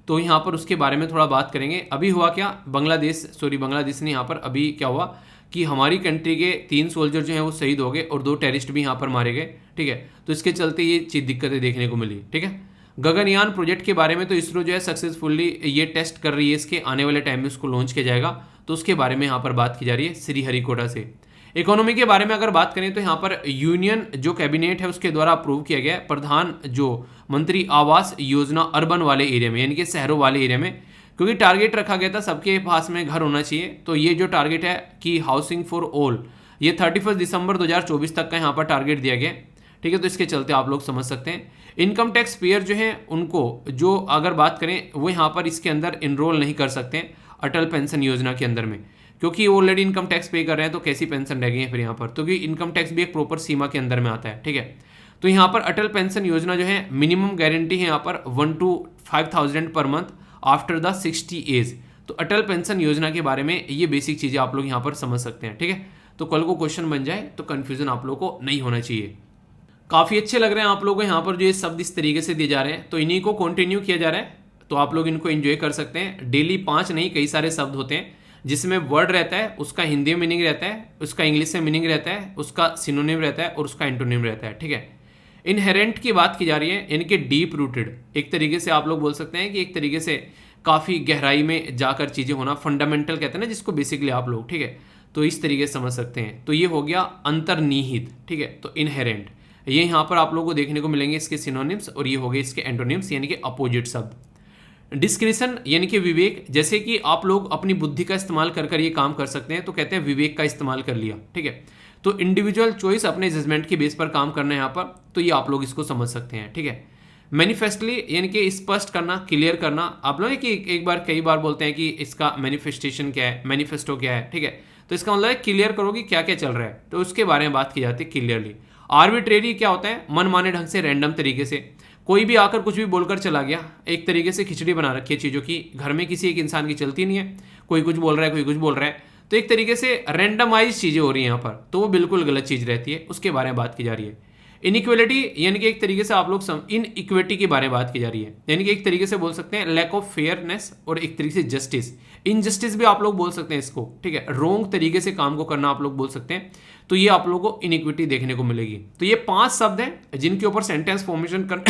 तो यहाँ पर उसके बारे में थोड़ा बात करेंगे। अभी हुआ क्या, बांग्लादेश ने यहाँ पर अभी क्या हुआ कि हमारी कंट्री के 3 सोल्जर जो हैं वो शहीद हो गए और 2 टेररिस्ट भी यहाँ पर मारे गए। ठीक है, तो इसके चलते ये चीज़ दिक्कतें देखने को मिली। ठीक है, गगनयान प्रोजेक्ट के बारे में तो इसरो जो है सक्सेसफुली ये टेस्ट कर रही है, इसके आने वाले टाइम में उसको लॉन्च किया जाएगा, तो उसके बारे में यहाँ पर बात की जा रही है श्रीहरिकोटा से। इकोनॉमी के बारे में अगर बात करें तो यहाँ पर यूनियन जो कैबिनेट है उसके द्वारा अप्रूव किया गया है प्रधान जो मंत्री आवास योजना अर्बन वाले एरिया में, यानी कि शहरों वाले एरिया में, क्योंकि टारगेट रखा गया था सबके पास में घर होना चाहिए। तो ये जो टारगेट है कि हाउसिंग फॉर ऑल, ये 31 दिसंबर 2024 तक का यहाँ पर टारगेट दिया गया। ठीक है, तो इसके चलते आप लोग समझ सकते हैं इनकम टैक्स पेयर जो है उनको जो अगर बात करें वो यहाँ पर इसके अंदर इनरोल नहीं कर सकते हैं अटल पेंशन योजना के अंदर में, क्योंकि ऑलरेडी इनकम टैक्स पे कर रहे हैं, तो कैसी पेंशन रह गई है फिर यहाँ पर, क्योंकि इनकम टैक्स भी एक प्रॉपर सीमा के अंदर में आता है। ठीक है, तो यहाँ पर अटल पेंशन योजना जो है मिनिमम गारंटी है यहाँ पर 1 to 5,000 per month after the 60 as. तो अटल पेंशन योजना के बारे में ये बेसिक चीज़ें आप लोग यहाँ पर समझ सकते हैं। ठीक है, तो कल को क्वेश्चन बन जाए तो कन्फ्यूजन आप लोग को नहीं होना चाहिए। काफ़ी अच्छे लग रहे हैं आप लोगों को यहाँ पर जो ये शब्द इस तरीके से दिए जा रहे हैं, तो इन्हीं को कंटिन्यू किया जा रहा है, तो आप लोग इनको एंजॉय कर सकते हैं। डेली 5 नहीं कई सारे शब्द होते हैं, जिसमें वर्ड रहता है, उसका हिंदी में मीनिंग रहता है, उसका इंग्लिश में मीनिंग रहता है, उसका सिनोनिम रहता है और उसका एंटोनिम रहता है। ठीक है, इनहेरेंट की बात की जा रही है, यानी कि डीप रूटेड, एक तरीके से आप लोग बोल सकते हैं कि एक तरीके से काफ़ी गहराई में जाकर चीज़ें होना, फंडामेंटल कहते हैं ना जिसको बेसिकली आप लोग। ठीक है, तो इस तरीके से समझ सकते हैं। तो ये हो गया अंतर्निहित। ठीक है, तो इनहेरेंट ये यहाँ पर आप लोगों को देखने को मिलेंगे इसके सिनोनिम्स, और ये हो गए इसके एंटोनिम्स यानी कि अपोजिट शब्द। डिस्क्रिशन यानी कि विवेक, जैसे कि आप लोग अपनी बुद्धि का इस्तेमाल कर कर ये काम कर सकते हैं, तो कहते हैं विवेक का इस्तेमाल कर लिया। ठीक है, तो इंडिविजुअल चॉइस अपने जजमेंट के बेस पर काम करना है यहाँ पर, तो ये आप लोग इसको समझ सकते हैं। ठीक है, मैनिफेस्टली यानी कि स्पष्ट करना, क्लियर करना। आप लोग कि कई बार बोलते हैं कि इसका मैनिफेस्टेशन क्या है, मैनिफेस्टो क्या है। ठीक है, तो इसका मतलब है क्लियर करो कि क्या क्या चल रहा है, तो उसके बारे में बात की जाती है क्लियरली। आर्बिट्रेरी क्या होता है, मन माने ढंग से, रैंडम तरीके से कोई भी आकर कुछ भी बोलकर चला गया, एक तरीके से खिचड़ी बना रखी है चीज़ों की, घर में किसी एक इंसान की चलती नहीं है, कोई कुछ बोल रहा है, कोई कुछ बोल रहा है, तो एक तरीके से रैंडमाइज चीज़ें हो रही हैं यहाँ पर, तो वो बिल्कुल गलत चीज़ रहती है, उसके बारे में बात की जा रही है। इनइक्वलिटी यानी कि एक तरीके से आप लोग इनइक्विटी के बारे में बात की जा रही है, यानी कि एक तरीके से बोल सकते हैं लैक ऑफ फेयरनेस, और एक तरीके से जस्टिस, इनजस्टिस भी आप लोग बोल सकते हैं इसको। ठीक है, रॉन्ग तरीके से काम को करना आप लोग बोल सकते हैं, तो ये आप लोगों को इनइक्विटी देखने को मिलेगी। तो ये 5 शब्द हैं जिनके ऊपर सेंटेंस फॉर्मेशन कर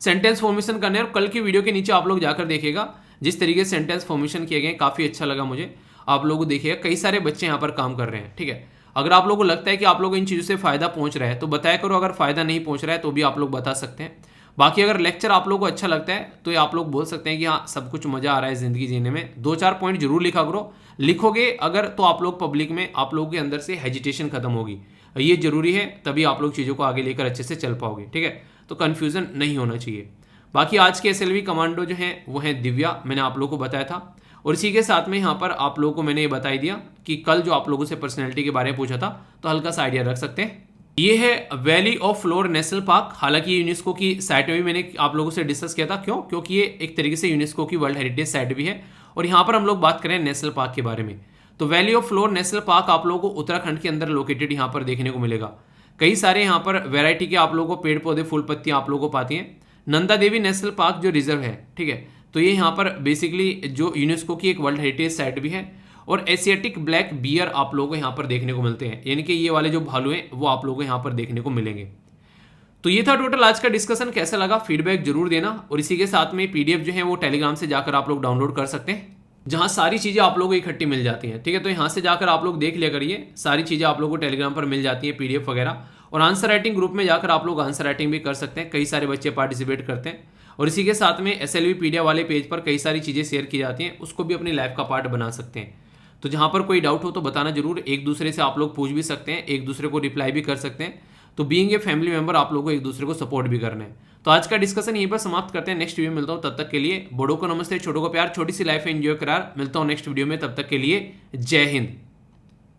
सेंटेंस फॉर्मेशन करने, और कल की वीडियो के नीचे आप लोग जाकर देखिएगा जिस तरीके से सेंटेंस फॉर्मेशन किए गए, काफ़ी अच्छा लगा मुझे। आप लोगों को देखिएगा कई सारे बच्चे यहाँ पर काम कर रहे हैं। ठीक है, अगर आप लोगों को लगता है कि आप लोगों को इन चीज़ों से फ़ायदा पहुँच रहा है तो बताया करो, अगर फ़ायदा नहीं पहुँच रहा है तो भी आप लोग बता सकते हैं। बाकी अगर लेक्चर आप लोगों को अच्छा लगता है तो ये आप लोग बोल सकते हैं कि हाँ सब कुछ मज़ा आ रहा है ज़िंदगी जीने में। 2-4 पॉइंट जरूर लिखा करो, लिखोगे अगर तो आप लोग पब्लिक में आप लोगों के अंदर से हेजिटेशन खत्म होगी, ये जरूरी है, तभी आप लोग चीज़ों को आगे लेकर अच्छे से चल पाओगे। ठीक है, तो कन्फ्यूज़न नहीं होना चाहिए। बाकी आज के SLV कमांडो जो हैं वो हैं दिव्या, मैंने आप लोगों को बताया था, और इसी के साथ में यहाँ पर आप लोगों को मैंने ये बताई दिया कि कल जो आप लोगों से पर्सनैलिटी के बारे में पूछा था, तो हल्का सा आइडिया रख सकते हैं। ये है valley of floor national park. हालांकि ये यूनेस्को की साइट में भी मैंने आप लोगों से डिस्कस किया था। क्यों? क्योंकि ये एक तरीके से यूनेस्को की वर्ल्ड हेरिटेज साइट भी है और यहाँ पर हम लोग बात करें नेशनल पार्क के बारे में। तो valley of floor national park आप लोगों को उत्तराखंड के अंदर लोकेटेड यहाँ पर देखने को मिलेगा। कई सारे यहाँ पर वेराइटी के आप लोगों को पेड़ पौधे फूल पत्तियाँ आप लोगों को पाती हैं। नंदा देवी नेशनल पार्क जो रिजर्व है, ठीक है, तो ये यहाँ पर बेसिकली जो यूनेस्को की एक वर्ल्ड हेरिटेज साइट भी है। और एशियाटिक ब्लैक बियर आप लोगों को यहाँ पर देखने को मिलते हैं, यानी कि ये वाले जो भालू हैं वो आप लोगों को यहाँ पर देखने को मिलेंगे। तो ये था टोटल आज का डिस्कशन। कैसा लगा फीडबैक जरूर देना। और इसी के साथ में पीडीएफ जो है वो टेलीग्राम से जाकर आप लोग डाउनलोड कर सकते हैं, जहाँ सारी चीज़ें आप लोगों को इकट्ठी मिल जाती हैं, ठीक है। तो यहाँ से जाकर आप लोग देख लिया करिए, सारी चीज़ें आप लोगों को टेलीग्राम पर मिल जाती हैं, पीडीएफ वगैरह। और आंसर राइटिंग ग्रुप में जाकर आप लोग आंसर राइटिंग भी कर सकते हैं, कई सारे बच्चे पार्टिसिपेट करते हैं। और इसी के साथ में SLV पीडिया वाले पेज पर कई सारी चीज़ें शेयर की जाती हैं, उसको भी अपनी लाइफ का पार्ट बना सकते हैं। तो जहाँ पर कोई डाउट हो तो बताना जरूर। एक दूसरे से आप लोग पूछ भी सकते हैं, एक दूसरे को रिप्लाई भी कर सकते हैं। तो बीइंग ए फैमिली मेंबर आप लोगों को एक दूसरे को सपोर्ट भी करना है। तो आज का डिस्कशन यहीं पर समाप्त करते हैं। नेक्स्ट वीडियो में मिलता हूँ, तब तक के लिए बड़ों को नमस्ते, छोटों को प्यार, छोटी सी लाइफ एंजॉय करार। मिलता हूँ नेक्स्ट वीडियो में, तब तक के लिए जय हिंद।